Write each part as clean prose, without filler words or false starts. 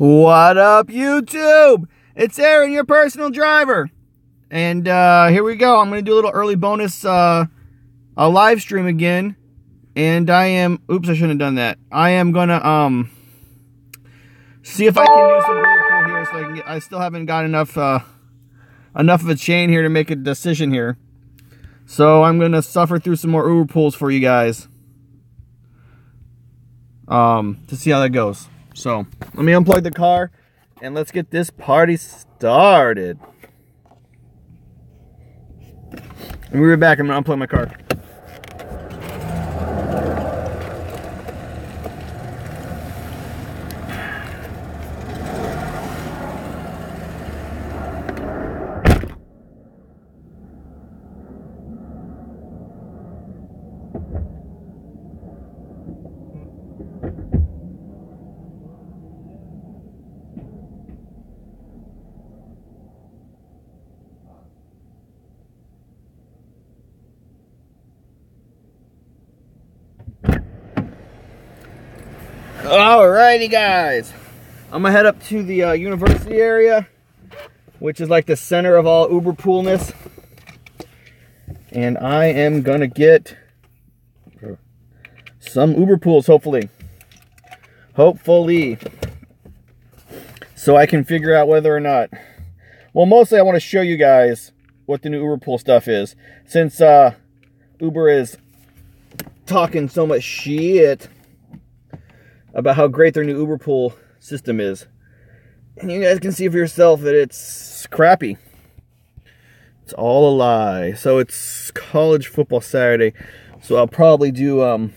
What up, YouTube? It's Aaron, your personal driver. And here we go. I'm going to do a little early bonus a live stream again. And I am... Oops, I shouldn't have done that. I am going to see if I can do some Uberpool here. So I can get, I still haven't got enough of a chain here to make a decision here. So I'm going to suffer through some more Uberpools for you guys. To see how that goes. So, let me unplug the car, and let's get this party started. I'll be right back. I'm going to unplug my car. Alrighty, guys. I'm gonna head up to the university area, which is like the center of all Uberpoolness, and I am gonna get some Uberpools, hopefully, so I can figure out whether or not. Well, mostly I want to show you guys what the new Uberpool stuff is, since Uber is talking so much shit about how great their new Uberpool system is. And you guys can see for yourself that it's crappy. It's all a lie. So it's college football Saturday. So I'll probably do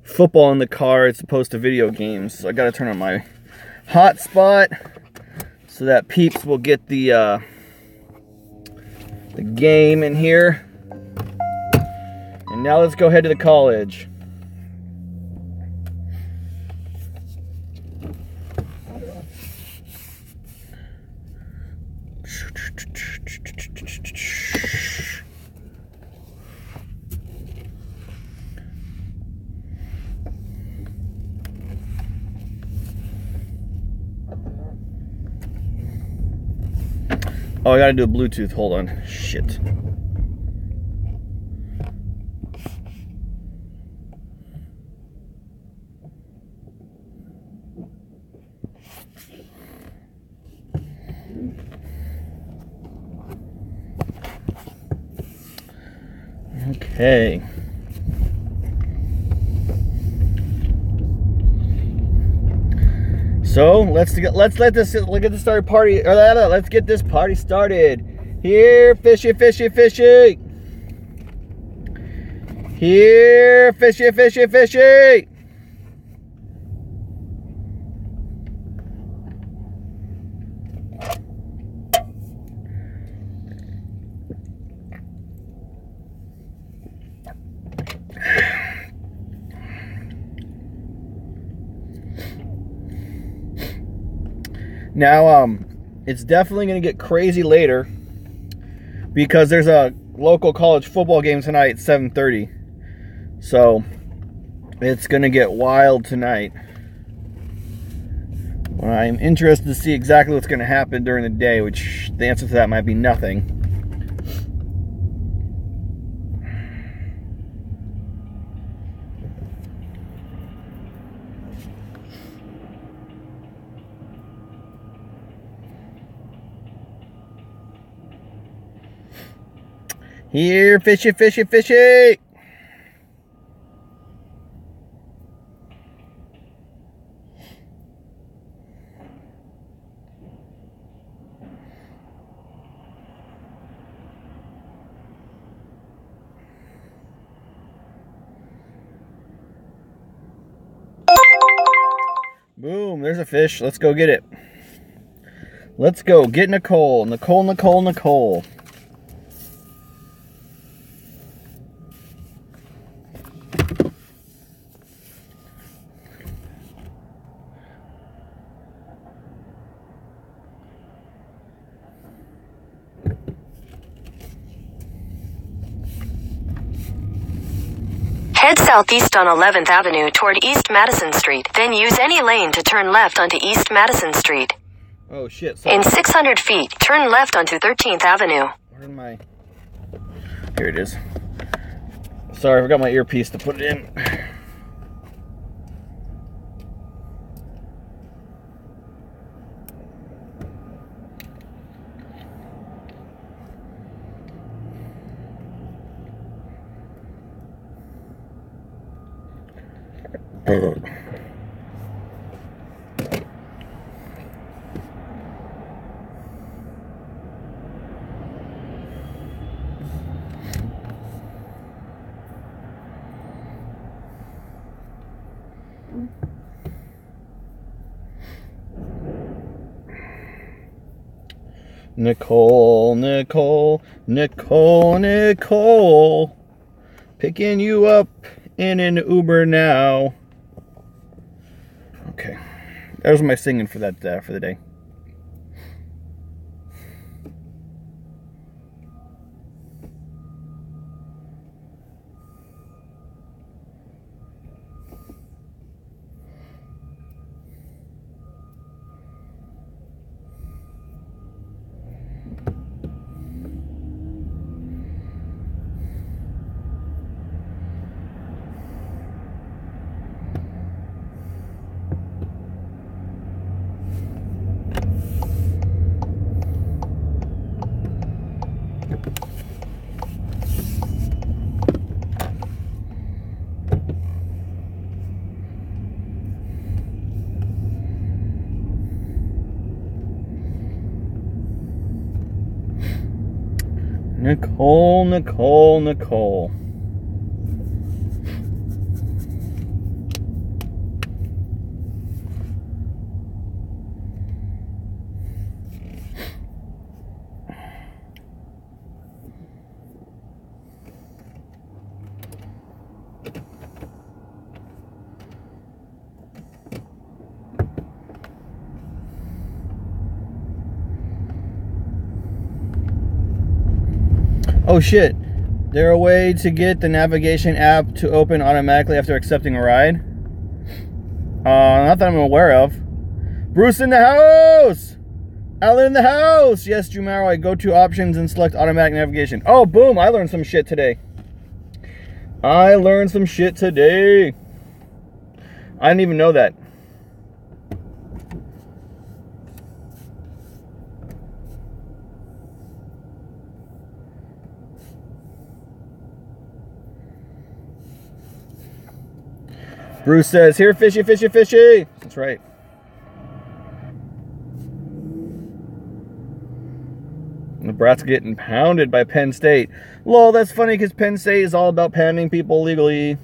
football in the car as opposed to video games. So I gotta turn on my hotspot so that peeps will get the game in here. And now let's go head to the college. Oh, I gotta do a Bluetooth. Hold on. Shit. Okay. So let's get this party. Let's get this party started. Here, fishy, fishy, fishy. Here, fishy, fishy, fishy. Now, it's definitely going to get crazy later because there's a local college football game tonight at 7:30. So, it's going to get wild tonight. I'm interested to see exactly what's going to happen during the day, which the answer to that might be nothing. Here, fishy, fishy, fishy. Boom, there's a fish. Let's go get it. Let's go get Nicole. Nicole, Nicole, Nicole. Head southeast on 11th Avenue toward East Madison Street. Then use any lane to turn left onto East Madison Street. Oh shit. Sorry. In 600 feet, turn left onto 13th Avenue. Where am I? Here it is. Sorry, I forgot my earpiece to put it in. Nicole, Nicole, Nicole, Nicole, picking you up in an Uber now. Okay, that was my singing for that for the day. Nicole, Nicole, Nicole. Oh shit, there a way to get the navigation app to open automatically after accepting a ride? Not that I'm aware of. Bruce in the house! Alan in the house! Yes, Jumaro, I go to options and select automatic navigation. Oh, boom, I learned some shit today. I learned some shit today. I didn't even know that. Bruce says, here, fishy, fishy, fishy. That's right. Nebraska getting pounded by Penn State. Lol, that's funny because Penn State is all about pounding people legally.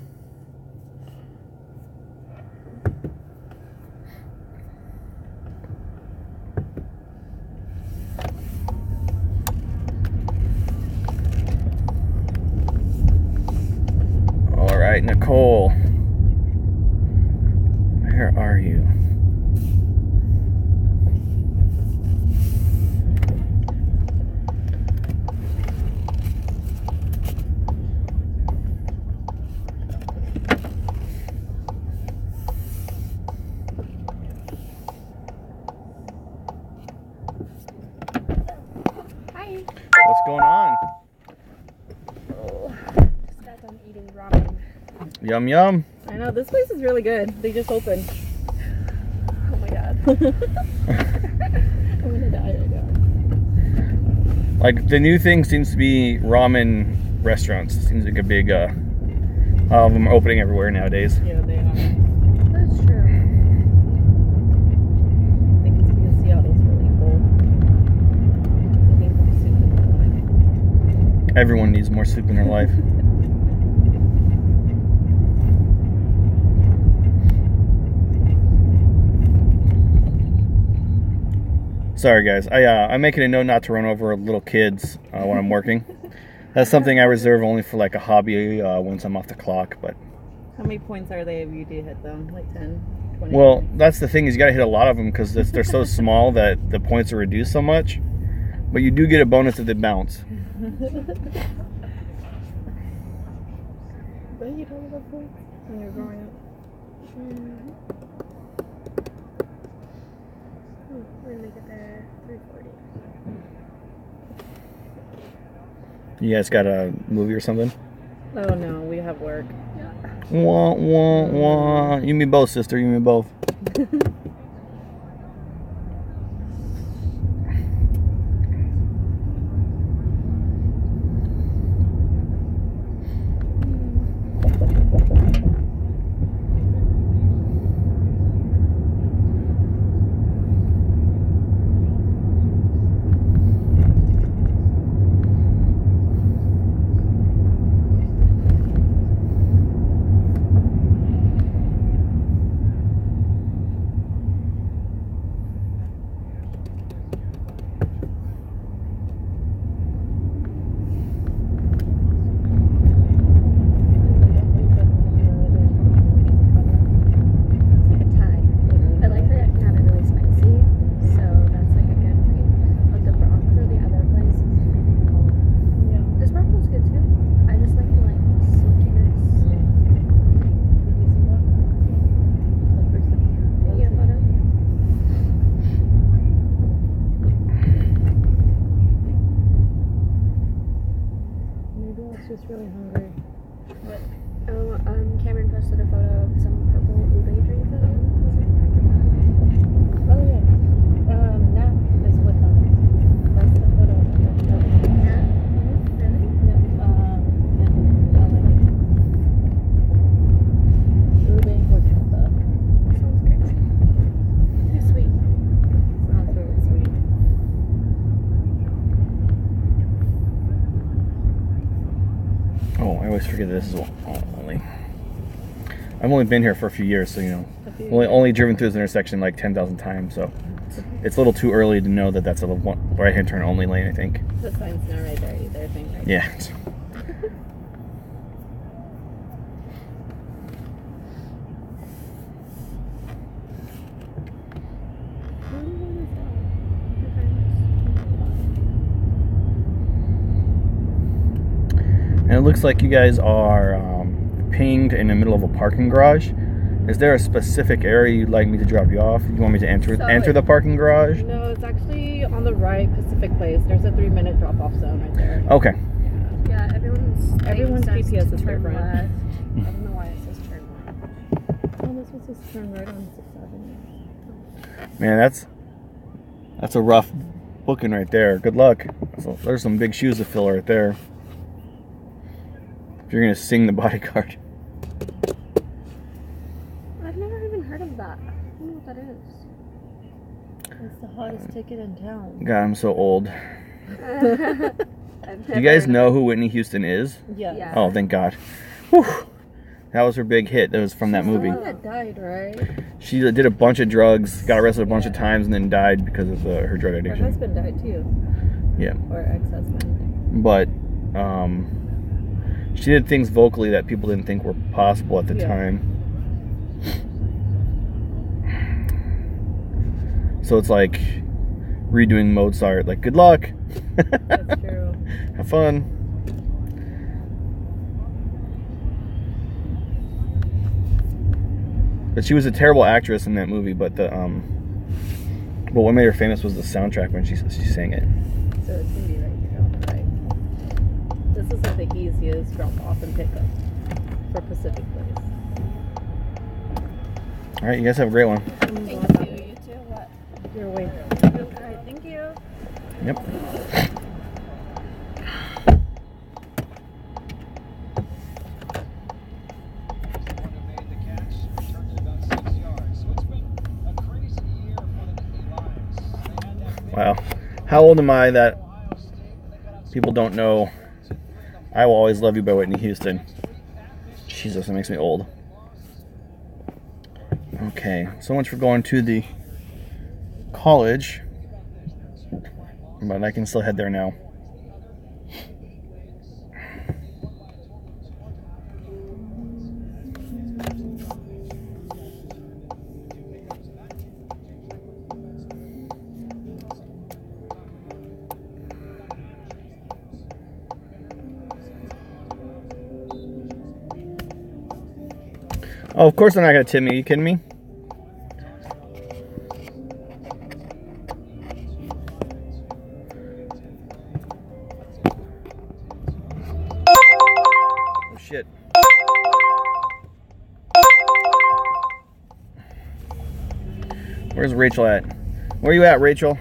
All right, Nicole. Where are you? Hi. What's going on? Oh, just got done eating ramen. Yum, yum. I know, this place is really good. They just opened. Oh my god. I'm gonna die right now. Like, the new thing seems to be ramen restaurants. Seems like a big, all of them are opening everywhere nowadays. Yeah, they are. That's true. I think it's because Seattle's really cold. They need more soup in their life. Everyone needs more soup in their life. Sorry guys, I'm making a note not to run over little kids when I'm working. That's something I reserve only for like a hobby once I'm off the clock. But how many points are they if you do hit them? Like 10, 20? Well, that's the thing, is you got to hit a lot of them because they're so small that the points are reduced so much. But you do get a bonus if they bounce. What did you tell me about points when you were growing up? When we get there, 3:40. You guys got a movie or something? Oh no, we have work. Wah, wah, wah. You and me both, sister. You and me both. Just really hungry. What? Cameron posted a photo of some purple ube drink that was in Oh yeah. Nat is with them. That's the photo of them. Yeah? Really? Yep. In LA. Ube horchata. Sounds crazy. Too sweet. Sounds really sweet. Oh, I always forget this is only. I've only been here for a few years, so you know, only driven through this intersection like 10,000 times. So it's a little too early to know that that's a right-hand turn only lane. I think. The sign's not right there either. I think. Right? Yeah. And it looks like you guys are pinged in the middle of a parking garage. Is there a specific area you'd like me to drop you off? You want me to enter the parking garage? No, it's actually on the right, Pacific Place. There's a 3-minute drop-off zone right there. Okay. Yeah, everyone's GPS is turn different. left. I don't know why it says turn left. Oh, this was just turn right on 6th Avenue. Man, that's a rough booking right there. Good luck. So there's some big shoes to fill right there. If you're gonna sing the bodyguard. I've never even heard of that. I don't know what that is. It's the hottest ticket in town. God, I'm so old. I've Do you guys know who Whitney Houston is? Yeah. Oh, thank God. Whew. That was her big hit. That was from that movie. The one that died, right? She did a bunch of drugs, got arrested a bunch of times, and then died because of her drug Her addiction. husband died too. Yeah. Or ex-husband. But she did things vocally that people didn't think were possible at the time. So it's like redoing Mozart. Like, good luck. That's true. Have fun. But she was a terrible actress in that movie. But what made her famous was the soundtrack when she sang it. So it's gonna be right here on the right. This is like the easiest drop-off and pickup for Pacific Place. All right, you guys have a great one. Thank you. You too. What? You're awake. Alright, thank you. Yep. Wow. How old am I that people don't know I Will Always Love You by Whitney Houston? Jesus, that makes me old. Okay, so much for going to the college. But I can still head there now. Oh, of course they're not gonna tip me. Are you kidding me? Oh shit. Where's Rachel at? Where are you at, Rachel?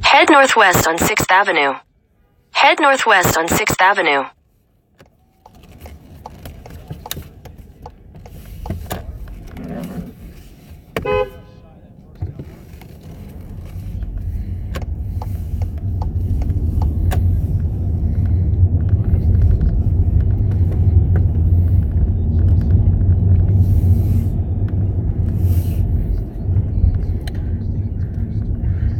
Head northwest on 6th Avenue. Head northwest on 6th Avenue.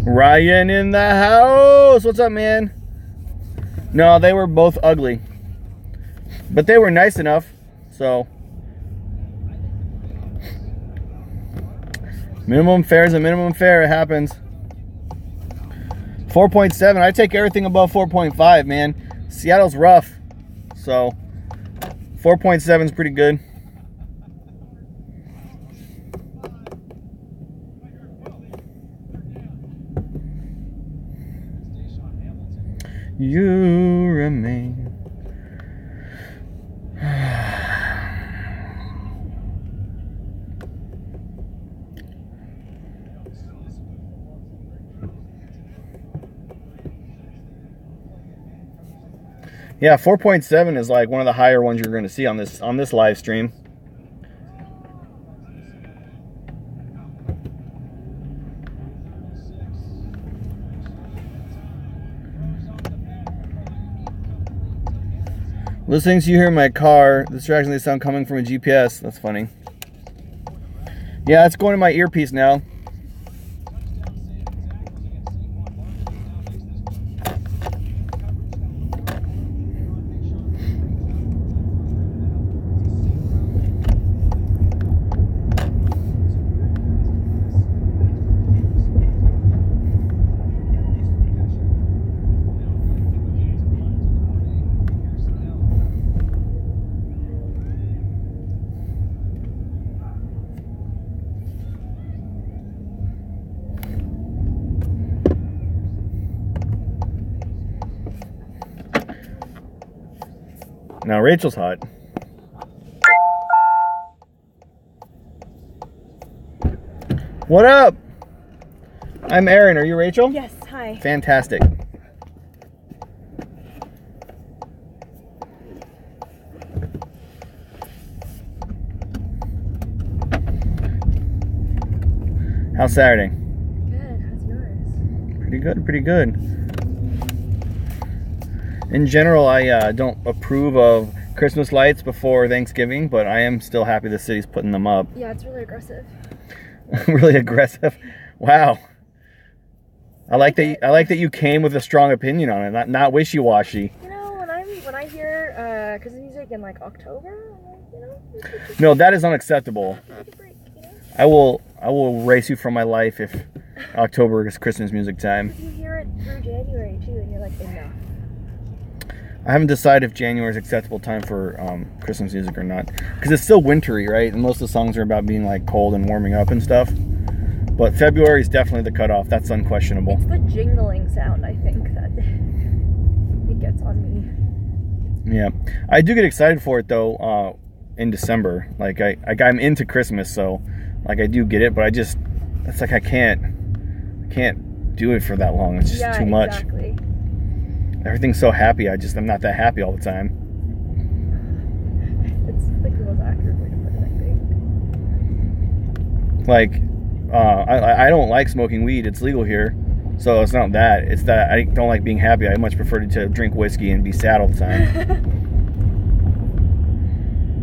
Ryan in the house. What's up, man? No, they were both ugly, but they were nice enough. So minimum fare is a minimum fare. It happens. 4.7. I take everything above 4.5, man. Seattle's rough, so 4.7 is pretty good. You remain. Yeah, 4.7 is like one of the higher ones you're going to see on this live stream. Those things you hear in my car, distractions they sound coming from a GPS. That's funny. Yeah, it's going in my earpiece now. Now Rachel's hot. What up? I'm Aaron. Are you Rachel? Yes, hi. Fantastic. How's Saturday? Good. How's yours? Pretty good, pretty good. In general, I don't approve of Christmas lights before Thanksgiving, but I am still happy the city's putting them up. Yeah, it's really aggressive. Really aggressive. Wow. I like that you came with a strong opinion on it, not wishy-washy. You know, when I hear Christmas music in like October, I'm like, you know, No, that is unacceptable. take a break, you know? I will erase you from my life if October is Christmas music time. You hear it through January too, and you're like, enough. I haven't decided if January is acceptable time for Christmas music or not, because it's still wintry, right? And most of the songs are about being like cold and warming up and stuff. But February is definitely the cutoff. That's unquestionable. It's the jingling sound, I think, that it gets on me. Yeah, I do get excited for it though. In December, like I'm into Christmas, so like I do get it. But it's like I can't do it for that long. It's just too much. Exactly. Everything's so happy. I'm not that happy all the time. It's like the most accurate way to put it, I think. Like, I don't like smoking weed. It's legal here, so it's not that. It's that I don't like being happy. I much prefer to drink whiskey and be sad all the time.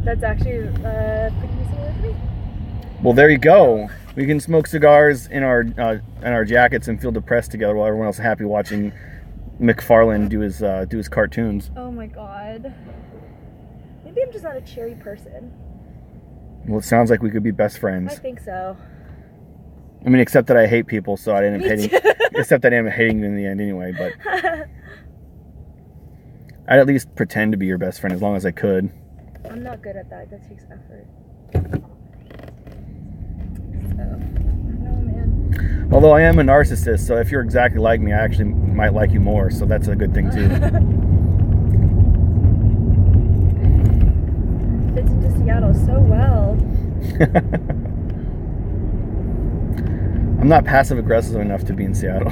That's actually pretty similar to me. Well, there you go. We can smoke cigars in our jackets and feel depressed together while everyone else is happy watching McFarlane do his cartoons. Oh my god. Maybe I'm just not a cheery person. Well, it sounds like we could be best friends. I think so. I mean, except that I hate people, so I didn't Me hating. too. Except that I ended up hating you in the end anyway. But I'd at least pretend to be your best friend as long as I could. I'm not good at that. That takes effort. So, no, man. Although I am a narcissist, so if you're exactly like me, I actually might like you more. So that's a good thing too. Fits into Seattle so well. I'm not passive aggressive enough to be in Seattle.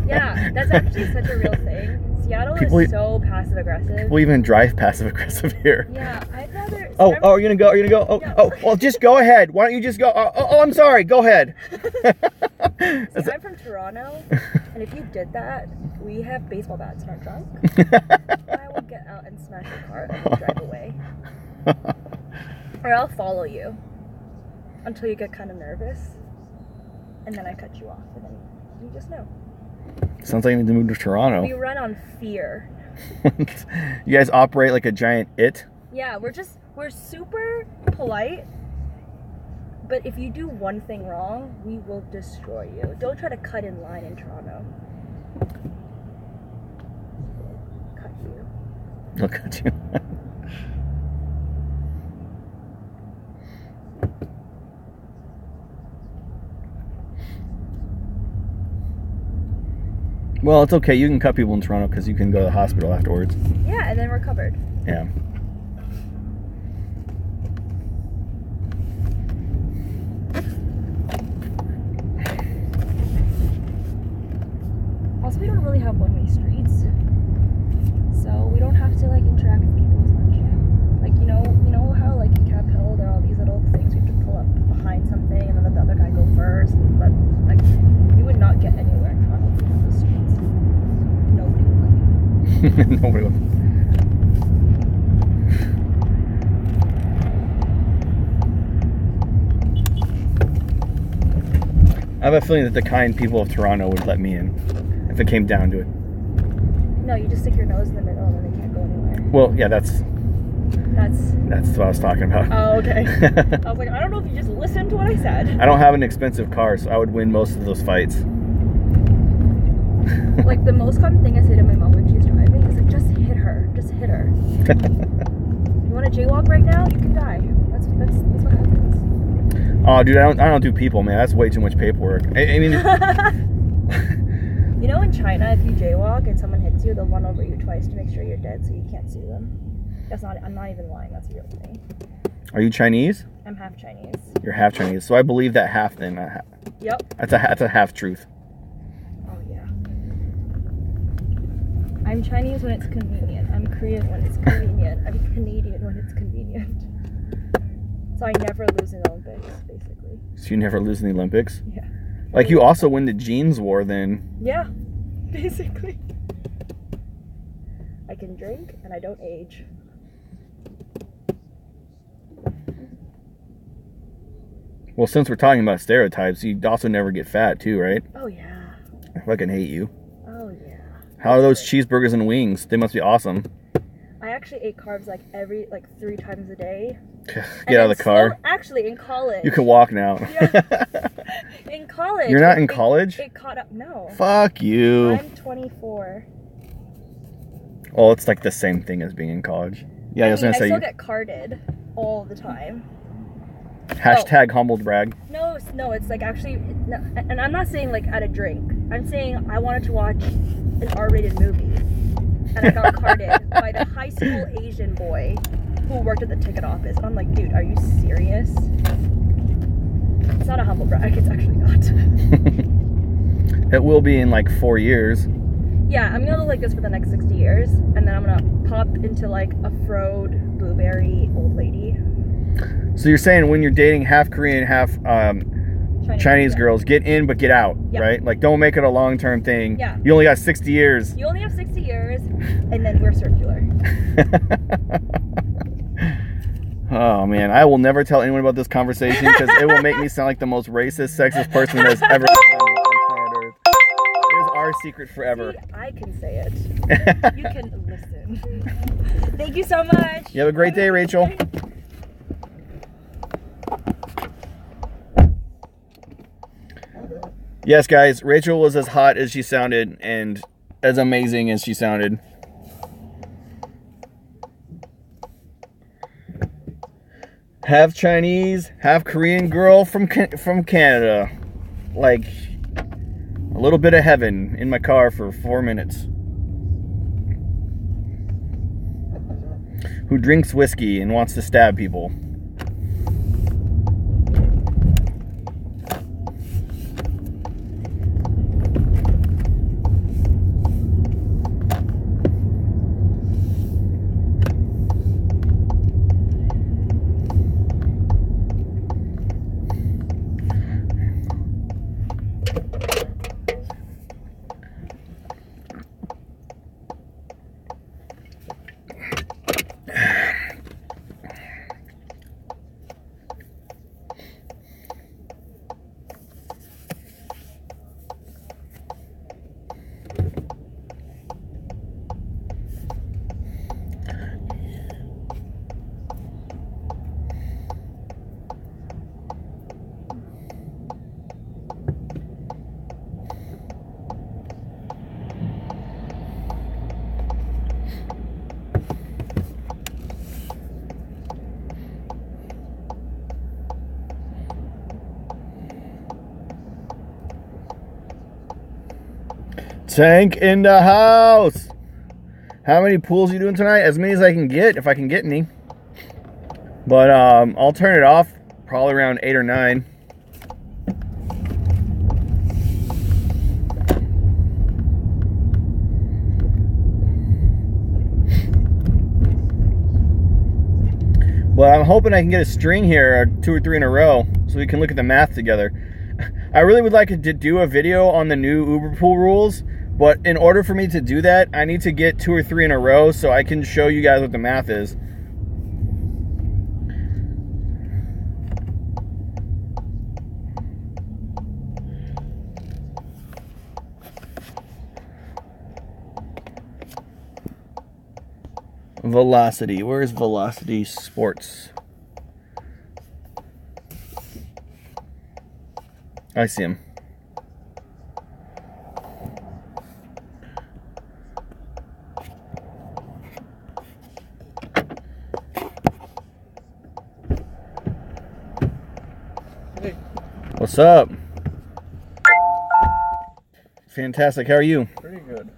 Yeah, that's actually such a real thing. Seattle is so passive aggressive. People even drive passive aggressive here. Yeah, I'd rather. Oh, are you gonna go? Are you gonna go? Oh, Yeah. oh, well, just go ahead. Why don't you just go? Oh, I'm sorry. Go ahead. See, I'm from Toronto, and if you did that, we have baseball bats in our trunk. I will get out and smash your car and then drive away. Or I'll follow you until you get kind of nervous, and then I cut you off, and then you just know. Sounds like you need to move to Toronto. We run on fear. You guys operate like a giant it? Yeah, we're super polite, but if you do one thing wrong, we will destroy you. Don't try to cut in line in Toronto. Cut you. Look at you. Well, it's okay. You can cut people in Toronto because you can go to the hospital afterwards. Yeah, and then we're covered. Yeah. Also, we don't really have one-way streets, so we don't have to like interact with people as much. Like you know how like in Cap Hill there are all these little things we have to pull up behind something and then let the other guy go first. But like we would not get anywhere in Toronto if we had those streets. Nobody would. Nobody would. I have a feeling that the kind people of Toronto would let me in if it came down to it. No, you just stick your nose in the middle and then they can't go anywhere. Well, yeah, that's what I was talking about. Oh, okay. I was like, I don't know if you just listened to what I said. I don't have an expensive car, so I would win most of those fights. Like the most common thing I say to my mom when she's driving is like, just hit her. Just hit her. You want to jaywalk right now? You can die. That's what happens. Oh, dude, I don't do people, man. That's way too much paperwork. I mean, you know, in China, if you jaywalk and someone hits you, they'll run over you twice to make sure you're dead, so you can't sue them. I'm not even lying. That's a real thing. are you Chinese? I'm half Chinese. You're half Chinese, so I believe that half. Then Yep. that's a half truth. Oh yeah. I'm Chinese when it's convenient. I'm Korean when it's convenient. I'm Canadian when it's convenient. So I never lose in the Olympics, basically. So you never lose in the Olympics? Yeah. Like you also win the jeans war then. Yeah, basically. I can drink and I don't age. Well, since we're talking about stereotypes, you also never get fat too, right? Oh yeah. I fucking hate you. Oh yeah. How are those cheeseburgers and wings? They must be awesome. I actually ate carbs like 3 times a day. Get out of the car. Actually, in college. You can walk now. Yeah. In college. You're not in college? It caught up. No. Fuck you. I'm 24. Oh, it's like the same thing as being in college. Yeah, I was gonna say I still you. get carded all the time. Hashtag humble brag. No, it's like actually, no, and I'm not saying like at a drink. I'm saying I wanted to watch an R-rated movie, and I got carded by the high school Asian boy who worked at the ticket office. And I'm like, dude, are you serious? It's not a humble brag. It's actually not. It will be in like 4 years. Yeah, I'm gonna look like this for the next 60 years, and then I'm gonna pop into like a frode blueberry old lady. So you're saying when you're dating half Korean, half Chinese yeah. girls, get in but get out, Yeah. right? Like don't make it a long-term thing. Yeah. You only got 60 years. You only have 60 years, and then we're circular. Oh man, I will never tell anyone about this conversation because it will make me sound like the most racist, sexist person that's ever been on planet Earth. It is our secret forever. See, I can say it. You can listen. Thank you so much. You have a great day, Rachel. Yes, guys, Rachel was as hot as she sounded and as amazing as she sounded. half Chinese, half Korean girl from Canada. Like a little bit of heaven in my car for 4 minutes. Who drinks whiskey and wants to stab people. Tank in the house. How many pools are you doing tonight? As many as I can get, if I can get any. But I'll turn it off probably around 8 or 9. But I'm hoping I can get a string here, 2 or 3 in a row, so we can look at the math together. I really would like to do a video on the new Uberpool rules, but in order for me to do that, I need to get 2 or 3 in a row so I can show you guys what the math is. Velocity. Where is Velocity Sports? I see him. Hey. What's up? Fantastic. How are you? Pretty good.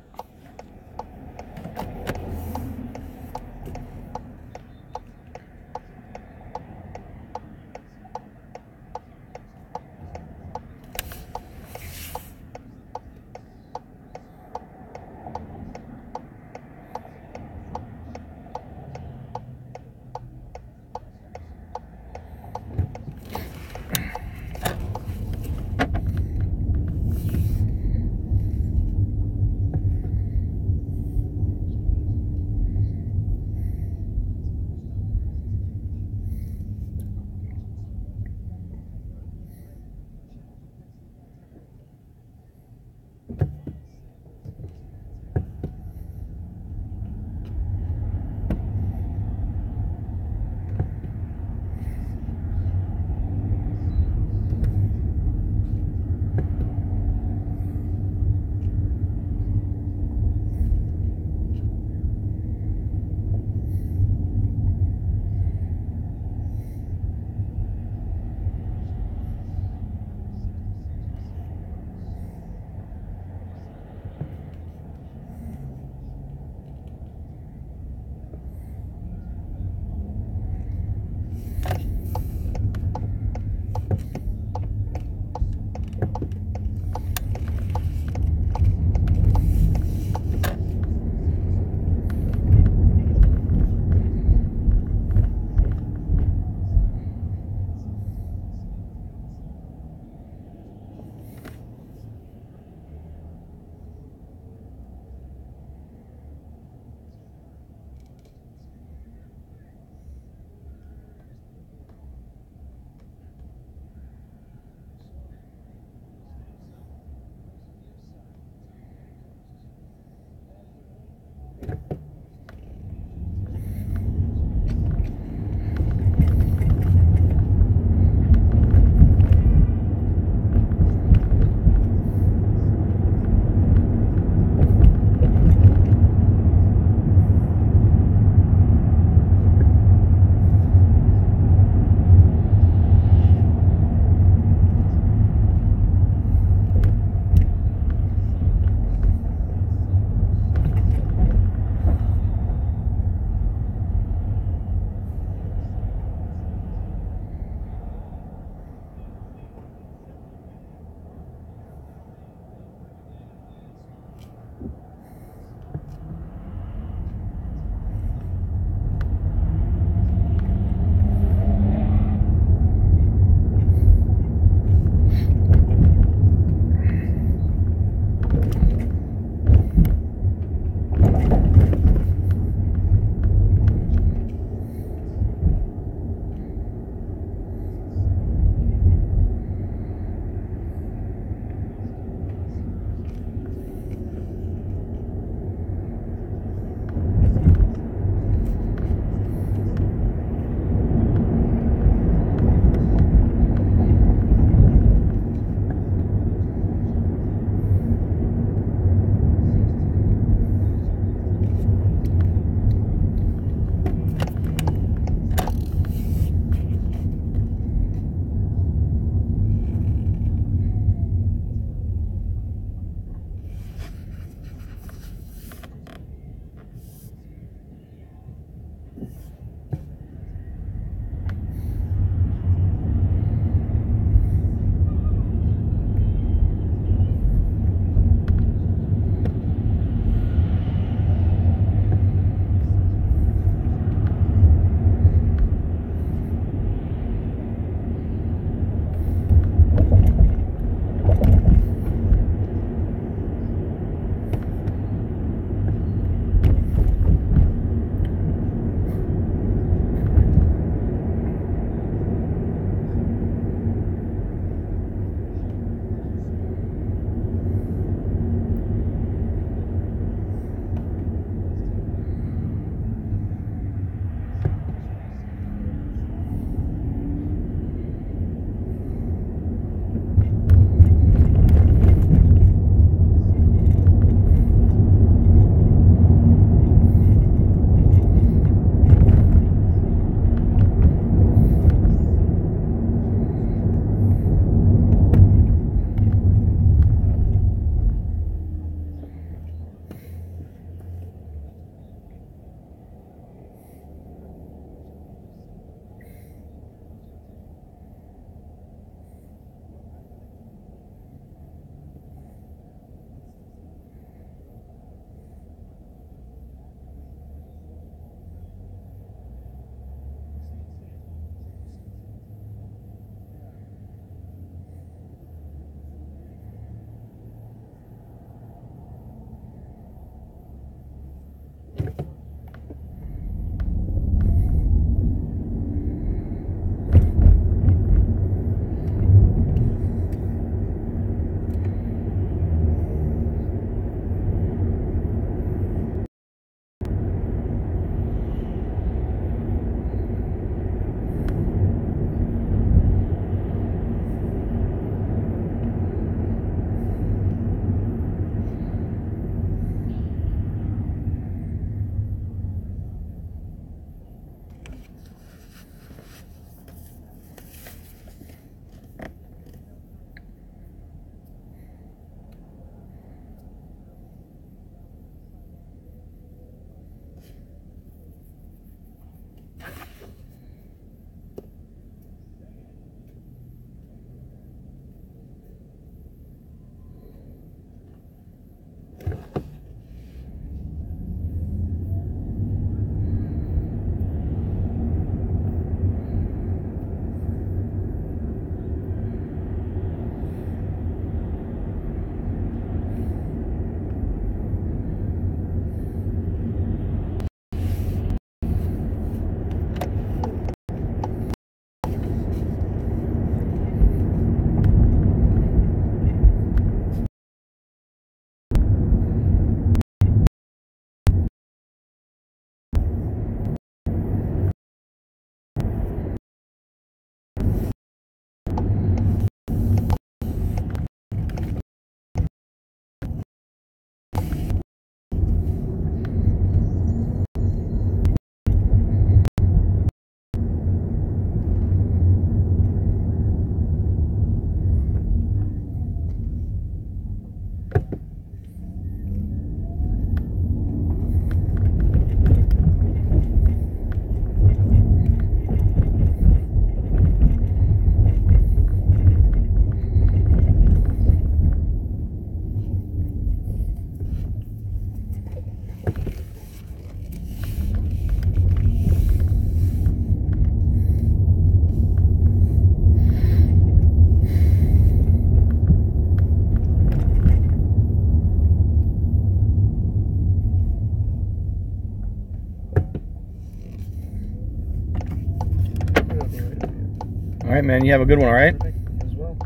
All right, man. You have a good one, all right? As well.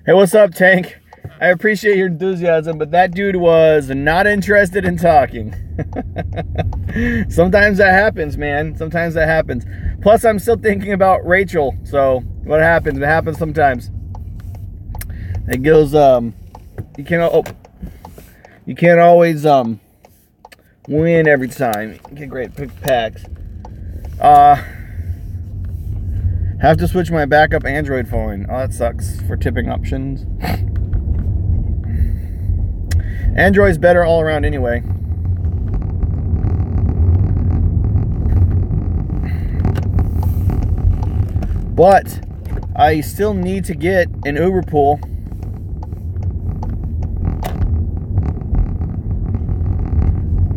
Hey, what's up, Tank? I appreciate your enthusiasm, but that dude was not interested in talking. Sometimes that happens, man. Sometimes that happens. Plus, I'm still thinking about Rachel. So, what happens? It happens sometimes. It goes, you can't always, win every time. You get great pick packs. Have to switch my backup Android phone. Oh, that sucks for tipping options. Android's better all around anyway. But I still need to get an Uberpool.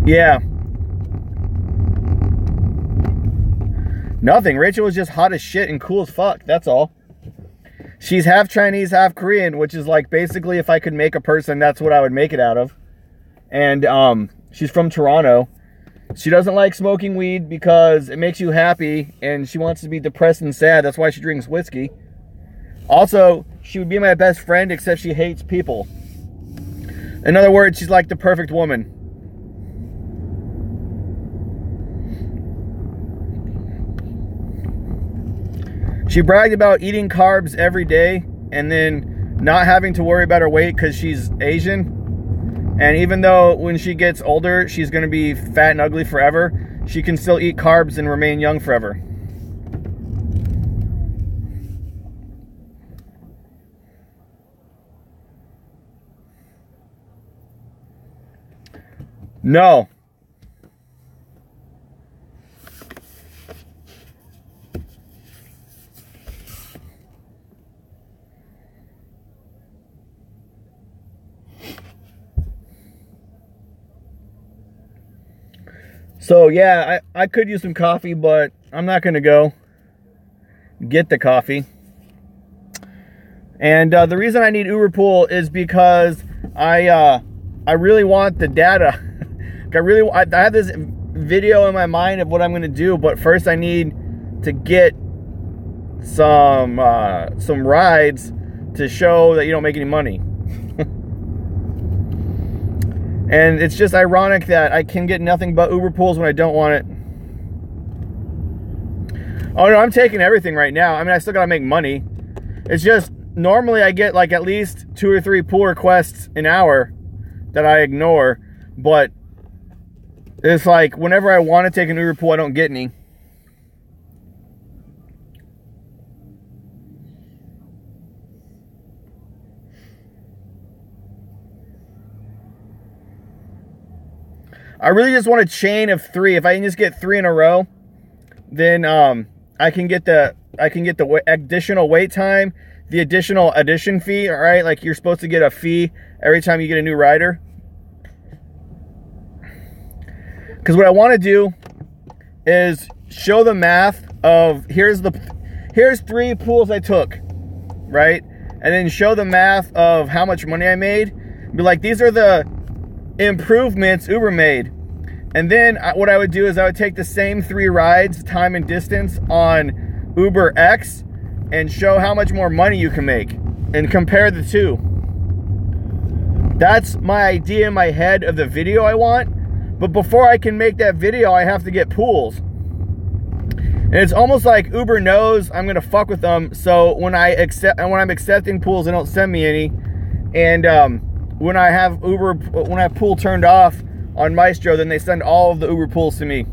Yeah. Nothing. Rachel was just hot as shit and cool as fuck. That's all. She's half Chinese, half Korean, which is like basically if I could make a person, that's what I would make it out of. And she's from Toronto. She doesn't like smoking weed because it makes you happy, and she wants to be depressed and sad. That's why she drinks whiskey. Also, she would be my best friend, except she hates people. In other words, she's like the perfect woman. She bragged about eating carbs every day and then not having to worry about her weight because she's Asian. And even though when she gets older, she's going to be fat and ugly forever, she can still eat carbs and remain young forever. No. So yeah, I could use some coffee, but I'm not going to go get the coffee. And the reason I need Uberpool is because I really want the data. I have this video in my mind of what I'm going to do, but first I need to get some rides to show that you don't make any money. And it's just ironic that I can get nothing but Uberpools when I don't want it. Oh no, I'm taking everything right now. I mean, I still gotta make money. It's just, normally I get like at least 2 or 3 pull requests an hour that I ignore. But it's like, whenever I want to take an Uberpool, I don't get any. I really just want a chain of 3. If I can just get 3 in a row, then I can get the additional wait time, the additional addition fee. All right, like you're supposed to get a fee every time you get a new rider. Because what I want to do is show the math of here's 3 pools I took, right, and then show the math of how much money I made. Be like, these are the improvements Uber made. And then what I would do is I would take the same 3 rides, time and distance, on Uber X and show how much more money you can make and compare the two. That's my idea in my head of the video I want. But before I can make that video, I have to get pools. And it's almost like Uber knows I'm gonna fuck with them, so when I'm accepting pools, they don't send me any. And when I have pool turned off on Mystro, then they send all of the Uber pools to me.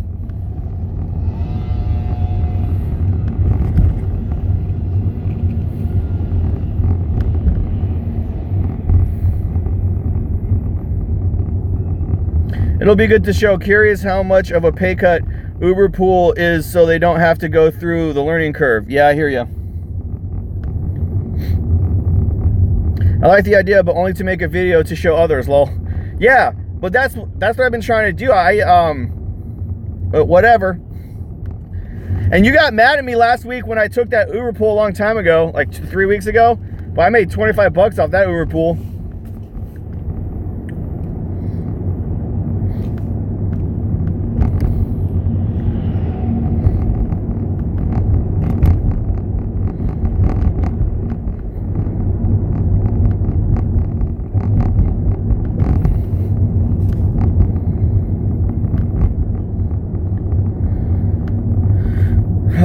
It'll be good to show. Curious how much of a pay cut Uberpool is so they don't have to go through the learning curve. Yeah, I hear you. I like the idea, but only to make a video to show others, lol. Yeah, but that's what I've been trying to do. Whatever. And you got mad at me last week when I took that Uberpool a long time ago, like 3 weeks ago, but I made 25 bucks off that Uberpool.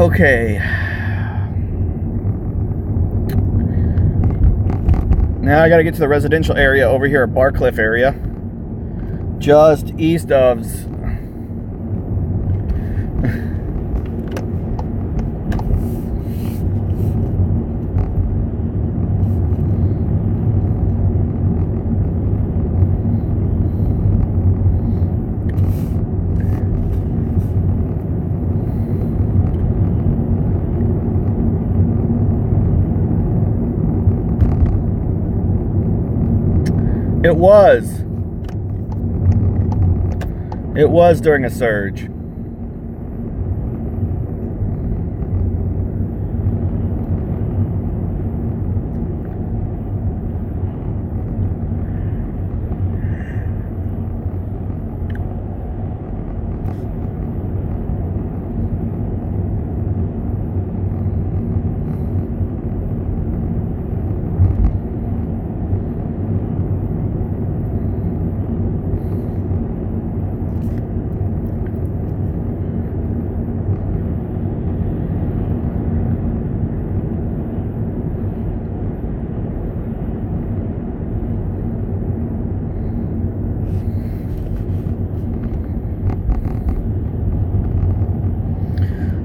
Okay. Now I gotta get to the residential area over here at Barcliff area. Just east of... It was during a surge.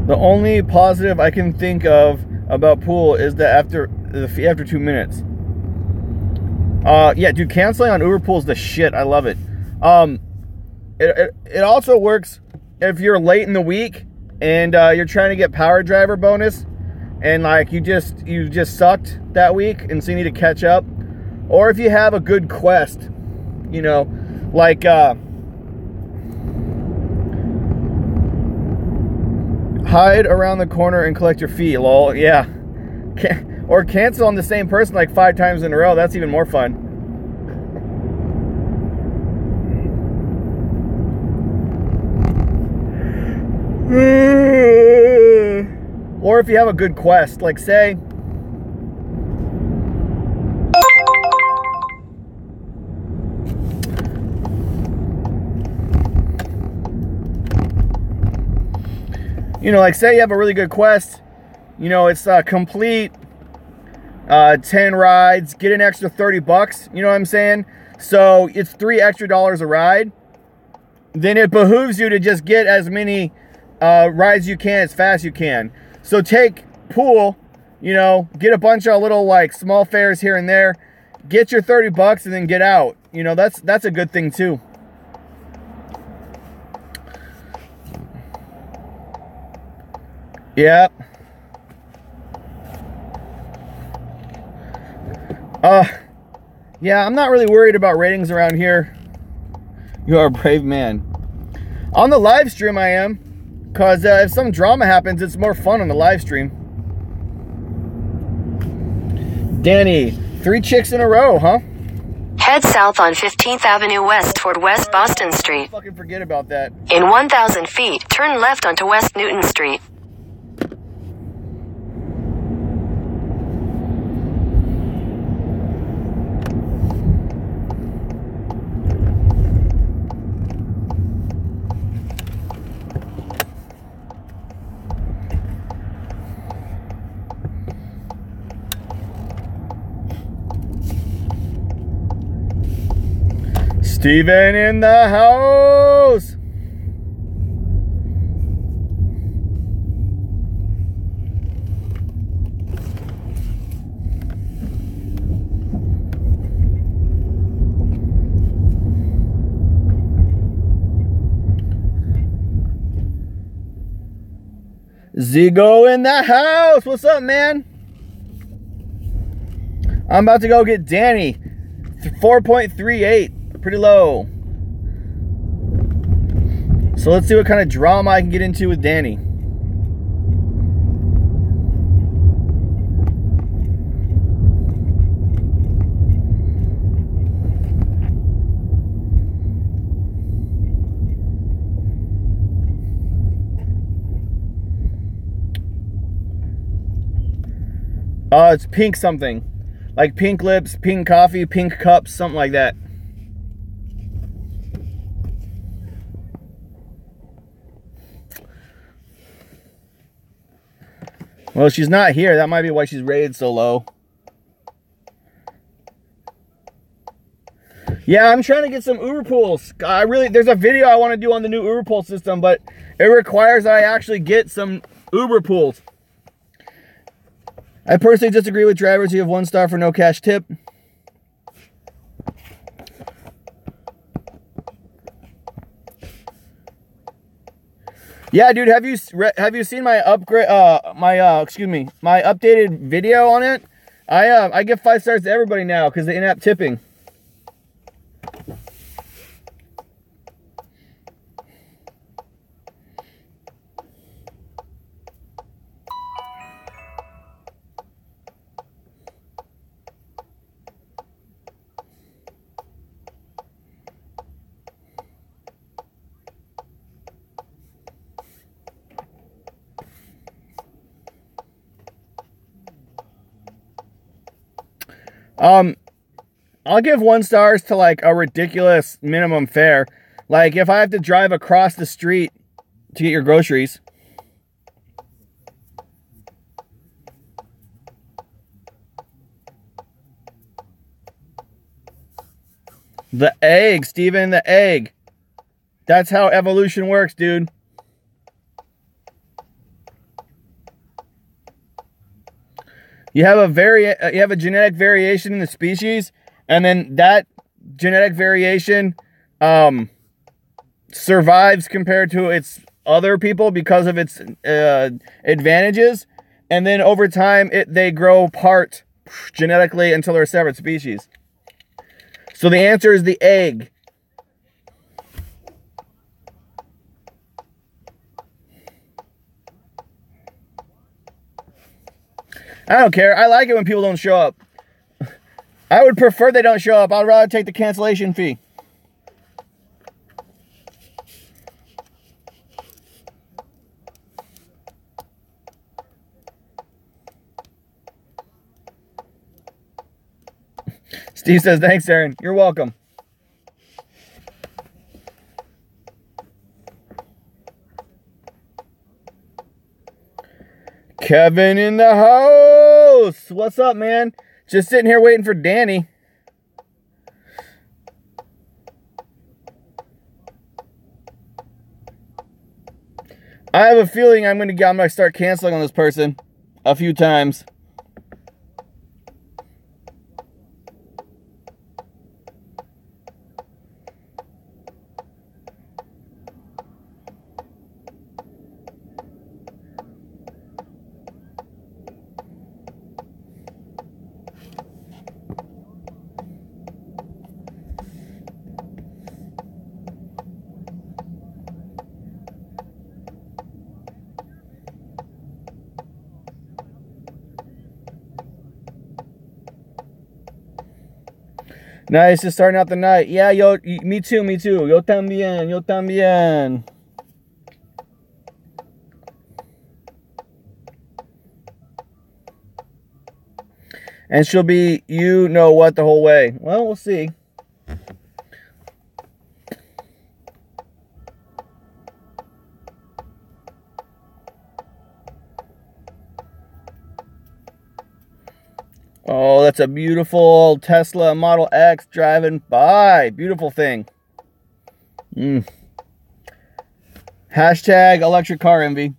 The only positive I can think of about Pool is that after 2 minutes. Yeah, dude, canceling on Uberpool is the shit. I love it. It also works if you're late in the week and you're trying to get power driver bonus, and like you just sucked that week, and so you need to catch up. Or if you have a good quest, you know, like hide around the corner and collect your fee, lol. Yeah. Or cancel on the same person like 5 times in a row. That's even more fun. Or if you have a good quest, like say, you know, like say you have a really good quest, you know, it's complete 10 rides, get an extra $30, you know what I'm saying? So it's $3 extra a ride. Then it behooves you to just get as many rides you can as fast as you can. So take Pool, you know, get a bunch of little like small fares here and there, get your $30 and then get out. You know, that's a good thing too. Yep. Yeah, I'm not really worried about ratings around here. You are a brave man. On the live stream I am, because if some drama happens, it's more fun on the live stream. Danny, 3 chicks in a row, huh? Head south on 15th Avenue West toward West Boston Street. Fucking forget about that. In 1,000 feet, turn left onto West Newton Street. Steven in the house. Zigo in the house. What's up, man? I'm about to go get Danny. 4.38. Pretty low. So let's see what kind of drama I can get into with Danny. It's pink something. Like pink lips, pink coffee, pink cups, something like that. Well, she's not here. That might be why she's rated so low. Yeah, I'm trying to get some Uberpools. There's a video I want to do on the new Uberpool system, but it requires that I actually get some Uberpools. I personally disagree with drivers who have 1 star for no cash tip. Yeah, dude, have you seen my upgrade? My updated video on it? I give 5 stars to everybody now because of in-app tipping. I'll give 1 stars to like a ridiculous minimum fare. Like if I have to drive across the street to get your groceries. The egg, Steven, the egg. That's how evolution works, dude. You have a genetic variation in the species, and then that genetic variation survives compared to its other people because of its advantages, and then over time they grow apart genetically until they're a separate species. So the answer is the egg. I don't care. I like it when people don't show up. I would prefer they don't show up. I'd rather take the cancellation fee. Steve says, thanks, Aaron. You're welcome. Kevin in the house. What's up, man? Just sitting here waiting for Danny. I have a feeling I'm gonna start canceling on this person a few times. Nice, just starting out the night. Yeah, me too. Yo también. And she'll be, you know what, the whole way. Well, we'll see. Oh, that's a beautiful Tesla Model X driving by. Beautiful thing. Hashtag electric car envy.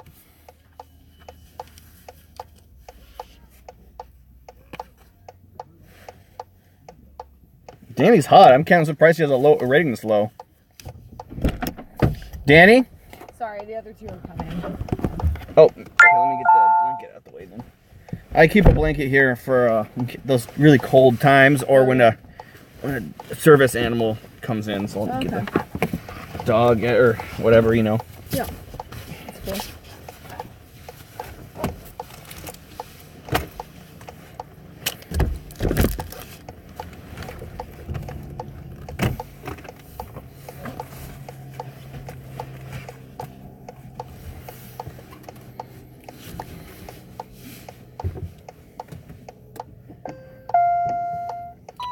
Danny's hot. I'm kind of surprised she has a rating this low. Danny? Sorry, the other two are coming. Oh, okay, let me get the blanket out the way then. I keep a blanket here for those really cold times or when a service animal comes in. So I'll get the dog or whatever, you know. Yeah, that's cool.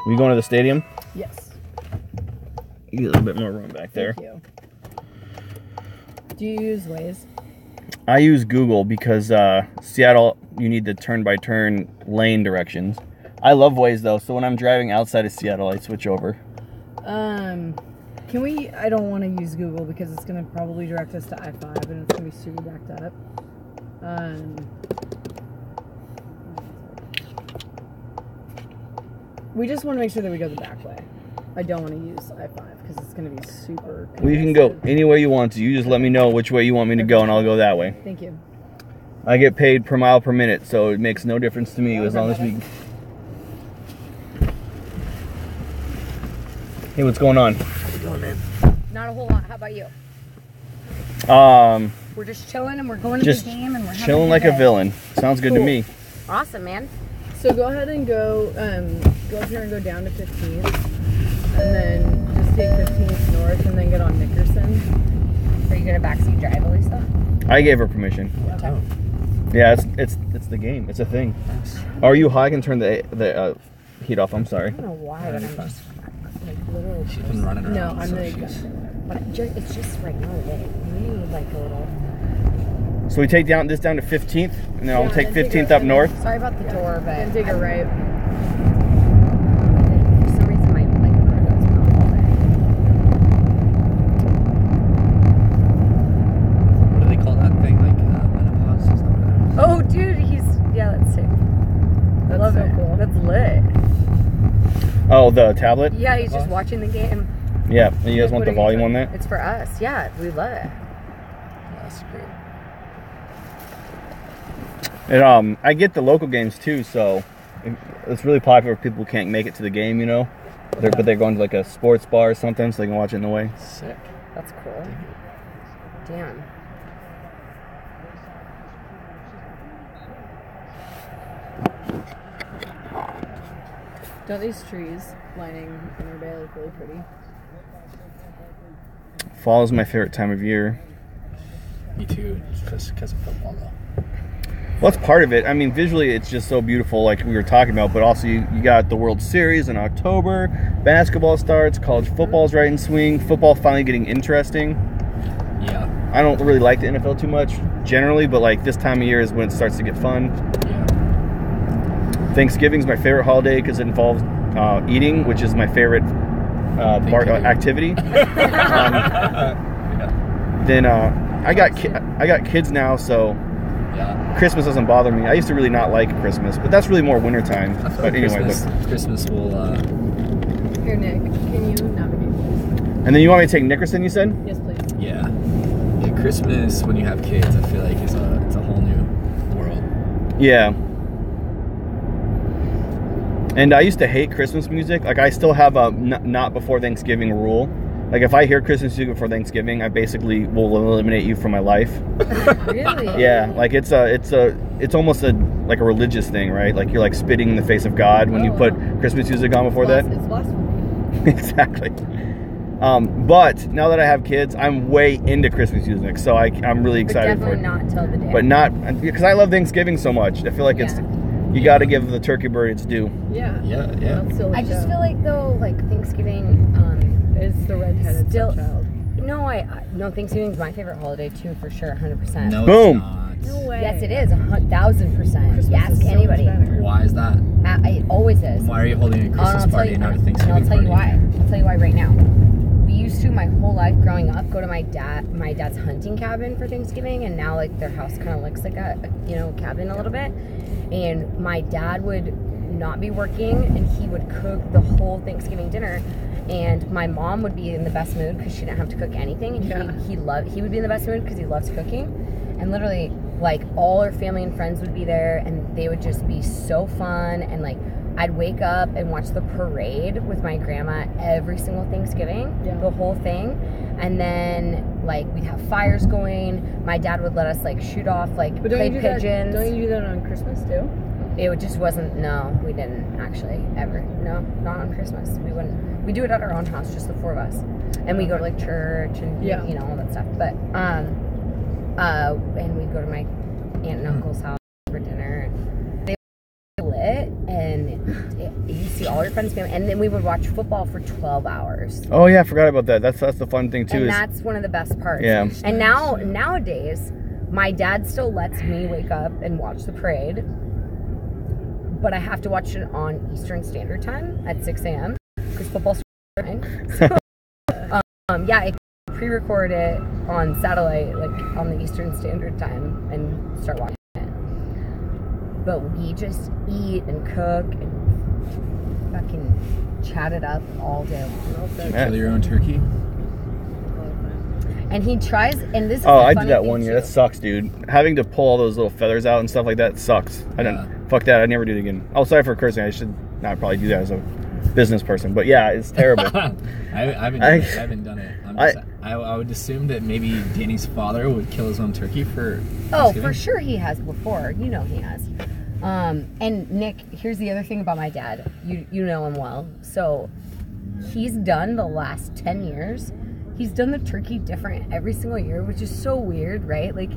We going to the stadium? Yes. You get a little bit more room back there. Thank you. Do you use Waze? I use Google because Seattle, you need the turn-by-turn lane directions. I love Waze though, so when I'm driving outside of Seattle, I switch over. Can we? I don't want to use Google because it's gonna probably direct us to I-5 and it's gonna be super backed up. We just want to make sure that we go the back way. I don't want to use I-5 because it's going to be super congested. Well, you can go any way you want to. You just let me know which way you want me to go, and I'll go that way. Thank you. I get paid per mile per minute, so it makes no difference to me as long as we... Hey, what's going on? How's it going, man? Not a whole lot. How about you? We're just chilling and we're going to the game and we're chilling like a villain. Sounds good to me. Awesome, man. So go ahead and go up here and go down to 15th, and then just take 15th north and then get on Nickerson. Are you gonna backseat drive, Elisa? I gave her permission. Okay. Yeah, it's the game. It's a thing. Are you high? I can turn the heat off. I'm sorry. I don't know why, but I'm just like literally. She's been running around. No, I'm so the she's- but It's just right now. We need like a little. So we take this down to 15th, and then I'll Yeah, take and then take 15th a- up north. Sorry about the door, but and take a right. for some reason my like road goes pop all day. What do they call that thing? Like menopause? Is that what it is? Oh, dude, that's sick. I love so it. cool. That's lit. Oh, the tablet? Yeah, he's just watching the game. Yeah. And you guys want the volume on that? It's for us. Yeah, we love it. That's great. And I get the local games too, so it's really popular if people can't make it to the game, you know. But they're going to like a sports bar or something, so they can watch it in the way. Sick. That's cool. Damn. Don't these trees lining Inner Bay look really pretty? Fall is my favorite time of year. Me too. Just because of football, though. Well, that's part of it. I mean, visually, it's just so beautiful, like we were talking about. But also, you got the World Series in October. Basketball starts. College football's right in swing. Football finally getting interesting. Yeah. I don't really like the NFL too much generally, but like this time of year is when it starts to get fun. Yeah. Thanksgiving's my favorite holiday because it involves eating, which is my favorite activity. Then I got kids now, so Yeah. Christmas doesn't bother me. I used to really not like Christmas, but that's really more wintertime. I feel But like anyway, Christmas will. Here, Nick, can you navigate, please? and then you want me to take Nickerson? You said? Yes, please. Yeah. Christmas when you have kids, I feel like it's a whole new world. Yeah. And I used to hate Christmas music. Like I still have a not before Thanksgiving rule. Like if I hear Christmas music before Thanksgiving, I basically will eliminate you from my life. Really? Yeah, like it's almost like a religious thing, right? Like you're like spitting in the face of God when you put Christmas music on before that. It's blasphemy. Exactly. But now that I have kids, I'm way into Christmas music, so I'm really excited for it. Definitely not till the day. But not because I love Thanksgiving so much. I feel like you got to give the turkey bird its due. Yeah. Yeah, yeah. That's still a I just show. feel like though, like Thanksgiving, Is the redheaded still- stepchild. no, Thanksgiving's my favorite holiday too, for sure, 100%. No, Boom. it's not. No way. Yes, it is, 1,000%. Christmas You ask is so much anybody. better. Why is that? It always is. Why are you holding a Christmas party and not a Thanksgiving I'll tell you party? why. I'll tell you why right now. We used to, my whole life growing up, go to my dad's hunting cabin for Thanksgiving, and now like their house kind of looks like a cabin a little bit. And my dad would not be working, and he would cook the whole Thanksgiving dinner. And my mom would be in the best mood because she didn't have to cook anything. And he would be in the best mood because he loves cooking. And literally, like, all our family and friends would be there, and they would just be so fun. And like, I'd wake up and watch the parade with my grandma every single Thanksgiving, the whole thing. And then like we'd have fires going. My dad would let us like shoot off like But don't clay you do pigeons. That, don't you do that on Christmas too? It just wasn't. No, we didn't actually ever. No, not on Christmas. We wouldn't. We do it at our own house, just the four of us, and we go to like church and all that stuff. But and we go to my aunt and uncle's house for dinner. And they lit, and you see all your friends, family, and then we would watch football for 12 hours. Oh yeah, I forgot about that. That's the fun thing too. And that's one of the best parts. Yeah. And nowadays, My dad still lets me wake up and watch the parade, but I have to watch it on Eastern Standard Time at 6 a.m. because football's starting. So, yeah, I pre-record it on satellite, like on the Eastern Standard Time, and start watching it. But we just eat and cook and fucking chat it up all day long. Did you kill your own turkey? And he tries, and this is I did that one year. That sucks, dude. Having to pull all those little feathers out and stuff like that sucks. I don't. Fuck that. I'd never do it again. Oh, sorry for cursing. I should not probably do that as a business person. But yeah, it's terrible. I haven't done it. I would assume that maybe Danny's father would kill his own turkey for Thanksgiving. For sure he has before. You know he has. And Nick, here's the other thing about my dad. You know him well. So he's done the last 10 years. He's done the turkey different every single year, which is so weird, right? Like,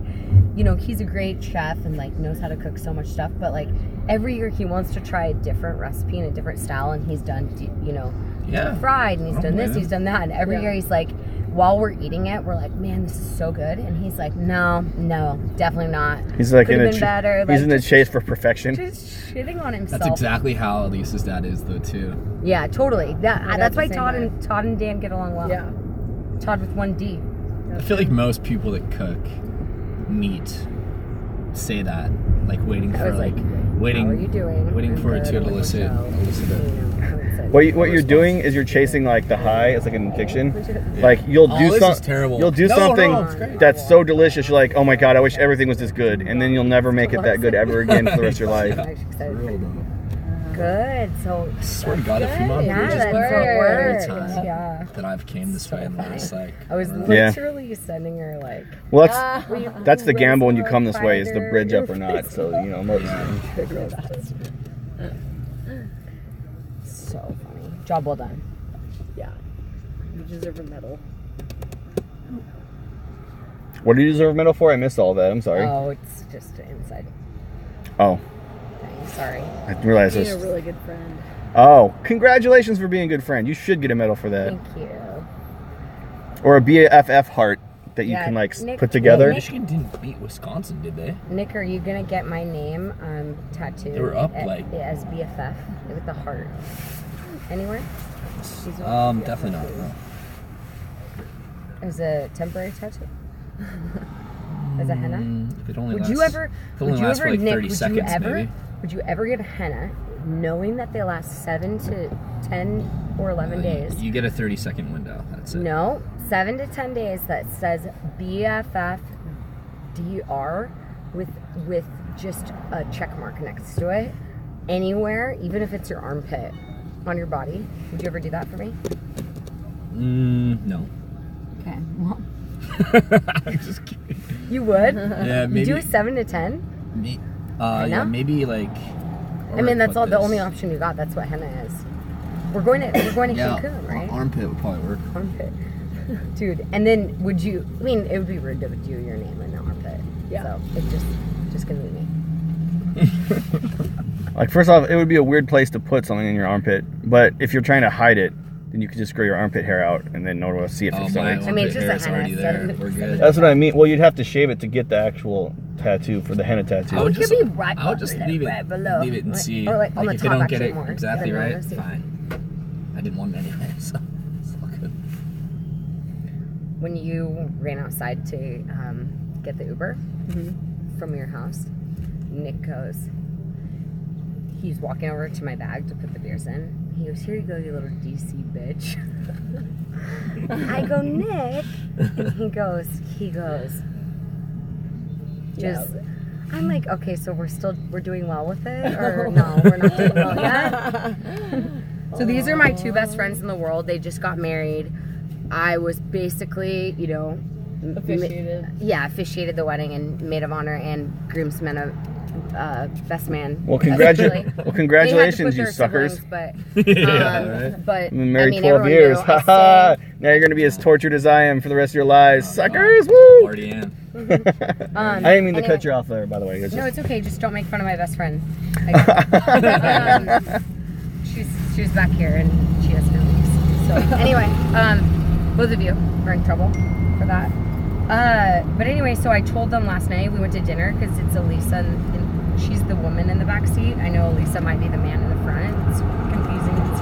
you know, he's a great chef and like knows how to cook so much stuff, but like every year he wants to try a different recipe and a different style, and he's done, you know, deep fried, and he's done this, he's done that, and every year he's like, while we're eating it, we're like, man, this is so good, and he's like, no, definitely not. He's like he's in the chase for perfection. Just shitting on himself. That's exactly how Lisa's dad is, though, too. Yeah, totally. That's why Todd and Dan get along well. Yeah. Todd with one D. I feel like most people that cook meat say that, like waiting for like waiting. How are you doing? Waiting for it to elicit it. What you're doing is you're chasing like the high. It's like in fiction. Like you'll do something. You'll do something that's so delicious. You're like, oh my god, I wish everything was this good, and then you'll never make it that good ever again for the rest of your life. Good. So I swear to God, if you mom yeah, just that's every time yeah. that I've came this way, and it's like I was literally sending her like. Well, that's the gamble when you come this way, is the bridge up or not. So you know, most. So funny. Job well done. Yeah. You deserve a medal. What do you deserve a medal for? I missed all that. I'm sorry. Oh, it's just inside. Oh. Sorry. I didn't realize Being a really good friend. Oh, congratulations for being a good friend. You should get a medal for that. Thank you. Or a BFF heart that you can like Nick, put together. Michigan didn't beat Wisconsin, did they? Nick, are you gonna get my name tattooed? They were up like as BFF with the heart. Anywhere? Definitely not. No. As a temporary tattoo. As a henna. If it only Would lasts, you ever? Would you ever, like, Nick? 30 seconds, maybe? Would you ever get a henna, knowing that they last 7 to 10 or 11 days? You get a 30-second window. That's it. No, 7 to 10 days that says BFFDR with just a check mark next to it, anywhere, even if it's your armpit on your body. Would you ever do that for me? No. Okay. Well, I'm just kidding. you would? Yeah, maybe. You do a 7 to 10? Yeah, maybe like. I mean, that's all the only option you got. That's what henna is. We're going to Cancun, right? Armpit would probably work. Armpit, dude. And then would you? I mean, it would be rude to do your name in the armpit. Yeah. So it just gonna be me. Like first off, it would be a weird place to put something in your armpit. But if you're trying to hide it, then you could just grow your armpit hair out, and then no one will see it for some reason. I mean, it's just a henna. There. We're good. That's what I mean. Well, you'd have to shave it to get the actual tattaoo for the henna tattoo. I would just leave it and like, see. Or like on the if top, they don't get it more, exactly right, fine. I didn't want it anyway, so it's all good. When you ran outside to get the Uber from your house, Nick goes. He's walking over to my bag to put the beers in. He goes, "Here you go, you little DC bitch." I go, "Nick," and he goes, just. I'm like, okay, so we're doing well with it, or no, we're not doing well yet. So these are my two best friends in the world. They just got married. I was basically, you know, officiated the wedding and maid of honor and groomsmen of. Best man. Well, congratulations, you suckers. But, right. But I've been married 12 years. Now you're going to be as tortured as I am for the rest of your lives. Suckers! Woo! Already am. I didn't mean to cut you off there, by the way. No, it's okay. Just don't make fun of my best friend. She's back here and she has no leaves. So anyway, both of you are in trouble for that. But anyway, so I told them last night we went to dinner because it's Elisa and she's the woman in the back seat. I know Elisa might be the man in the front. It's confusing.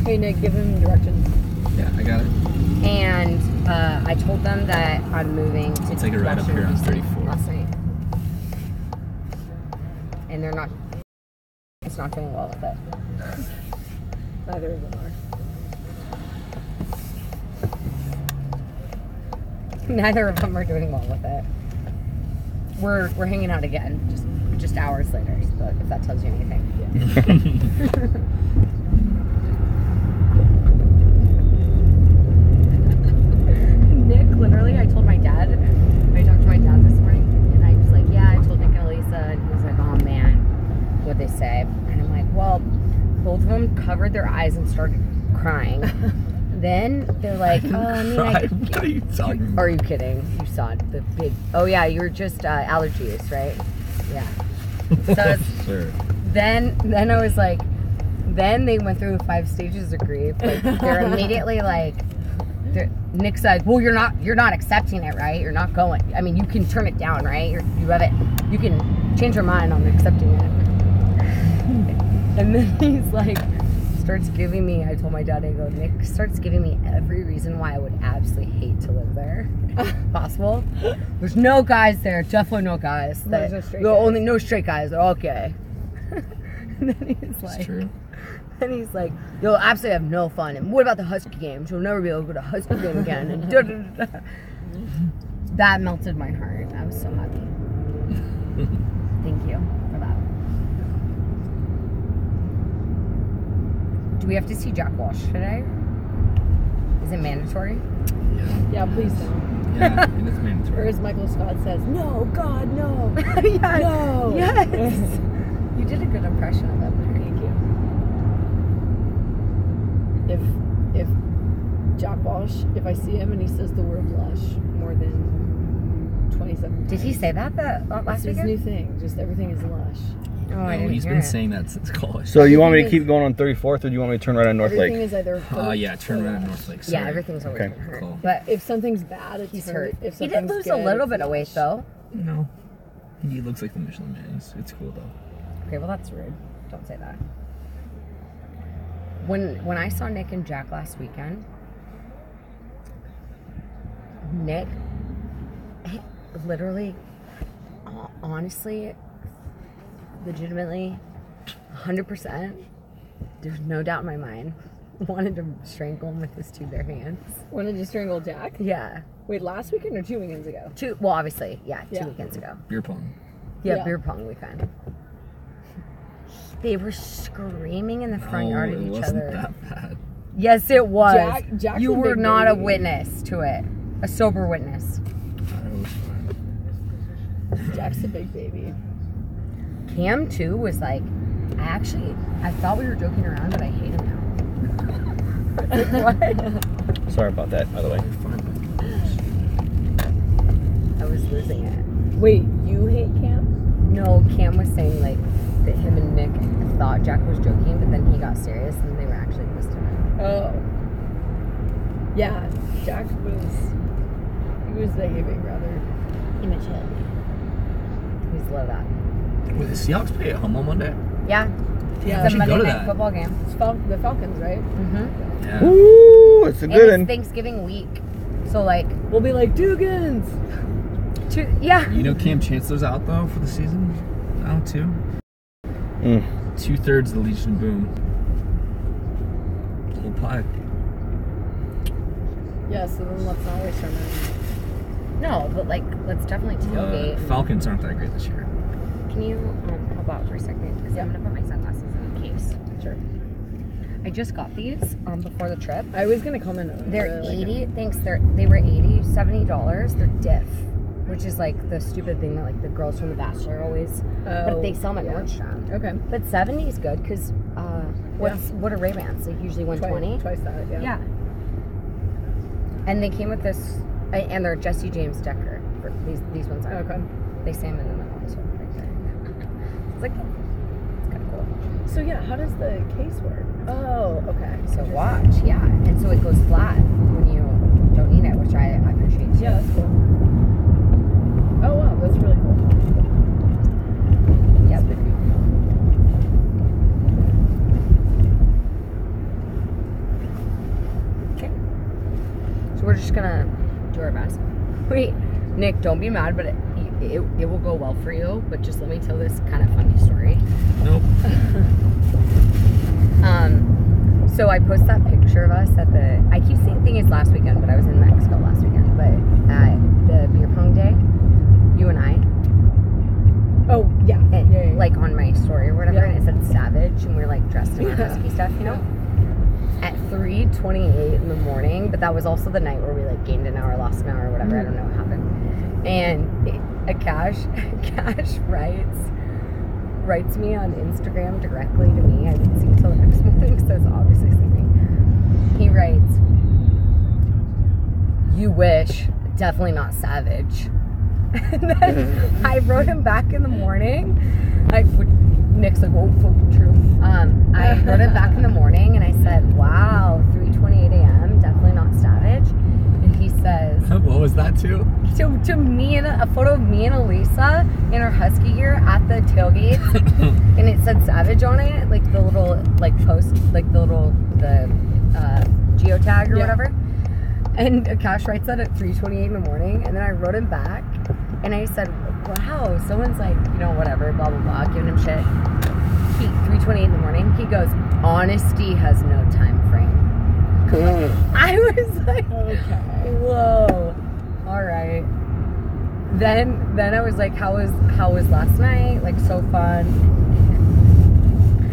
Hey Nick, give him directions. Yeah, I got it. And I told them that I'm moving to It's like a ride up here on 34. last night. And they're not, it's not doing well with it. Neither of them are. Neither of them are doing well with it. We're hanging out again, just hours later, so if that tells you anything. Yeah. Nick, literally, I told my dad, I talked to my dad this morning, and I was like, yeah, I told Nick and Elisa, and he was like, oh man, what'd they say? And I'm like, well, both of them covered their eyes and started crying. Then they're like, oh, I mean, What are you talking about? Are you kidding? You saw the big, oh yeah, you were just allergies, right? Yeah. So Sure. then I was like, then they went through 5 stages of grief. Like they're immediately like, Nick's like, well, you're not accepting it, right? You're not going. I mean, you can turn it down, right? You have it. You can change your mind on accepting it. And then he's like, starts giving me. I told my dad, I go, Nick starts giving me every reason why I would absolutely hate to live there. Possible. There's no guys there. Definitely no guys. There's no straight guys. guys. Only no straight guys. Okay. And then he's like, It's true. and he's like, you'll absolutely have no fun. And what about the Husky games? You'll never be able to go to Husky game again. And da, da, da, da. That melted my heart. I was so happy. Thank you for that. Do we have to see Jack Walsh today? Is it mandatory? Yeah, please don't. Yeah, and it's Or mandatory. as Michael Scott says, no, God, no. Yeah. No. Yes. You did a good impression of it. Thank you. If Jack Walsh, if I see him and he says the word lush more than 27 times. Did he say that last That's his new weekend? thing. Just everything is lush. Oh, I No, didn't he's hear been it. saying that since college. So you want me to keep going on 34th, or do you want me to turn right on North Everything Lake? is either hurt Yeah, turn or right on lush. North Lake. Yeah, Sorry. everything's always Okay. been hurt. Cool. But If something's bad, it's he's hurt. hurt. If He did something's lose a good, little it's bit of weight lush. though. No. He looks like the Michelin Man. It's cool though. Okay, well that's rude. Don't say that. When I saw Nick and Jack last weekend, Nick literally, honestly, legitimately, 100%, there's no doubt in my mind, wanted to strangle him with his 2 bare hands. Wanted to strangle Jack? Yeah. Wait, last weekend or 2 weekends ago? Well, obviously, yeah, 2 Yeah. weekends ago. Beer pong. Yeah, Yeah. beer pong weekend. They were screaming in the front yard at it each wasn't other. that bad. Yes, it was. Jack's You a were big not a baby. witness to it. A sober witness. It was fine. Jack's a big baby. Cam, too, was like, I thought we were joking around, but I hate him now. What? Sorry about that, by the way. You're fine. I was losing it. Wait, you hate Cam? No, Cam was saying, like, that him and Nick thought Jack was joking, but then he got serious and they were actually pissed at him. Oh. Yeah, Jack was behaving rather immaturely. We just love that. Wait, the Seahawks play at home on Monday? Yeah. Yeah, It's a should go Monday to night that. football game. It's the Falcons, right? Mm-hmm. Yeah. Ooh, it's a And good it's one. Thanksgiving week. So, like, We'll be like, Dugans! yeah. You know Cam Chancellor's out though for the season? Out too? Mm. 2/3 of the Legion of Boom. The whole pie. Yeah, so then let's not waste our money. No, but, like, let's definitely tailgate. Falcons aren't that great this year. Can you help out for a second? Because I'm going to put my sunglasses in the case. Sure. I just got these before the trip. I was gonna comment on it. They're Really like 80. Thanks. They were $70. They're diff, which is like the stupid thing that like the girls from The Bachelor always. But they sell them at Nordstrom. Okay. But 70 is good because what are Ray-Bans? Like usually 120. Twice that, yeah. Yeah. And they came with this, and they're Jesse James Decker. These ones are. Okay. They say them in the middle. So right there. It's like it's kind of cool. So yeah, how does the case work? Oh, okay. So watch, yeah, and so it goes flat when you which I appreciate too. Yeah, that's cool. Oh wow, that's really cool. Yep. Okay. So we're just gonna do our best. Wait, Nick, don't be mad, but it will go well for you. But just let me tell this kind of funny story. Nope. So I post that picture of us at the. I keep thinking it's last weekend, but I was in Mexico last weekend. But at the beer pong day, you and I. Oh yeah. And, Yeah. like on my story or whatever, Yeah. and it said Savage, and we're like dressed in our husky stuff, you know. At 3:28 in the morning, but that was also the night where we like gained an hour, lost an hour, or whatever. I don't know what happened. And Cash writes me on Instagram directly to me. I didn't see him until the next morning, so it's obviously sleeping. He writes, "You wish, definitely not Savage." And then I wrote him back in the morning. Nick's like, "Whoa, fucking true." I wrote him back in the morning and I said, "Wow, 3:28 a.m. Definitely not Savage." And he says, What was that to? to me, and a photo of me and Elisa in our husky gear at the tailgates, and it said Savage on it, like the little post, like the geotag or whatever. And Akash writes that at 3:28 in the morning, and then I wrote him back, and I said, "Wow, someone's like, you know, whatever, blah blah blah, giving him shit." 3:28 in the morning, he goes, "Honesty has no time frame." I was like, Okay. whoa, all right. Then I was like, how was last night? Like, so fun.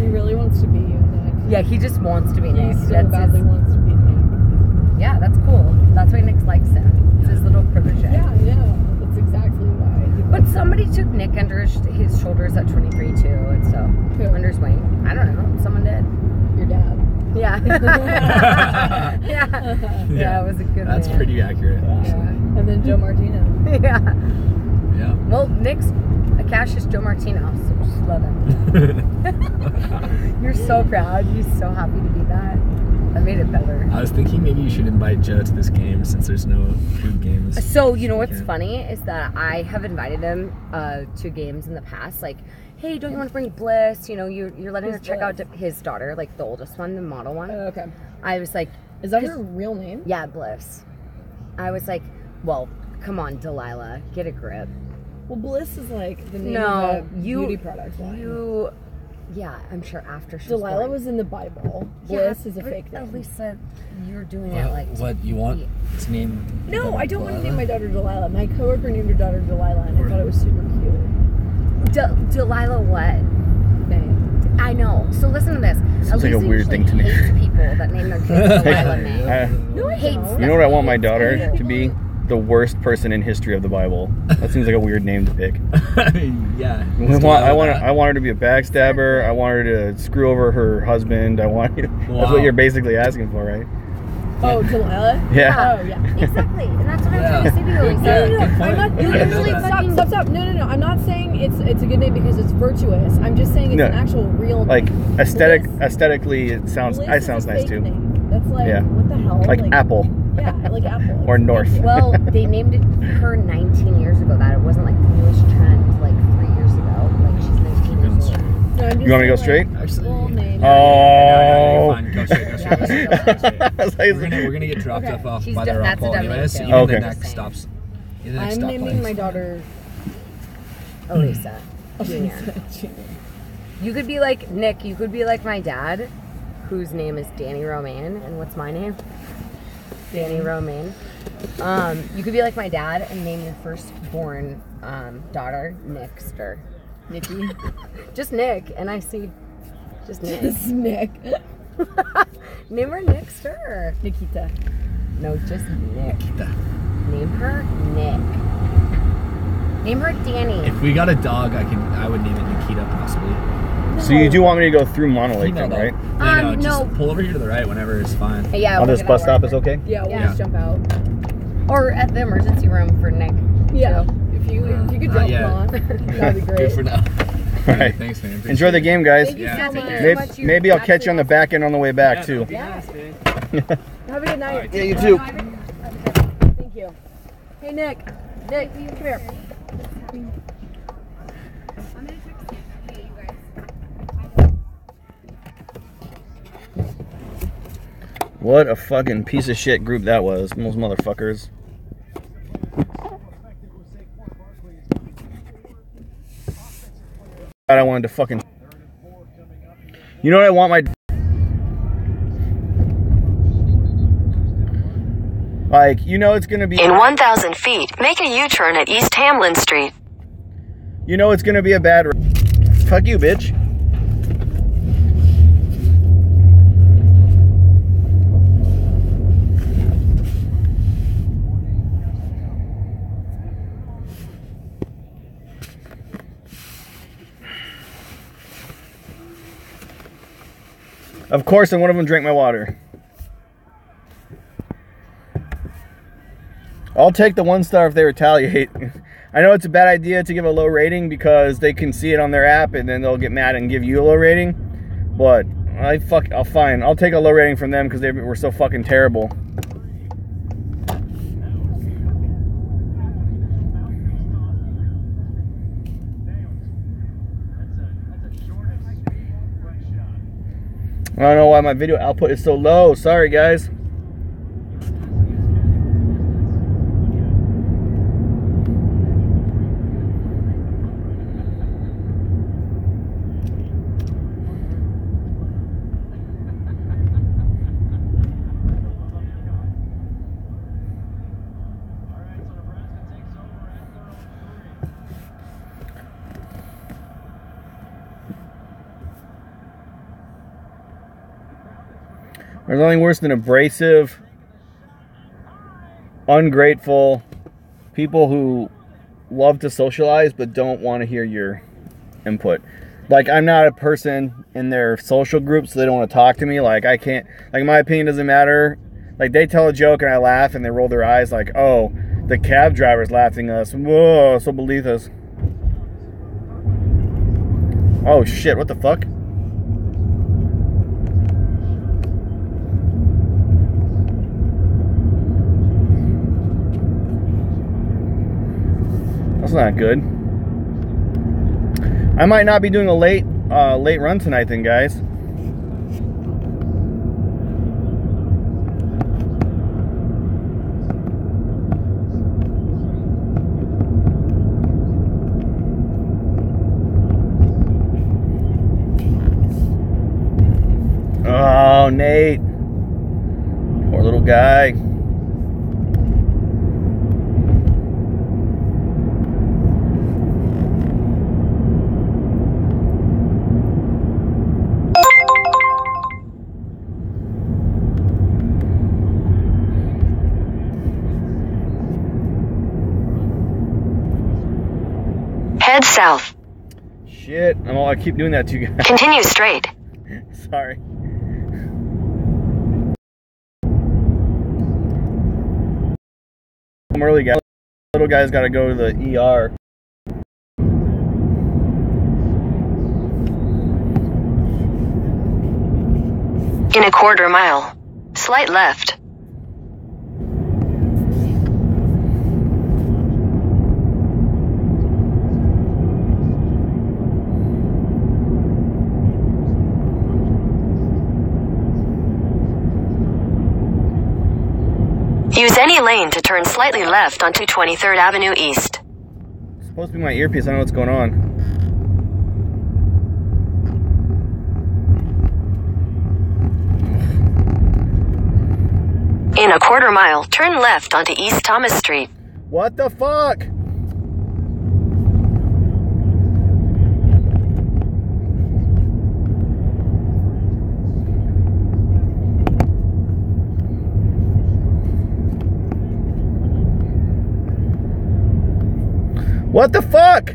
He really wants to be you, Nick. Yeah, he just wants to be Nick. He so badly wants to be Nick. Yeah, that's cool. That's why Nick likes him. It's his little protege. Yeah, that's exactly why. But somebody took Nick under his shoulders at 23 too, and so Who? under his wing. I don't know. Someone did. Your dad. Yeah. Yeah, it was a good That's man. pretty accurate. Yeah. And then Joe Martino. Yeah. Yeah. Well, Nick's Cash is Joe Martino, so just let him. You're so proud. You're so happy to be that. That made it better. I was thinking maybe you should invite Joe to this game since there's no food games. So, you know what's funny is that I have invited him to games in the past. Like, hey, don't you want to bring Bliss? You know, you're letting her check out his daughter, like the oldest one, the model one. Oh, okay. I was like, Is that her real name? yeah, Bliss. I was like, well, come on, Delilah, get a grip. Well, Bliss is like the name No, of a beauty product line. Yeah, I'm sure after she Delilah was in the Bible. Bliss is a fake name. At least said you're doing it like. What you want to name? No, I don't want to name my daughter Delilah. My coworker named her daughter Delilah, and I thought it was super cute. Delilah what? Name. I know. So listen to this. Sounds like a weird thing to name. Hates people that name their kids Delilah May. No, I Hates. don't. You know what I want my daughter to be? The worst person in history of the Bible. That seems like a weird name to pick. Yeah. I want her to be a backstabber. I want her to screw over her husband. That's what you're basically asking for, right? Oh, Delilah? Yeah. Oh, yeah. Exactly. And that's what I'm trying to say to you, Lisa. No, Good point. I'm not. Yeah, Literally, stop. No. I'm not saying it's a good name because it's virtuous. I'm just saying it's an actual real name. Like Bliss. aesthetically, it sounds Bliss sounds is a nice fake too. Name. That's like what the hell? Like Apple. Yeah, like Apple. Or North. Well, they named it her 19 years ago. That it wasn't like the newest trend like 3 years ago. Like she's 19 years old. No, I'm just You want me to go saying, straight? Actually, full name. Oh. You're fine. Go straight. Yeah, let's go straight. I was like, We're gonna get dropped off She's by done- the that's a rock dumb anyway, name, so too. even Okay. the next stops. The next I'm stop naming lines. my daughter. Elisa Jr. You could be like Nick. You could be like my dad, whose name is Danny Romaine. And what's my name? Danny Romaine. You could be like my dad and name your firstborn daughter Nickster. Nikki. Just Nick. And I see just Nick. This is Nick. Name her Nickster. Nikita. No, just Nick. Nikita. Name her Nick. Name her Danny. If we got a dog, I would name it Nikita possibly. so you do want me to go through Mono Lake then, No, right? No, no. just pull over here to the right whenever it's fine. Yeah. On we'll this get bus out stop is wherever. okay? Yeah, we'll Yeah. just jump out. Or at the emergency room for Nick. Yeah. too. If you could drop yet. them on, that'd be Good great. for now. All right. Thanks, man. Appreciate Enjoy the it. game, guys. Thank you Yeah, so take much. care. Maybe- Maybe I'll catch you on the back end on the way back too. Yeah. Have a good night. Yeah, you too. Thank you. you. Hey, Nick. Nick, come here. What a fucking piece of shit group that was. Those motherfuckers. I wanted to fucking... You know what I want my... Like, you know it's gonna be... In 1,000 feet, make a U-turn at East Hamlin Street. You know it's gonna be a bad... Fuck you, bitch. Of course, and one of them drank my water. I'll take the 1 star if they retaliate. I know it's a bad idea to give a low rating because they can see it on their app and then they'll get mad and give you a low rating. But I'll fine. I'll take a low rating from them because they were so fucking terrible. I don't know why my video output is so low. Sorry, guys. There's nothing worse than abrasive, ungrateful people who love to socialize but don't want to hear your input. Like, I'm not a person in their social group, so they don't want to talk to me. Like, I can't, like, my opinion doesn't matter. Like, they tell a joke and I laugh and they roll their eyes like, oh, the cab driver's laughing at us. Whoa, so beneath us. Oh shit, what the fuck? That's not good. I might not be doing a late run tonight then, guys. Oh, Nate. Poor little guy. Head south. Shit, I keep doing that to you guys. Continue straight. Sorry. I'm early, guys. Little guy's got to go to the ER. In a quarter mile, slight left. Use any lane to turn slightly left onto 23rd Avenue East. It's supposed to be my earpiece. I don't know what's going on. In a quarter mile, turn left onto East Thomas Street. What the fuck? What the fuck?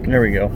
There we go.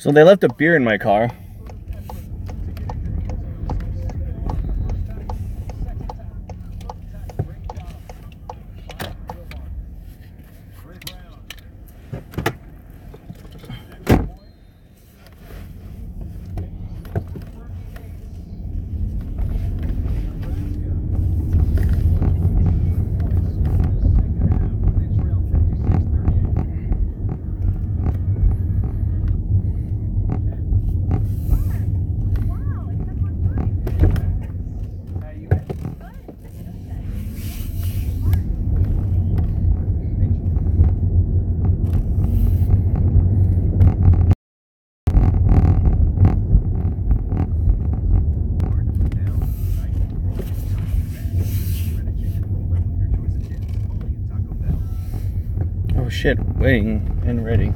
So they left a beer in my car. Oh shit, waiting and ready.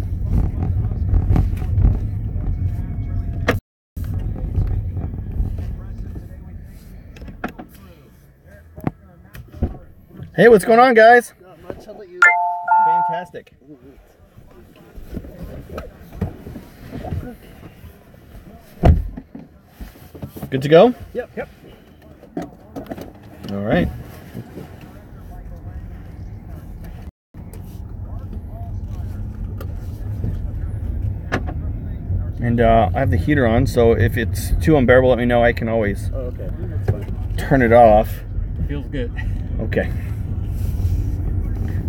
Hey, what's going on, guys? Not much. How about you? Fantastic. Good to go? Yep. All right. And I have the heater on, so if it's too unbearable, let me know. I can always Oh, okay. That's fine. turn it off. Feels good. Okay.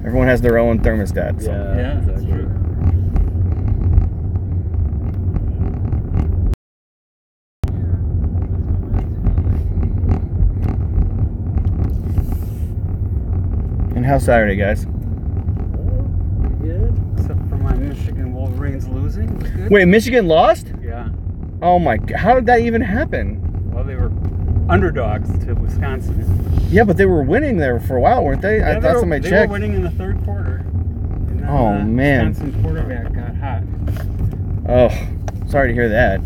Everyone has their own thermostat. So. Yeah, that's true. And how's Saturday, guys? Good. Except for my Michigan Wolverines losing. It was good. Wait, Michigan lost? Yeah. Oh my God! How did that even happen? Well, they were underdogs to Wisconsin. Yeah, but they were winning there for a while, weren't they? I thought somebody They checked. were winning in the third quarter. And then, Oh, man. Wisconsin quarterback got hot. Oh, sorry to hear that.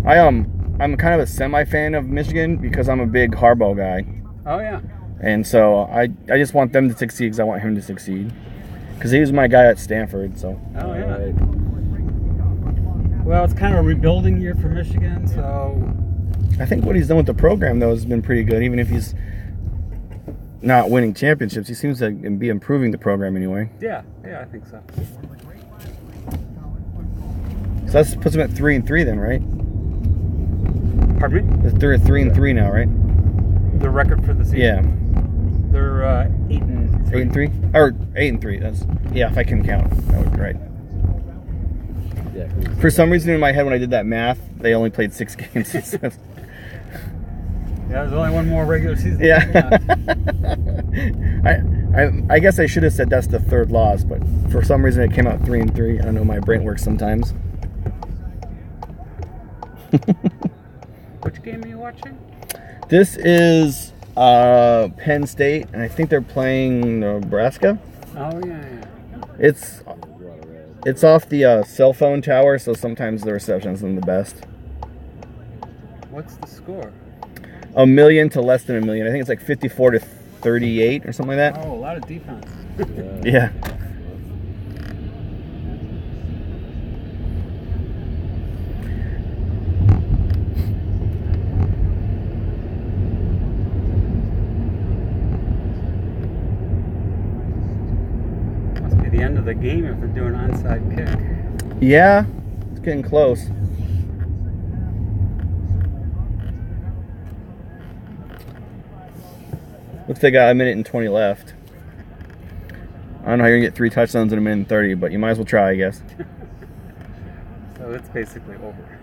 I'm kind of a semi-fan of Michigan because I'm a big Harbaugh guy, Oh yeah. and so I just want them to succeed because I want him to succeed because he was my guy at Stanford. So. Oh yeah. Well, it's kind of a rebuilding year for Michigan, so. I think what he's done with the program though has been pretty good, even if he's not winning championships. He seems to be improving the program anyway. Yeah, I think so. So that puts him at 3-3 then, right? Pardon me? They're at 3-3 now, right? The record for the season. Yeah. They're 8-3. 8-3 or 8-3. That's if I can count. That would be right. Yeah. For some reason in my head when I did that math, they only played 6 games. Yeah, there's only one more regular season. Yeah. I guess I should have said that's the third loss, but for some reason it came out 3-3. I don't know, my brain works sometimes. Which game are you watching? This is Penn State, and I think they're playing Nebraska. Oh yeah. It's off the cell phone tower, so sometimes the reception isn't the best. What's the score? 1 million to less than 1 million. I think it's like 54-38 or something like that. Oh, a lot of defense. Yeah. Must be the end of the game if they're doing onside kick. Yeah. getting close. Looks like they got 1:20 left. I don't know how you're gonna get 3 touchdowns in 1:30, but you might as well try, I guess. So it's basically over.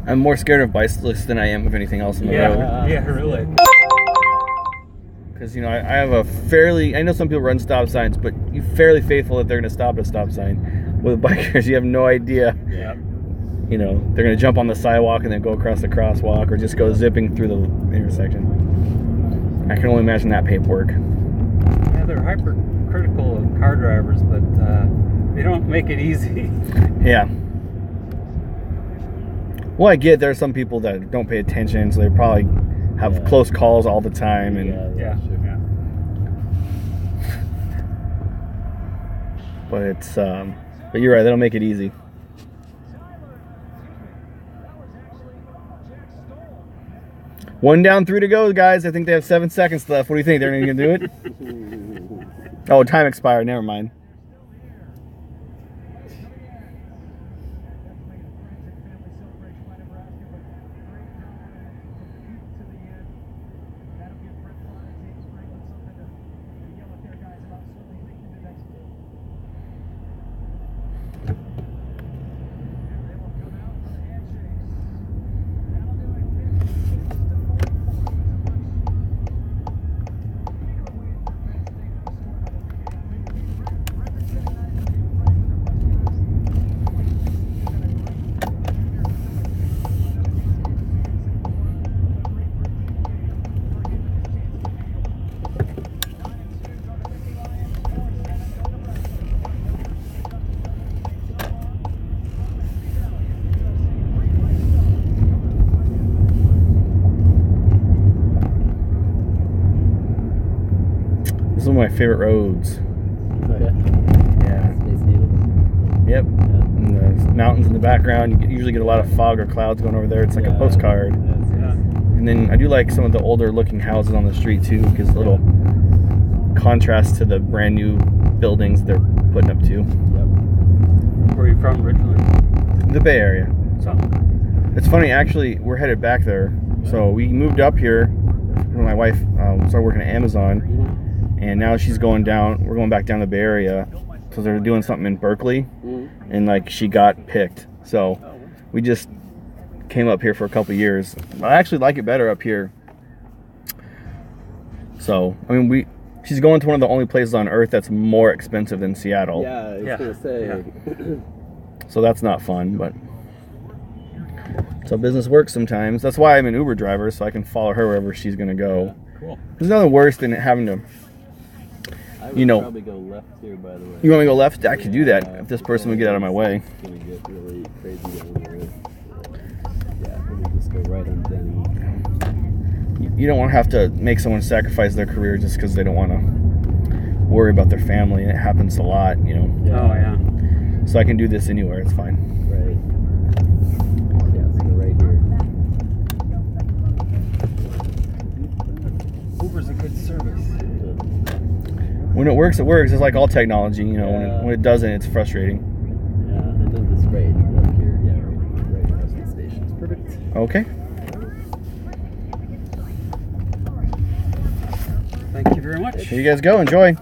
I'm more scared of bicyclists than I am of anything else in the road. Yeah, really. Because, you know, I have a fairly... I know some people run stop signs, but you're fairly faithful that they're going to stop at a stop sign. With bikers, you have no idea. Yeah. You know, they're going to jump on the sidewalk and then go across the crosswalk or just go zipping through the intersection. I can only imagine that paperwork. Yeah, they're hypercritical of car drivers, but they don't make it easy. Yeah. Well, I get there are some people that don't pay attention, so they probably have close calls all the time. And Yeah. but it's but you're right, they don't make it easy. One down, 3 to go, guys. I think they have 7 seconds left. What do you think? They're going to do it? Oh, time expired. Never mind. This is one of my favorite roads. Oh, yeah? Yeah. Space Needle. Yep. And the mountains in the background. You usually get a lot of fog or clouds going over there. It's like a postcard. And then I do like some of the older looking houses on the street too, because a little contrast to the brand new buildings they're putting up too. Where are you from originally? The Bay Area. So. It's funny, actually, we're headed back there. So we moved up here when my wife started working at Amazon. And now she's going down. We're going back down the Bay Area because they're doing something in Berkeley, and like she got picked. So we just came up here for a couple years. I actually like it better up here. So I mean, she's going to one of the only places on earth that's more expensive than Seattle. Yeah, I was gonna say. Yeah. So that's not fun, but so business works sometimes. That's why I'm an Uber driver, so I can follow her wherever she's gonna go. Cool. There's nothing worse than having to. I would probably go left here, by the way. You want me to go left? I could do that if this person would get out of my way. It's gonna get really crazy down here. Yeah, let me just go right on Denny. You don't want to have to make someone sacrifice their career just because they don't want to worry about their family, and it happens a lot, you know. Yeah. Oh yeah. So I can do this anywhere. It's fine. Right. Yeah, let's go right here. Uber's a good service. When it works, it works. It's like all technology, you know. When it doesn't, it's frustrating. Yeah, and then this right up here, right across the station. It's perfect. Okay. Thank you very much. Here you guys go. Enjoy.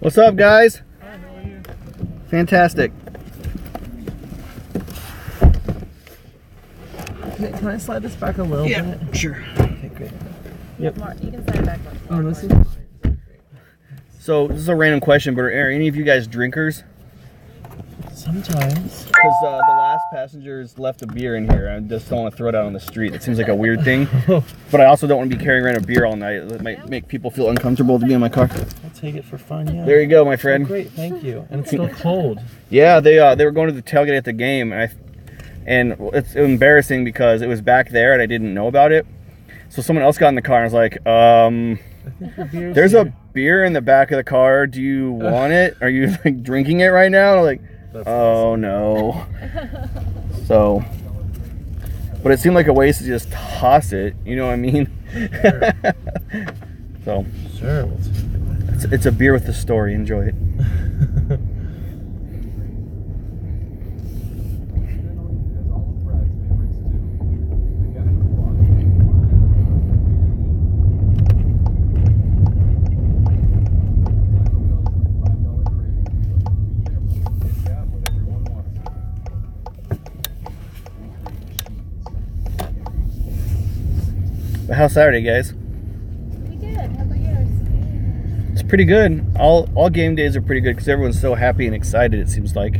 What's up, guys? Hi, how are you? Fantastic. Can I slide this back a little bit? Sure. Okay, great. Yep. You can slide it back. Oh, this is... So this is a random question, but are any of you guys drinkers? Sometimes. Because the last passengers left a beer in here. I just don't want to throw it out on the street. It seems like a weird thing. But I also don't want to be carrying around a beer all night. It might make people feel uncomfortable to be in my car. I'll take it for fun, yeah. There you go, my friend. Oh, great, thank you. And it's still cold. Yeah, they were going to the tailgate at the game, and it's embarrassing because it was back there and I didn't know about it. So someone else got in the car and was like, I think the beer's there's here. a beer in the back of the car. Do you want it? Are you like drinking it right now? I'm like, That's oh no. So, but it seemed like a waste to just toss it. You know what I mean? Sure. So, Sure. it's a beer with a story. Enjoy it. how's Saturday, guys? Pretty good. How about yours? It's pretty good. All game days are pretty good because everyone's so happy and excited, it seems like,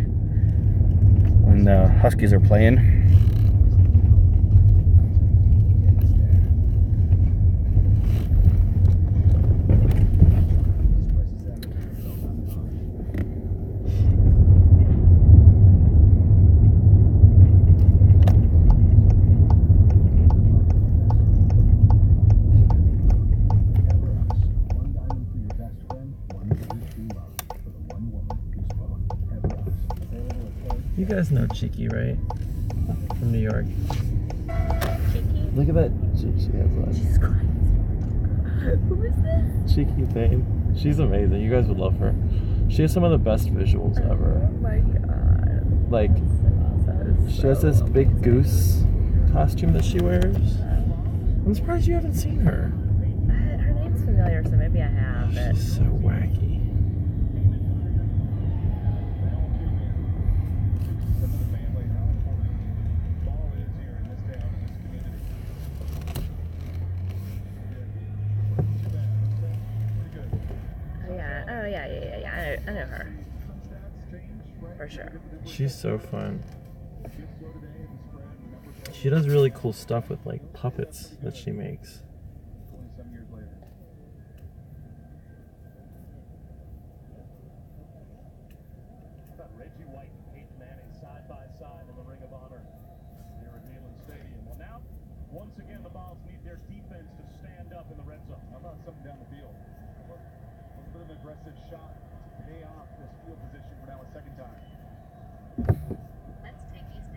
when the Huskies are playing. You guys know Cheeky, right? From New York. Cheeky? Look at that. She has one. Jesus Christ. Who is this? Cheeky thing. She's amazing. You guys would love her. She has some of the best visuals ever. Oh my god. Like, she has this big goose costume that she wears. I'm surprised you haven't seen her. Her name's familiar, so maybe I have. But She's so wacky. I know her. For sure. She's so fun. She does really cool stuff with like puppets that she makes. Once again, the Vols need their defense to stand up in the red zone. How about something down the field? A little bit of an aggressive shot to pay off this field position for now a second time. Let's take these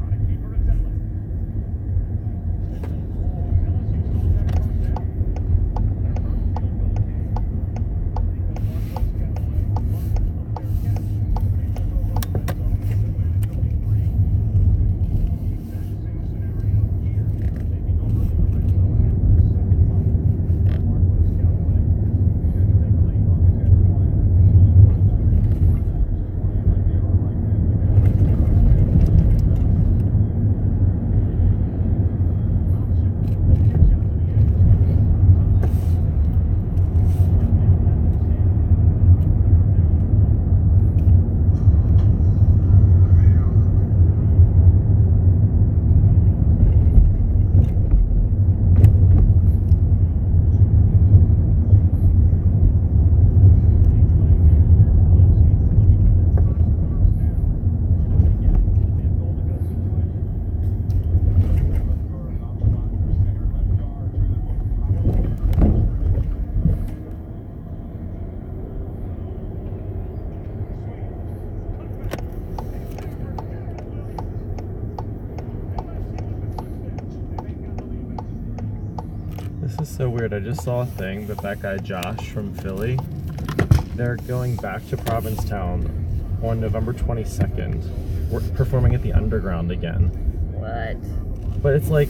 On a keeper at Zetlin. This is so weird. I just saw a thing that guy Josh from Philly, they're going back to Provincetown on November 22nd. We're performing at the Underground again. What? But it's like,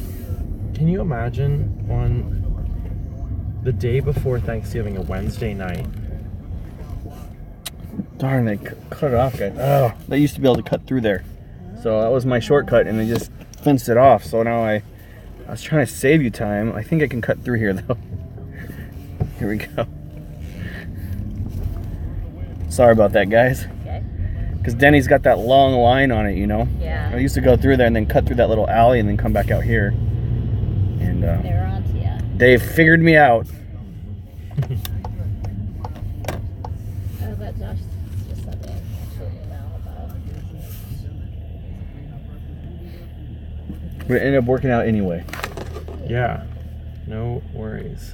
can you imagine on the day before Thanksgiving, a Wednesday night? Darn, they cut it off, guys. Oh, they used to be able to cut through there. So that was my shortcut, and they just fenced it off. So now I was trying to save you time. I think I can cut through here, though. Here we go. Sorry about that, guys. Okay. Because Denny's got that long line on it, you know? Yeah. I used to go through there and then cut through that little alley and then come back out here. And They were on to ya. they figured me out. I bet Josh just said that. But it ended up working out anyway. Yeah, no worries.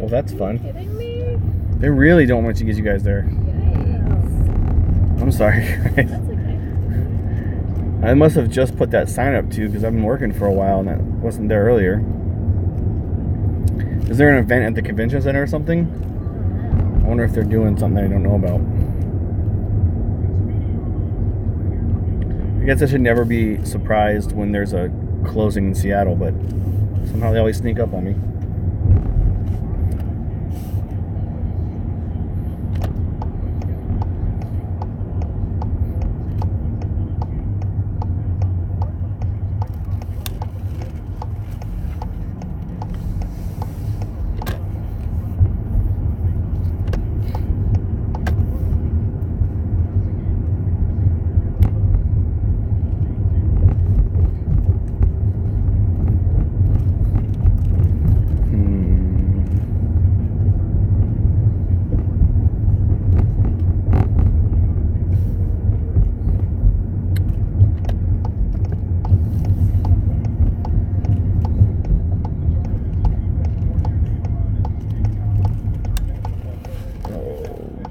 Well, that's fun. Are you kidding me? They really don't want to get you guys there. Yikes. I'm sorry, guys. That's okay. I must have just put that sign up too, because I've been working for a while and that wasn't there earlier. Is there an event at the convention center or something? I wonder if they're doing something I don't know about. I guess I should never be surprised when there's a closing in Seattle, but somehow they always sneak up on me.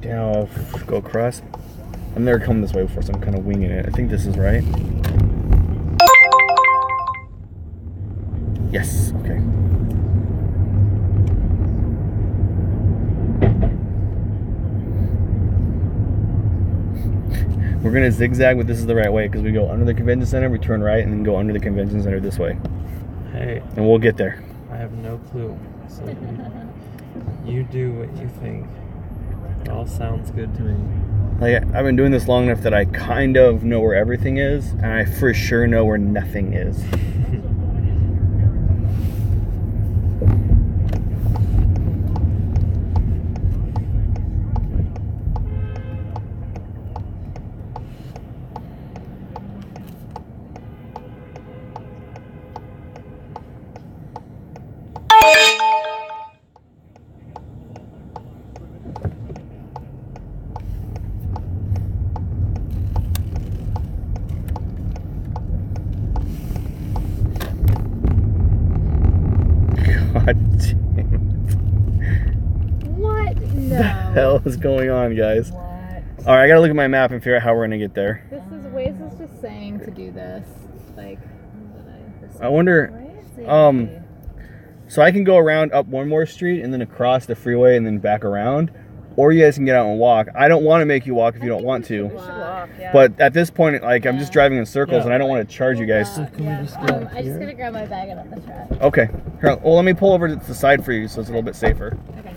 Now go across. I've never come this way before, so I'm kind of winging it. I think this is right. Yes, okay. We're gonna zigzag, but this is the right way because we go under the convention center, we turn right, and then go under the convention center this way. Hey. And we'll get there. I have no clue. So you do what you think. It all sounds good to me. Like, I've been doing this long enough that I kind of know where everything is, and I for sure know where nothing is. God damn it. What? No. What the hell is going on, guys? What? Alright, I gotta look at my map and figure out how we're gonna get there. This is Waze is just saying to do this. Like, I wonder, so I can go around up one more street and then across the freeway and then back around, or you guys can get out and walk. I don't want to make you walk if you don't want to. walk, yeah. But at this point, like, I'm just driving in circles and I don't want to charge you guys. I just gotta grab my bag and up the truck. Okay. Here, well, let me pull over to the side for you so it's a little bit safer. Okay.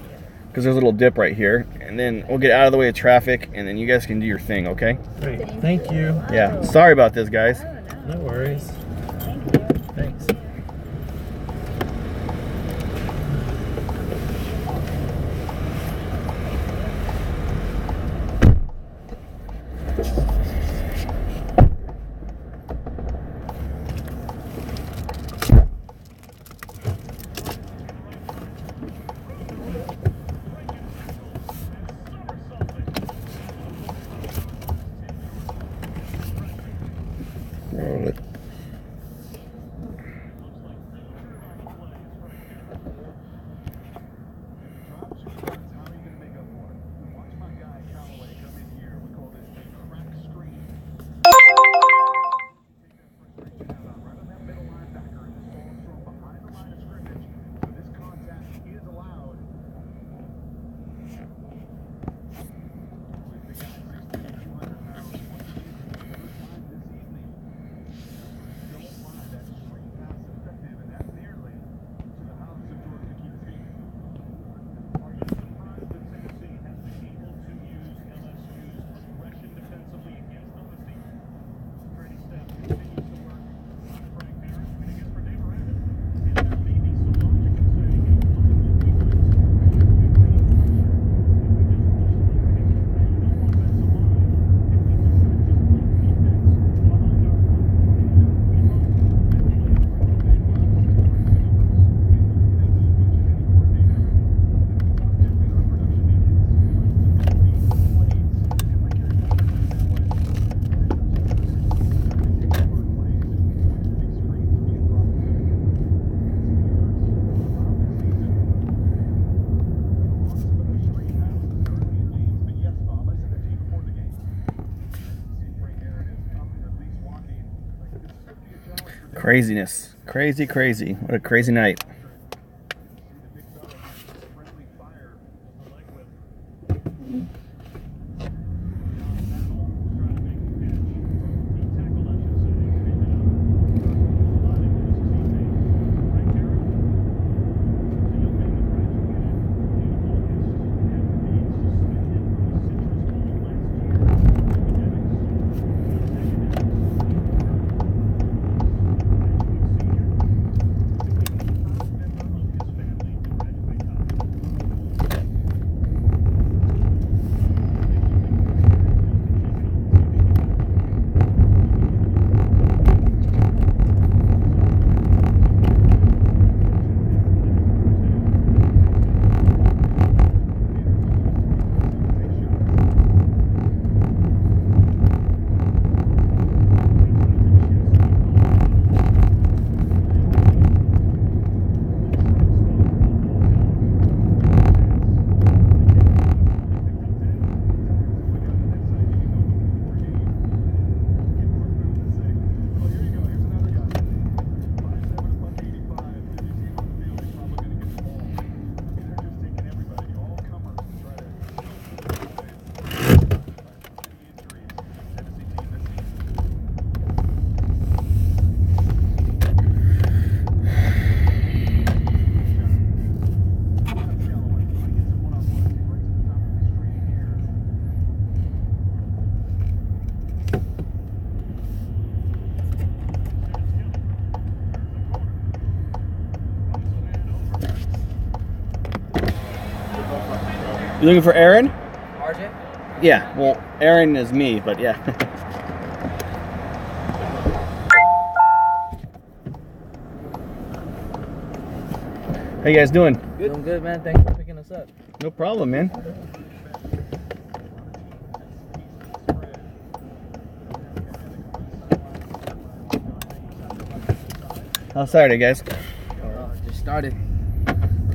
Because there's a little dip right here. And then we'll get out of the way of traffic and then you guys can do your thing, okay? Great. Thank you. Yeah. Sorry about this, guys. No worries. Thanks. Craziness. Crazy, crazy. What a crazy night. You looking for Aaron? RJ? Yeah, well, Aaron is me, but yeah. How you guys doing? Good. Doing good, man. Thanks for picking us up. No problem, man. How's Saturday, guys? Just started.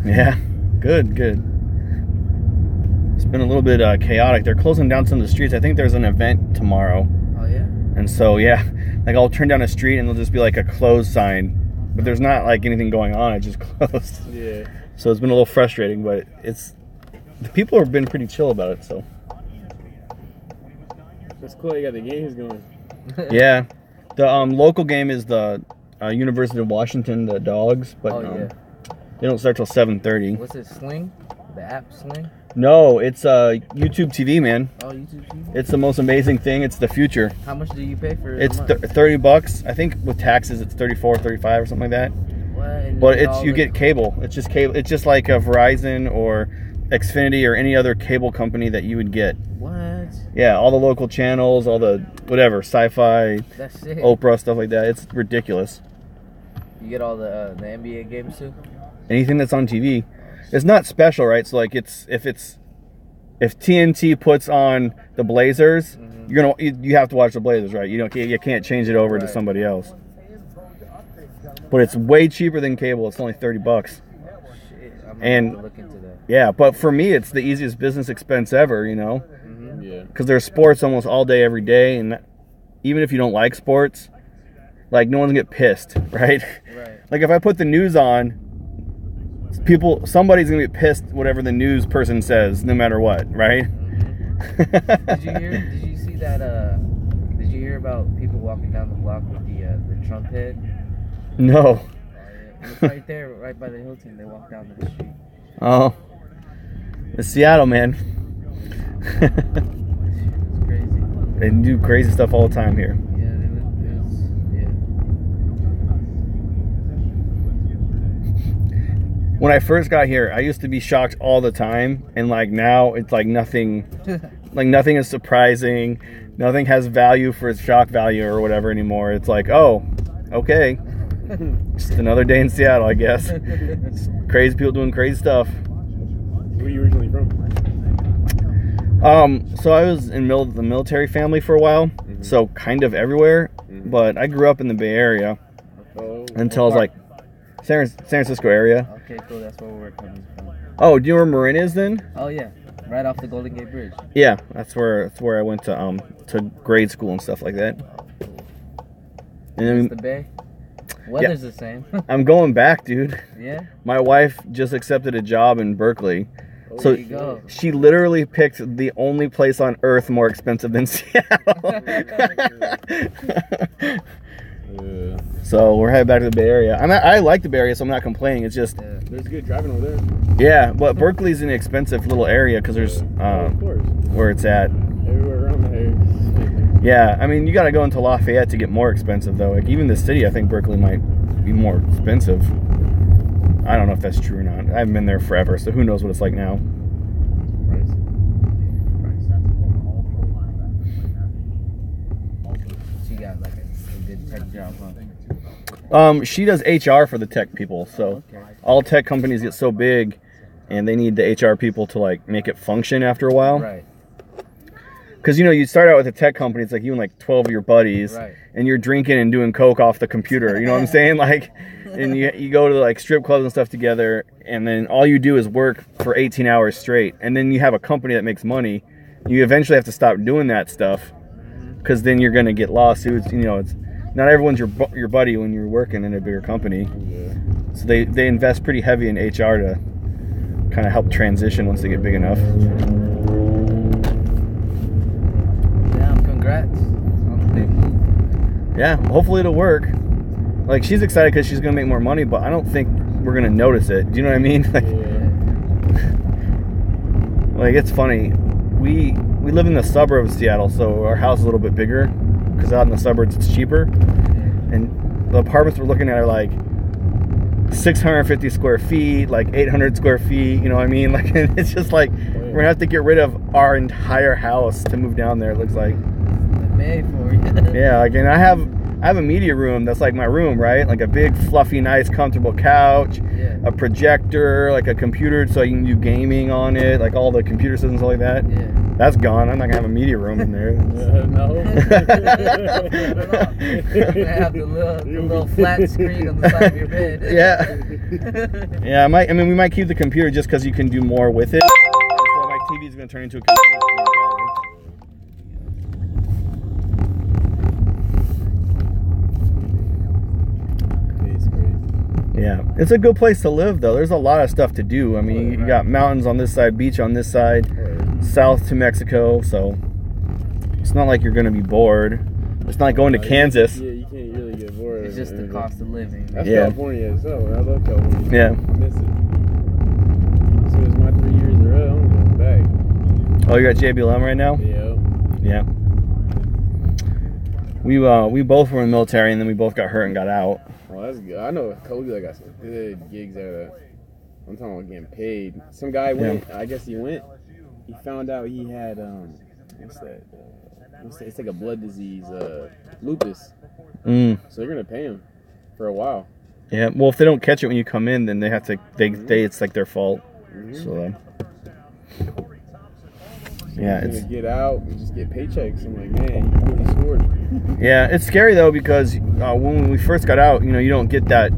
Yeah, good, good. It's been a little bit chaotic. They're closing down some of the streets. I think there's an event tomorrow. Oh, yeah? And so, yeah, like I'll turn down a street and there'll just be like a closed sign. But there's not like anything going on. It just closed. Yeah. So it's been a little frustrating, but the people have been pretty chill about it, so. That's cool. You got the games going. Yeah. The local game is the University of Washington, the Dogs, but they don't start till 7:30. What's it, Sling? The app Sling? No, it's YouTube TV, man. Oh, YouTube TV? It's the most amazing thing. It's the future. How much do you pay for it? It's $30. I think with taxes it's 34, 35 or something like that. What? But you get cable. It's just cable. It's just like a Verizon or Xfinity or any other cable company that you would get. What? Yeah, all the local channels, all the whatever, sci-fi, that's sick. Oprah, stuff like that. It's ridiculous. You get all the NBA games too? Anything that's on TV. It's not special, right? So like if TNT puts on the Blazers, you have to watch the Blazers, right? You can't change it over to somebody else. But it's way cheaper than cable. It's only $30. Shit, I'm gonna look into that. Yeah, but for me, it's the easiest business expense ever, you know? Yeah. Because there's sports almost all day, every day, and even if you don't like sports, like no one's gonna get pissed, right? Right. Like if I put the news on, somebody's gonna get pissed whatever the news person says, no matter what, right? Did you see that? Did you hear about people walking down the block with the Trump head? No. It's right there, right by the Hilton. They walk down the street. Oh, it's Seattle, man. It's crazy. They do crazy stuff all the time here. When I first got here, I used to be shocked all the time, and like now it's like nothing, like nothing is surprising, nothing has value for its shock value or whatever anymore. It's like, oh, okay, just another day in Seattle, I guess. It's crazy people doing crazy stuff. Where are you originally from? So I was in the military family for a while, so kind of everywhere, but I grew up in the Bay Area until I was like San Francisco area. Okay, cool. That's where we're coming from. Oh, do you know where Marin is then? Oh yeah, right off the Golden Gate Bridge. Yeah, that's where I went to grade school and stuff like that. And then the Bay. Weather's the same. I'm going back, dude. Yeah? My wife just accepted a job in Berkeley. So There you go. she literally picked the only place on earth more expensive than Seattle. So we're headed back to the Bay Area. I like the Bay Area, so I'm not complaining. It's just There's good driving over there. yeah, but Berkeley's an expensive little area because there's Of course. where it's at. Everywhere around there. Yeah, I mean you got to go into Lafayette to get more expensive though. Like even the city, I think Berkeley might be more expensive. I don't know if that's true or not. I haven't been there forever, so who knows what it's like now. She got like a good tech job, huh? She does HR for the tech people, so all tech companies get so big, and they need the HR people to like make it function after a while. Right. Because you know, you start out with a tech company, it's like you and like 12 of your buddies, Right. and you're drinking and doing coke off the computer. You know what I'm saying? Like, and you go to like strip clubs and stuff together, and then all you do is work for 18 hours straight, and then you have a company that makes money. You eventually have to stop doing that stuff, because then you're gonna get lawsuits. You know, it's not everyone's your buddy when you're working in a bigger company. Yeah. So they invest pretty heavy in HR to kind of help transition once they get big enough. Damn, congrats on the big move. Yeah, hopefully it'll work. Like she's excited because she's gonna make more money, but I don't think we're gonna notice it. Do you know what I mean? Like, like it's funny. We live in the suburbs of Seattle, so our house is a little bit bigger because out in the suburbs it's cheaper. And the apartments we're looking at are like 650 square feet, like 800 square feet. You know what I mean? Like it's just like we're gonna have to get rid of our entire house to move down there. It looks like. Made for you. Yeah, like, and I have a media room that's like my room, right? Like a big, fluffy, nice, comfortable couch, a projector, like a computer so you can do gaming on it, like all the computer systems like that. Yeah. That's gone. I'm not gonna have a media room in there. No. You have the little flat screen on the side of your bed. Yeah. Yeah, I mean, we might keep the computer just because you can do more with it. So my TV's gonna turn into a computer screen probably. Yeah, it's a good place to live though. There's a lot of stuff to do. I mean, you got mountains on this side, beach on this side, south to Mexico, so it's not like you're gonna be bored. It's not like going to Kansas. Yeah, you can't really get bored. It's just the cost of living. That's California itself. I love California. Yeah. I miss it. As soon as my 3 years are up, I'm going back. Oh, you're at JBLM right now? Yeah. Yeah. We both were in the military, and then we both got hurt and got out. Oh, that's good. I know Kobe got some good gigs out of that. I'm talking about getting paid. Some guy went. I guess he went. He found out he had what's that? It's like a blood disease, lupus. So they're gonna pay him for a while. Yeah. Well, if they don't catch it when you come in, then they have to. It's like their fault. So. Yeah, he's gonna get out and just get paychecks. I'm like, man, you really scored. Yeah, it's scary though because when we first got out, you know, you don't get that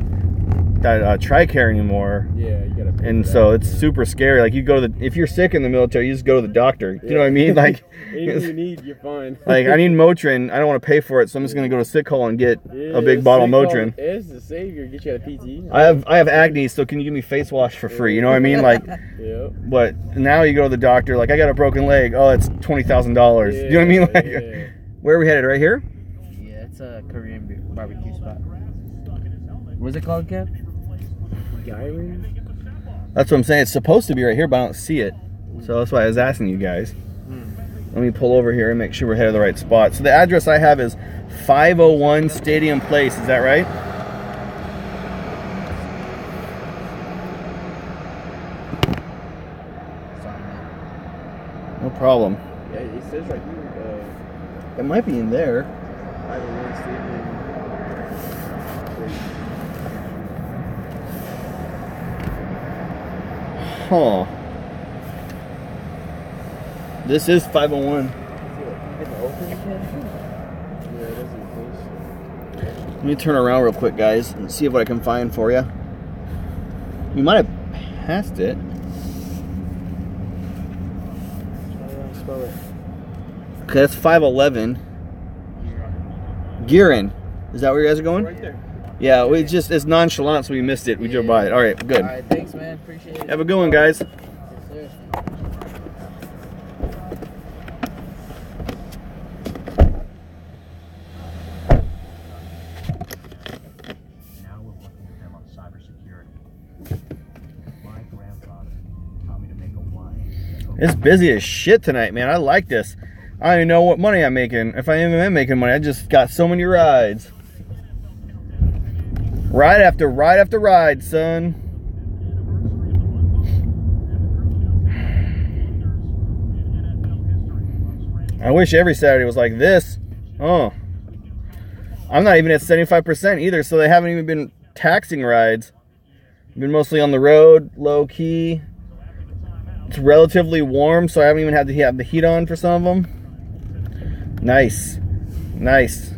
TRICARE anymore. Yeah, you gotta pay and so it's super scary. Like you go to if you're sick in the military, you just go to the doctor. You know what I mean? Like anything you need, you're fine. Like I need Motrin. I don't want to pay for it, so I'm just gonna go to sick hall and get a big bottle of Motrin. It's the savior. Get you out of PT. I have acne, so can you give me face wash for free? You know what I mean? Like, but now you go to the doctor. Like I got a broken leg. Oh, it's $20,000. You know what I mean? Like, where are we headed? Right here? Yeah, it's a Korean barbecue spot. What's it called, Kev? That's what I'm saying. It's supposed to be right here, but I don't see it. So that's why I was asking you guys. Let me pull over here and make sure we're headed to the right spot. So the address I have is 501 Stadium Place. Is that right? No problem. Yeah, it says right here. It might be in there. 501 Stadium. Huh. This is 501. Let me turn around real quick, guys, and see what I can find for you. You might have passed it. Okay, that's 511. Gearin. Is that where you guys are going? Right there. Yeah, we just, it's nonchalant, so we missed it. We drove by it. All right, good. All right, thanks, man. Appreciate it. Have a good one, guys. Yes, sir. Now we're working with them on cybersecurity. My grandfather taught me to make a wine. It's busy as shit tonight, man. I like this. I don't even know what money I'm making. If I even am making money, I just got so many rides. Ride after ride after ride, son. I wish every Saturday was like this. Oh. I'm not even at 75% either, so they haven't even been taxing rides. I've been mostly on the road, low key. It's relatively warm, so I haven't even had to have the heat on for some of them. Nice. Nice.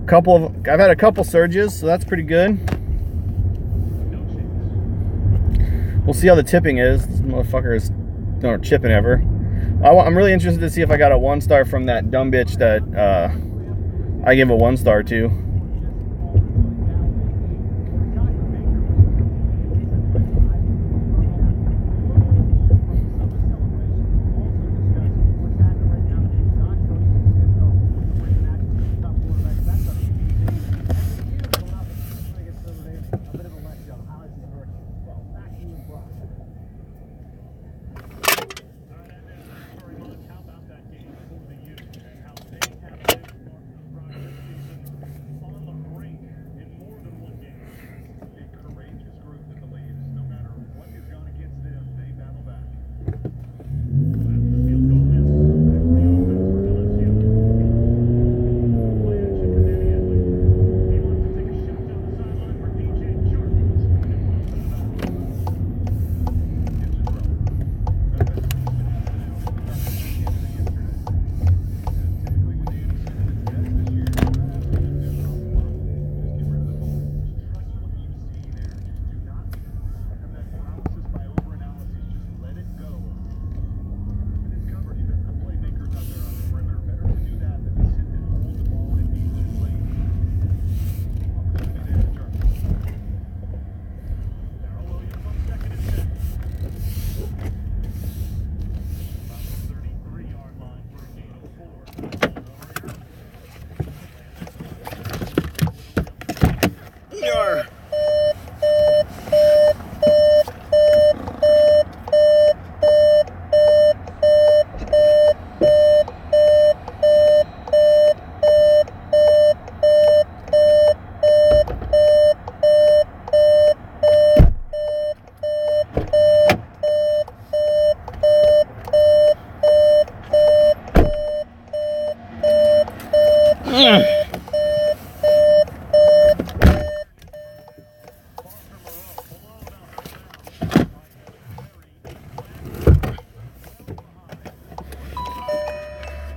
I've had a couple surges, so that's pretty good. We'll see how the tipping is. This motherfuckers don't chipping ever. I'm really interested to see if I got a 1-star from that dumb bitch that I gave a 1-star to.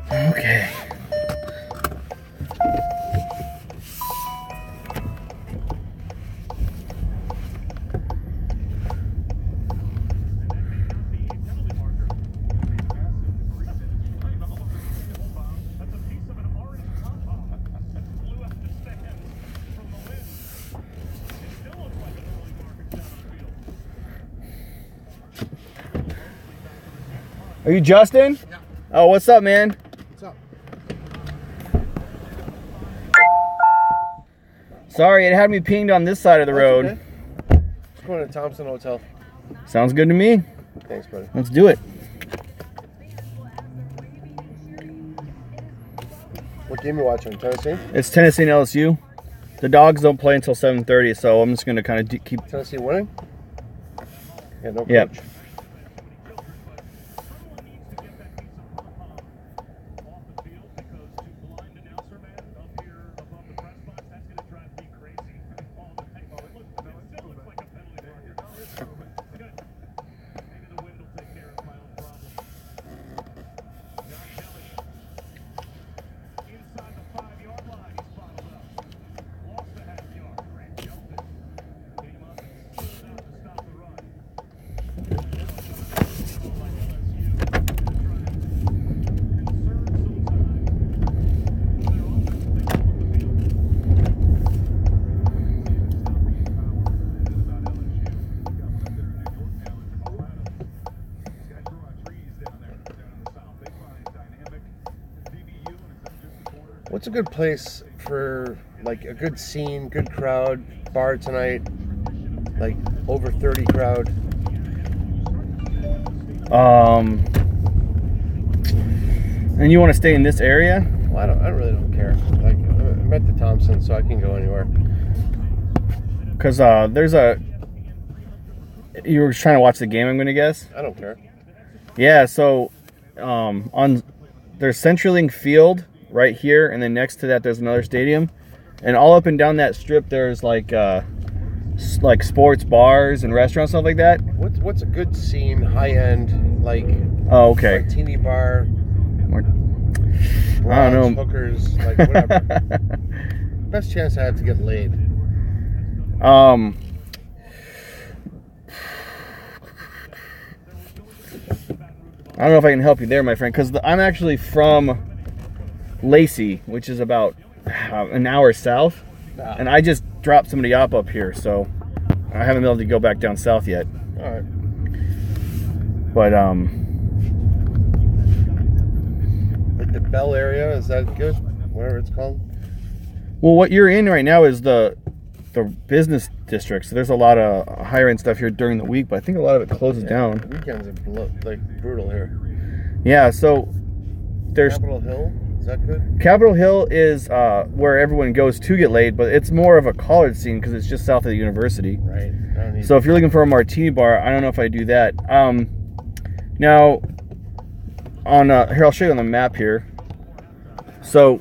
Okay. Are you Justin? Yeah. Oh, what's up, man? What's up? Sorry, it had me pinged on this side of the road. Okay. Just going to Thompson Hotel. Sounds good to me. Thanks, buddy. Let's do it. What game are you watching? Tennessee? It's Tennessee and LSU. The Dogs don't play until 7:30, so I'm just going to kind of keep... Tennessee winning? Yeah, no coach. Yep. What's a good place for like a good scene, good crowd, bar tonight, like over 30 crowd? And you want to stay in this area? Well, I really don't care. Like, I'm at the Thompson, so I can go anywhere. Because there's a... You were trying to watch the game, I'm going to guess? I don't care. Yeah, so there's CenturyLink Field right here, and then next to that there's another stadium. And all up and down that strip there's like sports bars and restaurants, stuff like that. What's a good scene, high-end, like... Oh, okay. Martini bar... I don't know. Hookers, like whatever. Best chance I have to get laid. I don't know if I can help you there, my friend, because I'm actually from Lacey, which is about an hour south, and I just dropped somebody up here, so I haven't been able to go back down south yet. All right. But like the Bell area, is that good? Whatever it's called. Well, what you're in right now is the business district, so there's a lot of higher end stuff here during the week, but I think a lot of it closes down. Weekends are like brutal here. Yeah, so there's Capitol Hill. Is that good? Capitol Hill is where everyone goes to get laid, but it's more of a college scene because it's just south of the university. Right. So if you're looking for a martini bar, I don't know if I do that. Now, on here, I'll show you on the map here. So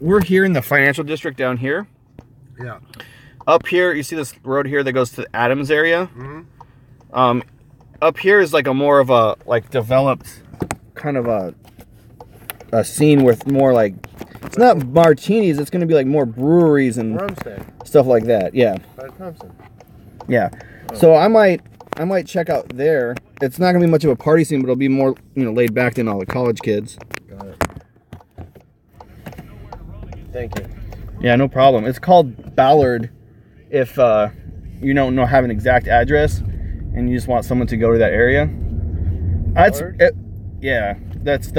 we're here in the financial district down here. Yeah. Up here, you see this road here that goes to the Adams area. Mm-hmm. Up here is like a more of a developed kind of a scene with more like, it's not martinis, it's going to be like more breweries and stuff like that. Yeah. By Thompson. Yeah. So I might check out there. It's not going to be much of a party scene, but it'll be more, laid back than all the college kids. Got it. Thank you. Yeah, no problem. It's called Ballard if you don't have an exact address and you just want someone to go to that area. Yeah, that's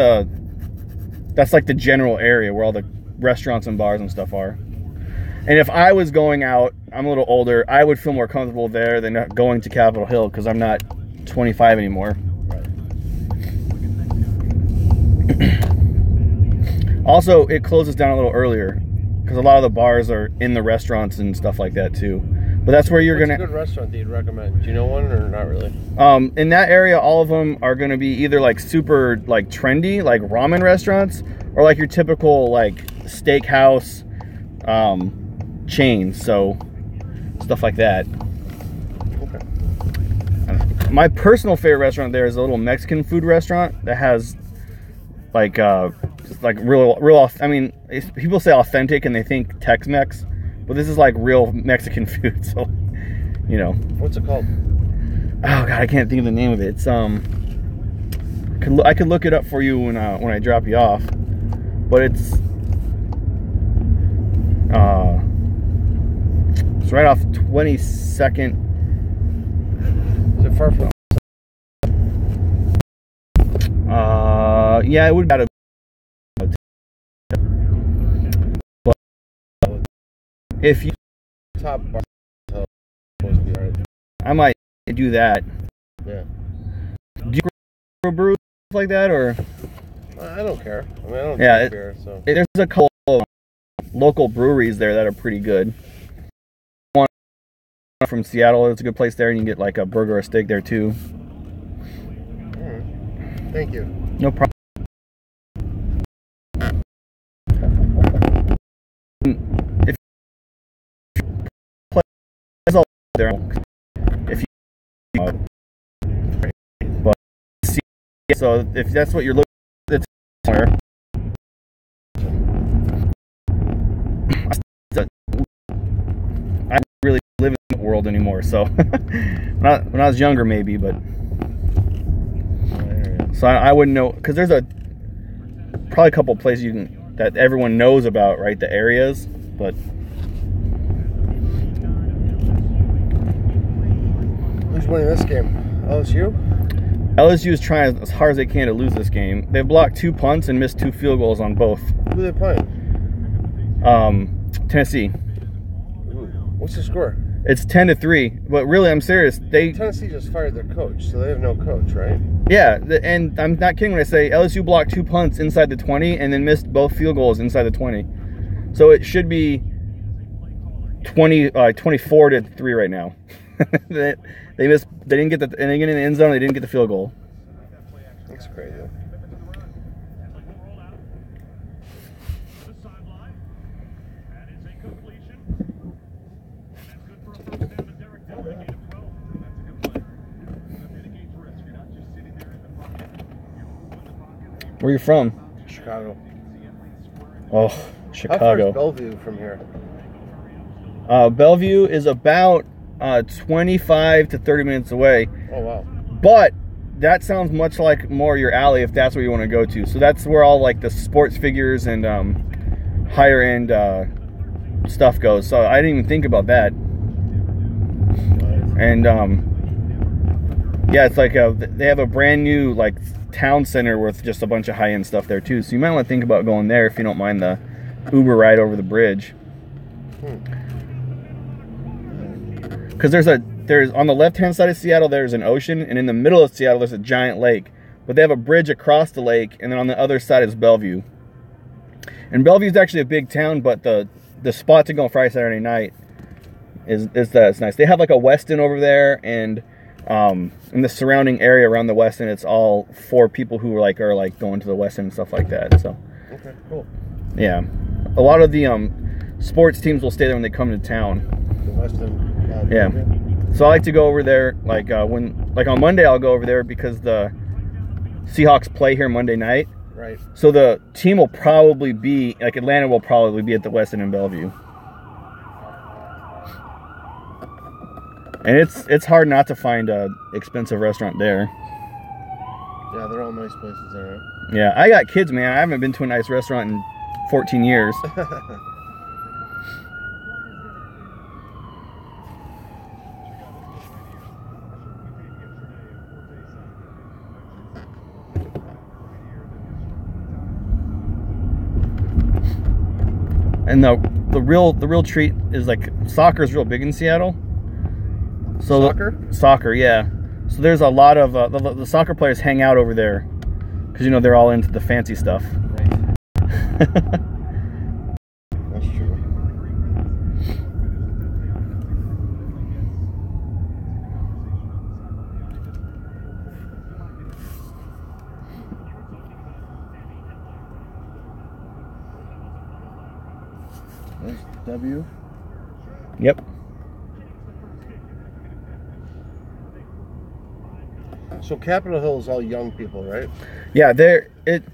like the general area where all the restaurants and bars and stuff are. And if I was going out, I'm a little older, I would feel more comfortable there than going to Capitol Hill because I'm not 25 anymore. Right. Also, it closes down a little earlier because a lot of the bars are in the restaurants and stuff like that too. But that's where you're What's gonna. a good restaurant that you'd recommend? Do you know one or not really? In that area, all of them are gonna be either like super trendy, like ramen restaurants, or like your typical steakhouse chains. So stuff like that. Okay. My personal favorite restaurant there is a little Mexican food restaurant that has real. I mean, people say authentic and they think Tex-Mex, but this is like real Mexican food. So, What's it called? Oh God, I can't think of the name of it. It's I could look it up for you when I drop you off, but it's right off 22nd. Is it far from? Yeah, it would be out of. But if you Top bar, supposed to be alright. I might do that. Yeah. Do you brew like that or? I don't care. I mean, I don't drink beer, so. There's a couple of local breweries there that are pretty good. One from Seattle, it's a good place there, and you can get like a burger or a steak there too. Alright. Thank you. No problem. If you there, if you but so if that's what you're looking at, it's somewhere. I don't really live in the world anymore, so when I was younger maybe, but so I wouldn't know, because there's probably a couple places that everyone knows about, right? The areas, but who's winning this game? LSU? LSU is trying as hard as they can to lose this game. They've blocked 2 punts and missed 2 field goals on both. Who are they playing? Tennessee. What's the score? It's 10-3. But really, I'm serious. Tennessee just fired their coach, so they have no coach, right? Yeah, and I'm not kidding when I say LSU blocked 2 punts inside the 20 and then missed both field goals inside the 20. So it should be 24-3 right now. they missed. They didn't get in the end zone. They didn't get the field goal. That's crazy. Where are you from? Chicago. Oh, How far Chicago. is Bellevue from here? Bellevue is about 25 to 30 minutes away. Oh, wow. But that sounds much like more your alley if that's where you want to go to. So that's where all like the sports figures and higher end stuff goes. So I didn't even think about that. And yeah, it's like they have a brand new like town center with just a bunch of high end stuff there too. So you might want to think about going there if you don't mind the Uber ride over the bridge. Because there's on the left hand side of Seattle there's an ocean, and in the middle of Seattle there's a giant lake. But they have a bridge across the lake, and then on the other side is Bellevue. And Bellevue is actually a big town, but the spot to go on Friday, Saturday night is nice. They have like a Westin over there, and in the surrounding area around the Westin, it's all for people who are like going to the Westin and stuff like that. So Okay, cool. yeah, a lot of the sports teams will stay there when they come to town. The Westin. Yeah. So I like to go over there like on Monday I'll go over there because the Seahawks play here Monday night. Right. So the team will probably be like Atlanta will probably be at the Westin in Bellevue. And it's hard not to find a expensive restaurant there. Yeah, they're all nice places there. Right? Yeah, I got kids, man. I haven't been to a nice restaurant in 14 years. And the real treat is like soccer is real big in Seattle. So soccer, yeah. So there's a lot of the soccer players hang out over there because they're all into the fancy stuff. Right. That's true. There's W. Yep. So Capitol Hill is all young people, right? Yeah,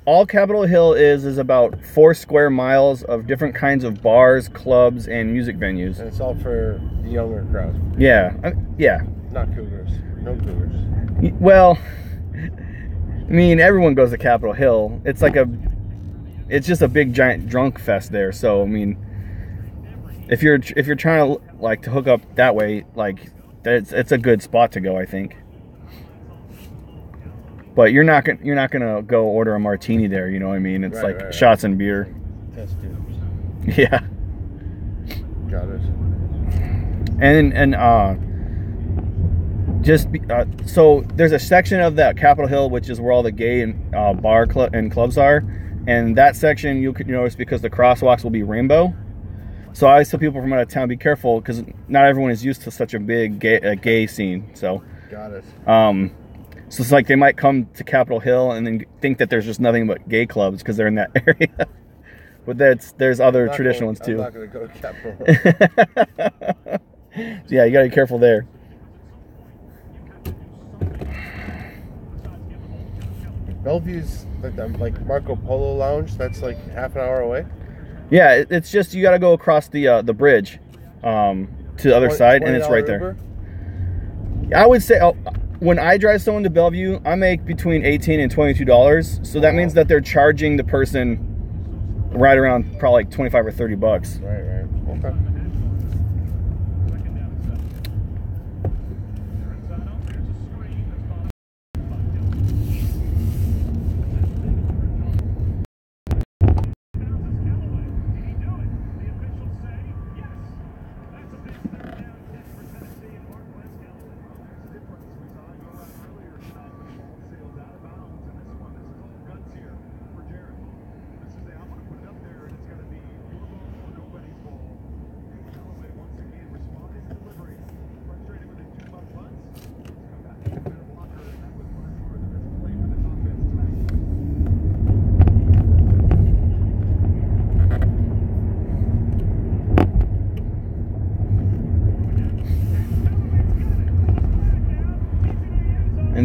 all Capitol Hill is about 4 square miles of different kinds of bars, clubs, and music venues. And it's all for the younger crowd. Yeah, yeah. Not cougars. No cougars. Well, I mean, everyone goes to Capitol Hill. It's it's just a big giant drunk fest there. So I mean, if you're trying to like to hook up that way, like it's a good spot to go, I think. But you're not gonna go order a martini there, you know what I mean? It's right. Shots and beer. Test tubes. Yeah. Got it. So there's a section of that Capitol Hill which is where all the gay and bar and clubs are, and that section you could notice because the crosswalks will be rainbow. So I always tell people from out of town, be careful because not everyone is used to such a big gay scene. So. Got it. So it's like they might come to Capitol Hill and then think that there's just nothing but gay clubs because they're in that area. But there's other traditional ones too. I'm not going to go to Capitol Hill. So yeah, you got to be careful there. Bellevue's like Marco Polo Lounge. That's like half an hour away. Yeah, it's just you got to go across the bridge to the other side, and it's right there. Uber? I would say. When I drive someone to Bellevue, I make between $18 and $22. So that means that they're charging the person right around probably like 25 or 30 bucks. Right. Okay.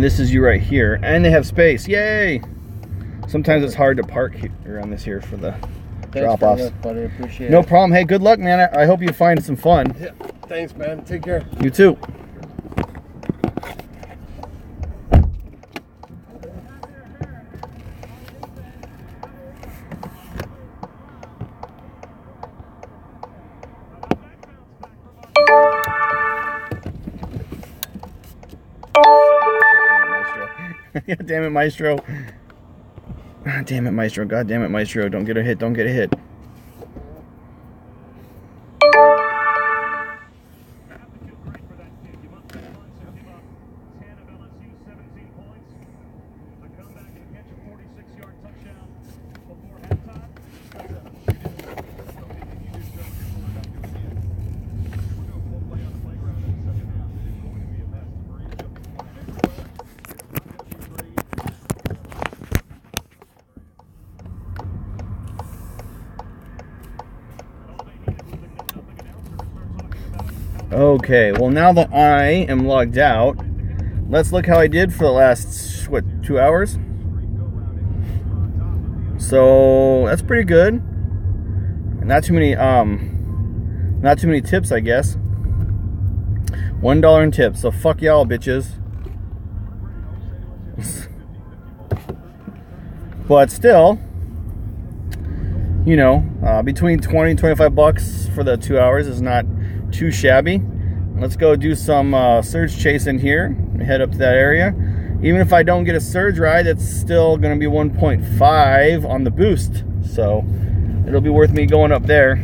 And this is you right here. And they have space. Yay! Sometimes it's hard to park here around this here for the drop-offs. Buddy, appreciate No it. problem. Hey, good luck, man. I hope you find some fun. Yeah, thanks, man. Take care. You too. God damn it, Mystro. God damn it, Mystro. God damn it, Mystro. Don't get a hit. Don't get a hit. Okay, well now that I am logged out, let's look how I did for the last, what, 2 hours? So, that's pretty good. Not too many tips, I guess. $1 in tips, so fuck y'all, bitches. But still, you know, between 20 and 25 bucks for the 2 hours is not too shabby. Let's go do some surge chasing here. Head up to that area. Even if I don't get a surge ride, it's still going to be 1.5 on the boost. So it'll be worth me going up there.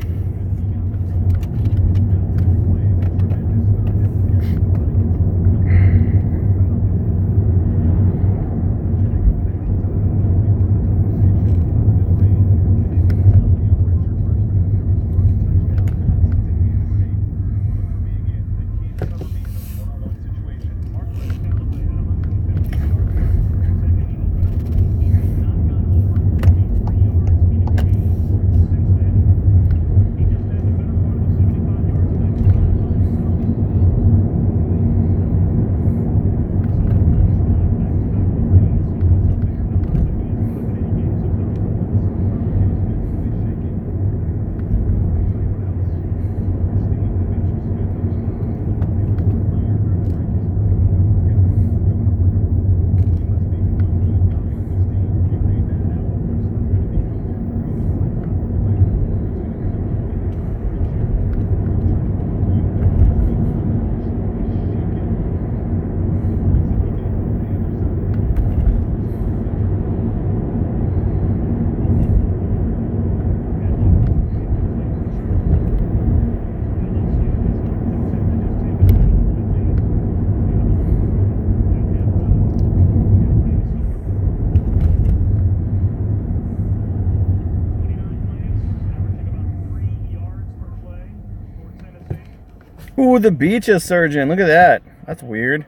Ooh, the beach is surging. Look at that. That's weird.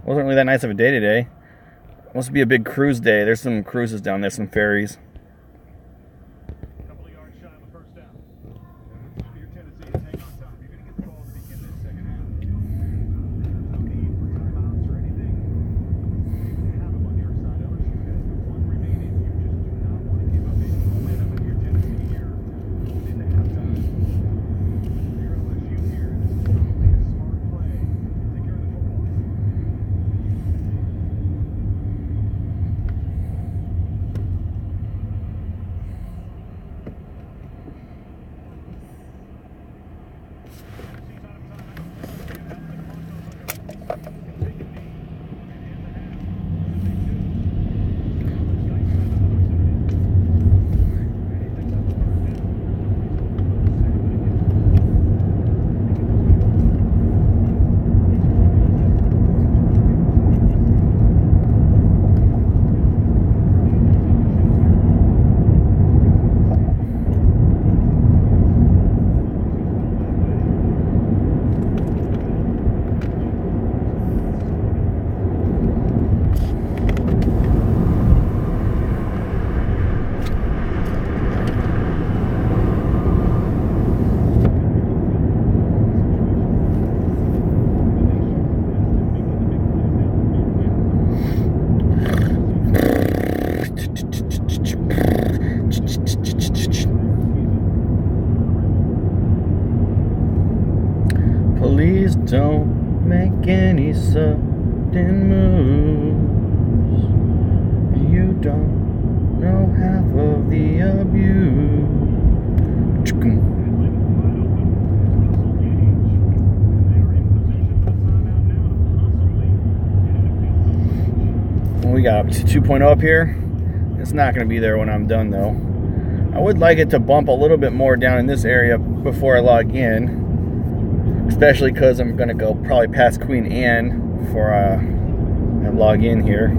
Wasn't really that nice of a day today. Must be a big cruise day. There's some cruises down there, some ferries. Please don't make any sudden moves. You don't know half of the abuse. We got up to 2.0 up here. It's not going to be there when I'm done though. I would like it to bump a little bit more down in this area before I log in, especially because I'm going to go probably past Queen Anne before I log in here.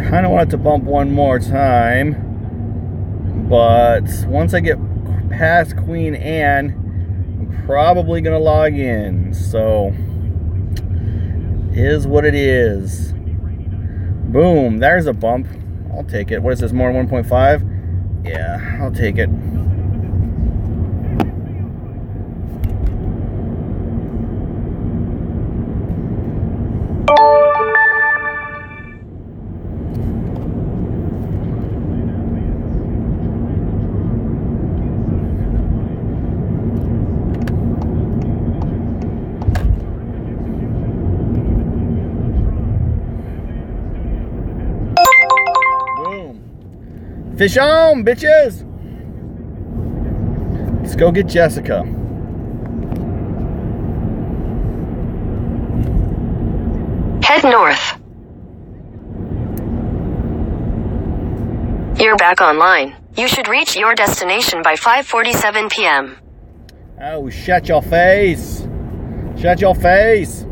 Kind of want it to bump one more time, but once I get past Queen Anne, I'm probably gonna log in. So is what it is. Boom, there's a bump. I'll take it. What is this, more than 1.5? Yeah, I'll take it. Fish on, bitches! Let's go get Jessica. Head north. You're back online. You should reach your destination by 5:47 p.m. Oh, shut your face! Shut your face!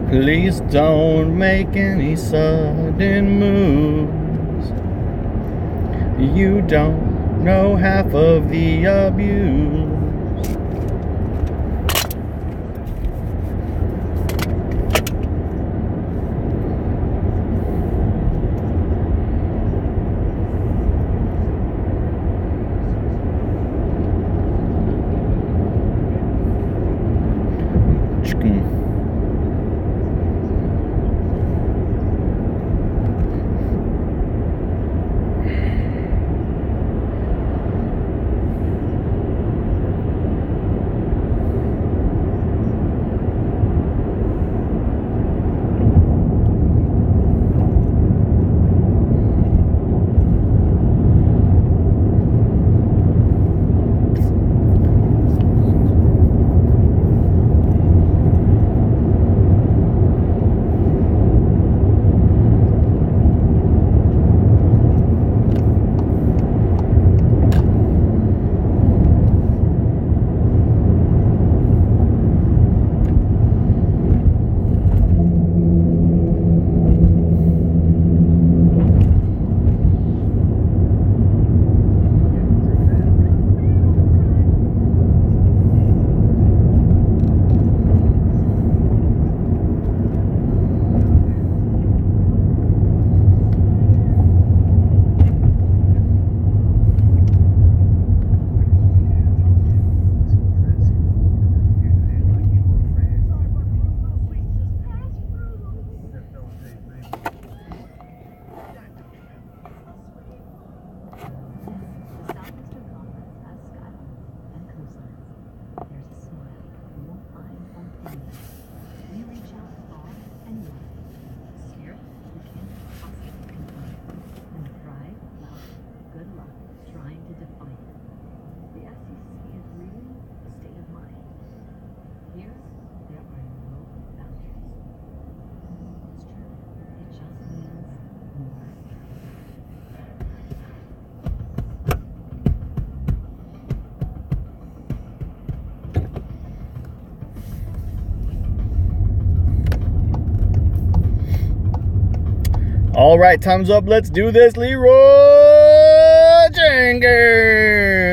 Please don't make any sudden moves. You don't know half of the abuse. All right, time's up. Let's do this, Leroy Jenkins.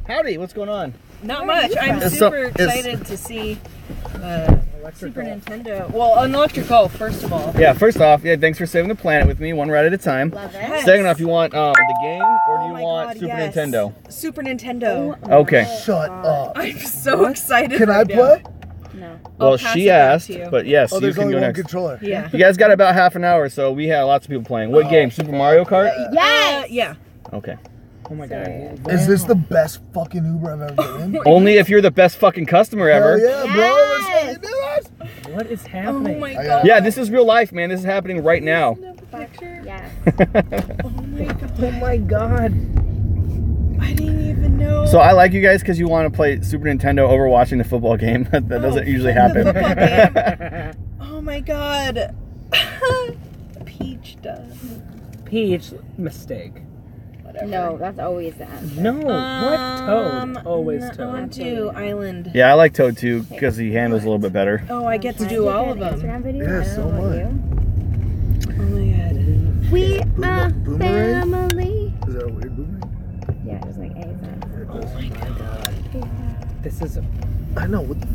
Howdy, what's going on? Not much. I'm super excited to see Super Nintendo. Well, an electrical, first of all. Yeah, first off, yeah, thanks for saving the planet with me, one ride at a time. Love it. Second off, you want the game or do you want Super Nintendo? Super Nintendo. Okay. Shut up. I'm so excited. Can I play? No. Well, she asked, but yes, oh, you can only go one next. Controller. Yeah. You guys got about half an hour, so we had lots of people playing. What game? Super Mario Kart? Yes. Yeah. Okay. Oh my god. Is this the best fucking Uber I've ever been in? Only if you're the best fucking customer ever. Hell yeah, bro. Let's fucking do this. What is happening? Oh my god. Yeah, this is real life, man. This is happening right now. Yeah. Oh my god. I didn't even know. So I like you guys because you want to play Super Nintendo over watching the football game. That doesn't usually happen. The football game. Oh my god. Peach does. Peach, mistake. Whatever. No, that's always the answer. No, what? Toad. Always Toad. On to Island. Yeah, I like Toad too because he handles a little bit better. Oh, I get to do all of them. Yeah, so much. Oh my god. We are Boomerang? family. Is that a weird boomerang? Yeah, it was like A. Oh my god. This is. I know, what the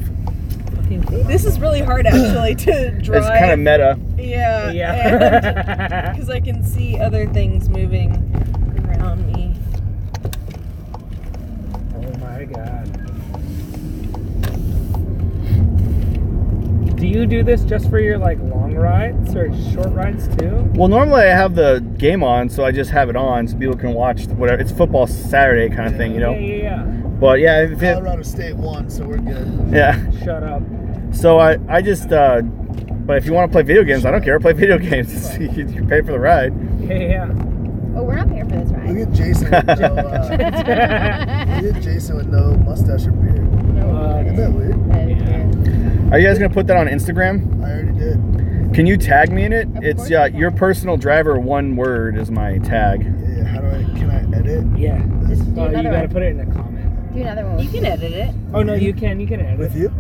This is really hard actually to drive. It's kind of meta. Yeah. Yeah. Because I can see other things moving around me. Oh my god. Do you do this just for your like long rides or short rides too? Well, normally I have the game on, so I just have it on so people can watch whatever. It's football Saturday kind of thing, you know? Yeah. But yeah, if it, Colorado State won, so we're good. yeah. Shut up. So I just, but if you want to play video games, I don't care. Play video games. You pay for the ride. Yeah. Oh, we're not paying for this ride. Look at Jason with no, look at Jason with no mustache or beard. Isn't that weird? Are you guys gonna put that on Instagram? I already did. Can you tag me in it? It's your personal driver. One word is my tag. Yeah. How do I? Can I edit? Yeah. Just do Oh, you another gotta one. put it in a comment. Do another one. You can edit it. Oh no, you can edit With you?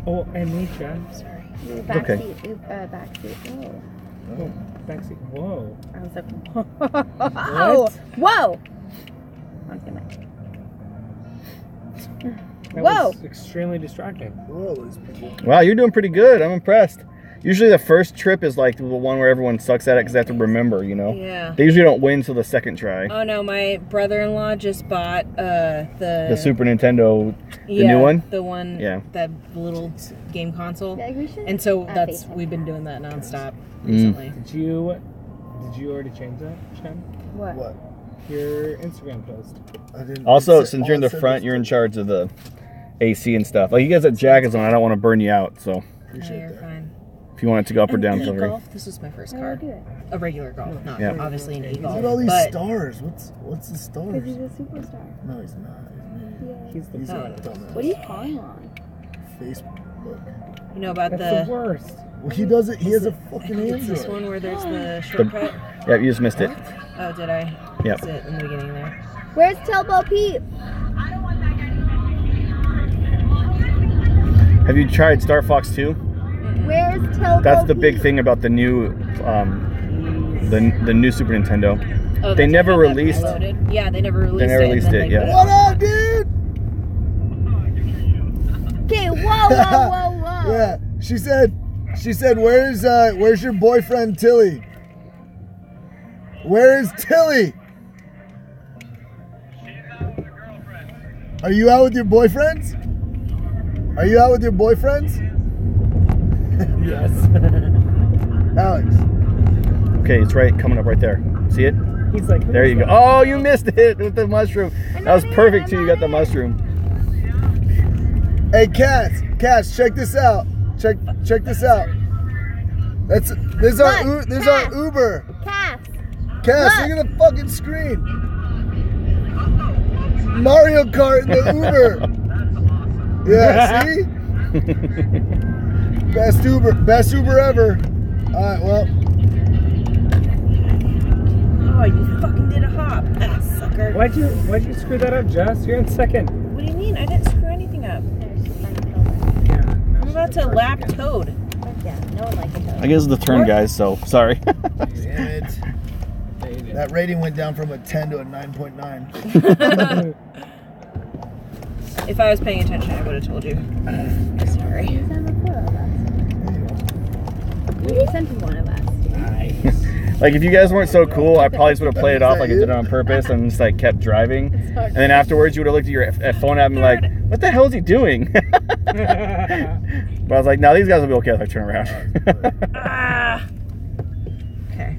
Oh, and me, Chad. Sorry. Okay. Backseat. Whoa. Oh, backseat. Whoa. I was like, whoa. Whoa. I'm gonna. That Whoa. was extremely distracting. Whoa, these people. Wow, you're doing pretty good. I'm impressed. Usually the first trip is like the one where everyone sucks at it because they have to remember, you know? Yeah. They usually don't win till the second try. Oh no, my brother-in-law just bought The Super Nintendo, the new one? The one, Yeah. that little game console. Yeah, we should And so FaceTime. we've been doing that nonstop recently. Did you already change that, Chad? What? What? Your Instagram post. I didn't. Also, it said- since you're in all the it said front, was- you're in charge of the AC and stuff. Like you guys have jackets on, I don't want to burn you out, so. Appreciate You're that. fine. If you want it to go up or down, feel free. Golf. This was my first car. A regular golf, not obviously an e-golf. Look at all these stars. What's the stars? Because he's a superstar. No, he's not. He's the dumbass. What are you calling on? Facebook. You know about That's the worst. Well, he doesn't. He has a fucking It's this Android. one where there's the shortcut. Yeah, you just missed it. Oh, did I? Yep. Missed it in the beginning there. Where's Tilbo Pete? Have you tried Star Fox 2? Where's Tilbo That's the Pete? big thing about the new, the new Super Nintendo. Oh, They never released. Yeah, they never released it. They never released it. Yeah. What up, dude? Okay, whoa. Yeah, she said, where's your boyfriend Tilly? Where is Tilly? Are you out with your boyfriends? Are you out with your boyfriends? Yes. Alex. Okay, it's right coming up right there. See it? He's like, there you go. Oh, you missed it with the mushroom. That was perfect too. You got the mushroom. Hey, Cass, check this out. Check this out. This is our Uber. Cass, look at the fucking screen. Mario Kart in the Uber. Yeah, see? Best Uber ever. All right, well. Oh, you fucking did a hop, sucker. Why'd you screw that up, Jess? You're in second. What do you mean? I didn't screw anything up. I'm about to lap Toad. Yeah, no one likes Toad. I guess it's the turn, guys. So sorry. Damn it. That rating went down from a 10 to a 9.9. If I was paying attention, I would have told you. Sorry. You sent him one of us. Nice. Like if you guys weren't so cool, I probably just would have played it off like I did it on purpose and just like kept driving. And then afterwards, you would have looked at your phone app and be like, "What the hell is he doing?" But I was like, "No, these guys will be okay if I turn around." Okay.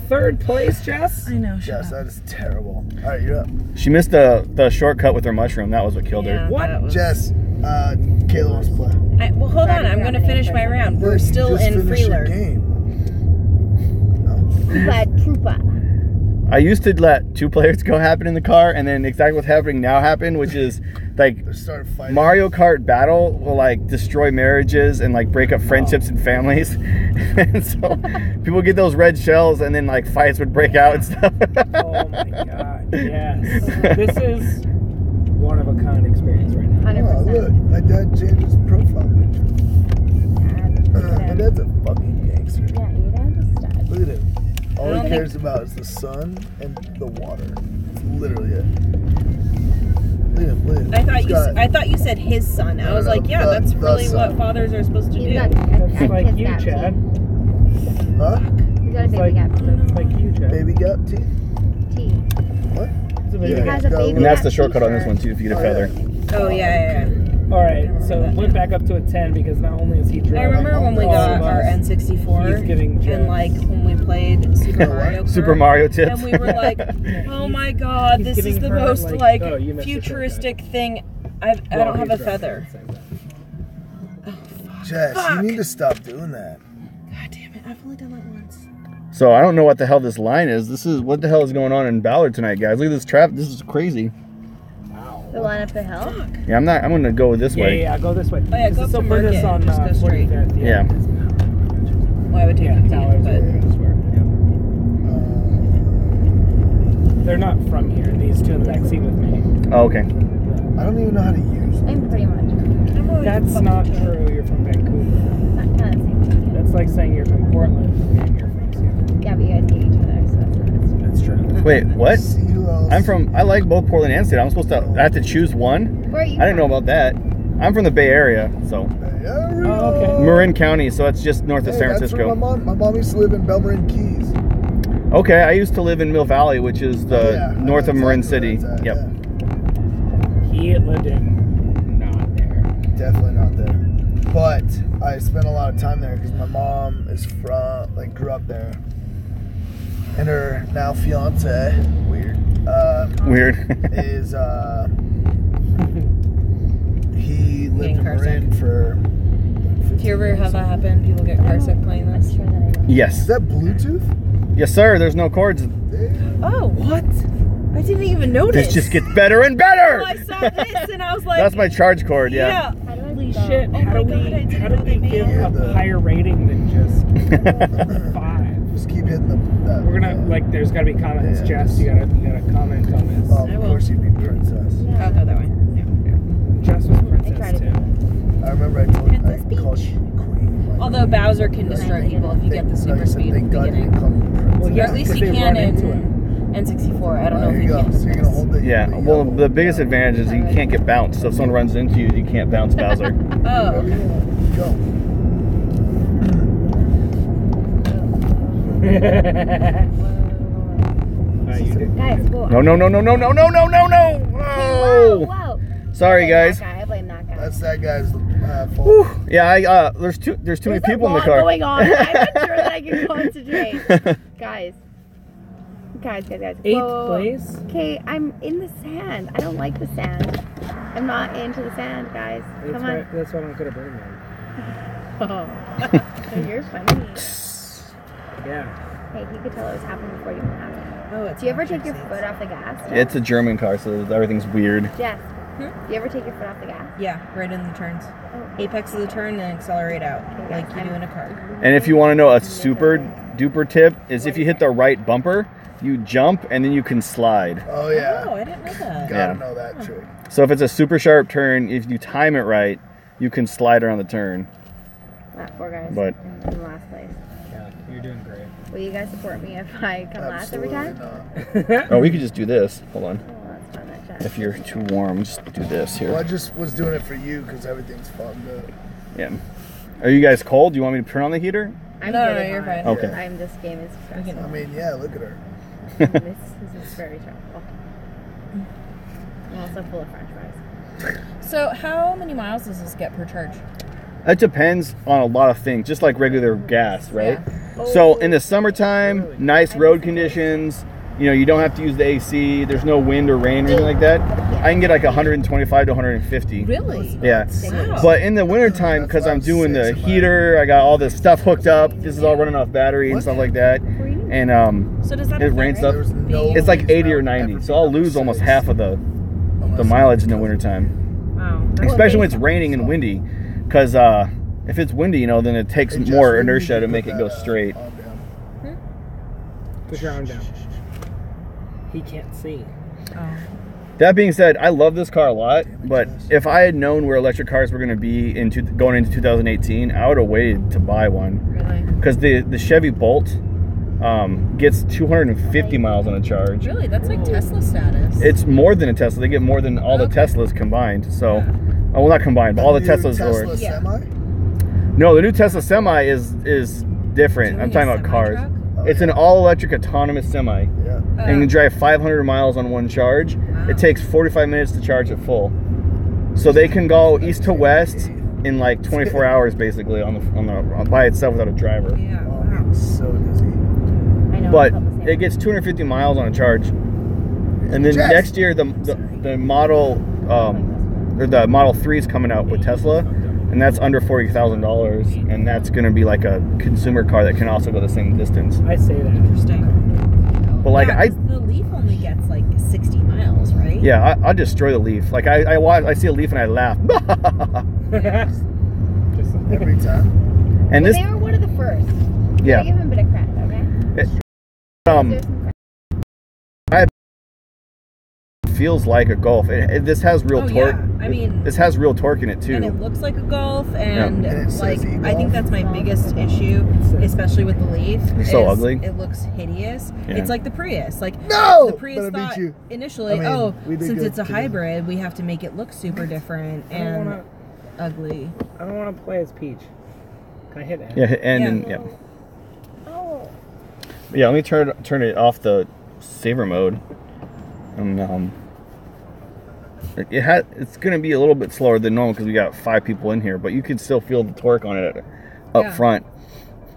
Third place, Jess? I know. Jess, that is terrible. All right, you're up. She missed the shortcut with her mushroom. That was what killed her. What? Jess, Kayla wants to play. Well, hold on. I'm going to finish my round. We're still in Freeler. But Troopa. I used to let two players go happen in the car, and then exactly what's happening now happened, which is like Mario Kart battle will like destroy marriages and like break up friendships and families. And so people get those red shells, and then like fights would break out and stuff. Oh my god! Yes, this is one of a kind experience right now. 100%. Oh, look, my dad changed his profile picture. My dad's a fucking gangster. Yeah, your dad's a stud. Look at him. All he cares about is the sun and the water. It's literally it. Look at him. I thought you said his son. I was like, yeah, that's really what fathers are supposed to do. That's like you, Chad. Huh? He's got a baby gap. That's like you, Chad. Baby gap teeth? T. What? He has a baby And that's the gap shortcut on this t-shirt. one too, if you get a feather. Oh, yeah. All right, so went back up to a 10 because not only is he driving. I remember when we got our N64 He's getting and like when we played Super Mario Kart. Super Mario tips. And we were like, oh my god, this is the most like you futuristic thing. I don't have a feather. Jess, you need to stop doing that. God damn it, I've only done that once. So I don't know what the hell this line is. What the hell is going on in Ballard tonight, guys? Look at this traffic. This is crazy. The line up the hill? Yeah, I'm gonna go this way. Yeah, go this way. Oh yeah, go up to Market this on and just go straight. 45th, Yeah. Well, I would take 15, but... They're not from here. These two in the back seat with me. Oh, okay. I don't even know how to use them. I'm pretty much. That's not true. You're from Vancouver. Not kind of the same thing. That's like saying you're from Portland and you're from Seattle. Yeah, but you guys hate each other, so that's not. That's true. Wait, what? I like both Portland and Seattle. I have to choose one? Where are you I didn't know about that. I'm from the Bay Area, so. Oh, okay. Marin County, so that's just north of San That's Francisco. where my mom used to live in Belmarin Keys. Okay, I used to live in Mill Valley, which is the north of Marin City. Yep. He lived in not there. Definitely not there. But I spent a lot of time there because my mom is grew up there. And her now fiance, is he lived in Marin for 15 Do you ever have that happen? People get car sick playing this? Yes. Is that Bluetooth? Yes, sir. There's no cords. Oh, what? I didn't even notice. This just gets better and better. Oh, I saw this and I was like, that's my charge cord. Yeah. Holy shit! How do we give a higher rating than just 5? Just keep hitting the. We're gonna like. There's gotta be comments. Jess, you gotta comment on this. Of course, you'd be princess. I'll go that way. Yeah. Jess was princess too. I remember I called you queen. Although Bowser can destroy people if you get the super speed at the beginning. Well, yeah, at least he can in N64. I don't know if he can. So you're gonna hold the. Yeah. Well, the biggest advantage is you can't get bounced. So if someone runs into you, you can't bounce Bowser. Oh. Okay. Go. Guys, whoa. No. Whoa, whoa. Sorry, guys. I blame that guy. That's that guy's fault. Yeah, there's too many people in the car. Going on. I'm not sure that I can concentrate. Guys. 8th place. Okay, I'm in the sand. I don't like the sand. I'm not into the sand, guys. Come on. That's why I'm gonna bring them. Oh, you're funny. Yeah. Hey, you could tell it was happening before you even happened. Oh, do you ever take your foot off the gas? It's a German car, so everything's weird. Jess, do you ever take your foot off the gas? Yeah, right in the turns. Oh. Apex of the turn and accelerate out, like you do in a car. And if you want to know a super duper tip, is if you hit the right bumper, you jump and then you can slide. Oh yeah. Oh, I didn't know that. Gotta know that trick. So if it's a super sharp turn, if you time it right, you can slide around the turn. Last 4 guys. But in last place. Yeah, you're doing great. Will you guys support me if I come last every time? oh, we could just do this. Hold on. Oh, that's fun. That chat. If you're too warm, just do this here. Well, I just was doing it for you because everything's fogged up. Yeah. Are you guys cold? Do you want me to turn on the heater? No, you're fine. Okay. I'm this game is stressful. I mean, yeah, look at her. this is very stressful. I'm also full of french fries. So how many miles does this get per charge? It depends on a lot of things, just like regular gas, right? Yeah. So in the summertime, nice road conditions, you don't have to use the AC, there's no wind or rain or anything like that. I can get like 125 to 150. Really? Yeah. Wow. But in the wintertime, because I'm doing the heater, I got all this stuff hooked up, this is all running off battery and stuff like that. And so does that it rains up. It's like 80 or 90, so I'll lose almost half of the mileage in the wintertime. Wow. Especially when it's raining and windy. Because if it's windy, then it takes more inertia to make it go straight. Put your arm down. He can't see. Oh. That being said, I love this car a lot, but if I had known where electric cars were going to be going into 2018, I would have waited to buy one. Really? Because the Chevy Bolt gets 250 miles on a charge. Really? That's like Tesla status. It's more than a Tesla. They get more than all the Teslas combined. So, well, not combined, but all the Teslas. Tesla Semi? No, the new Tesla Semi is different. I'm talking about cars. It's an all-electric autonomous semi. Yeah. And you can drive 500 miles on one charge. Wow. It takes 45 minutes to charge it full. So they can go east to west in like 24 hours, basically, on the by itself without a driver. Yeah. Wow. So dizzy. I know. But it gets 250 miles on a charge. And then next year, the Model or the Model 3 is coming out with Tesla. And that's under $40,000, and that's going to be like a consumer car that can also go the same distance. I say that. Interesting. But like the Leaf only gets like 60 miles, right? Yeah, I destroy the Leaf. Like I see a Leaf and I laugh. Every time. And they were one of the first. Yeah. I give them a bit of credit, okay? Feels like a Golf. This has real torque. Yeah. I mean, this has real torque in it too. And it looks like a Golf, and Yeah. like I think that's my biggest issue, especially with the Leaf. It's so ugly. It looks hideous. Yeah. It's like the Prius. Like No! the Prius But I beat thought you. initially, I mean, we did since good it's a together. hybrid, we have to make it look super different I don't and wanna- ugly. I don't want to play as Peach. Can I hit N? Yeah, hit N and yeah. Oh. Yeah, let me turn it off the saver mode. And it's gonna be a little bit slower than normal because we got 5 people in here, but you can still feel the torque on it up front.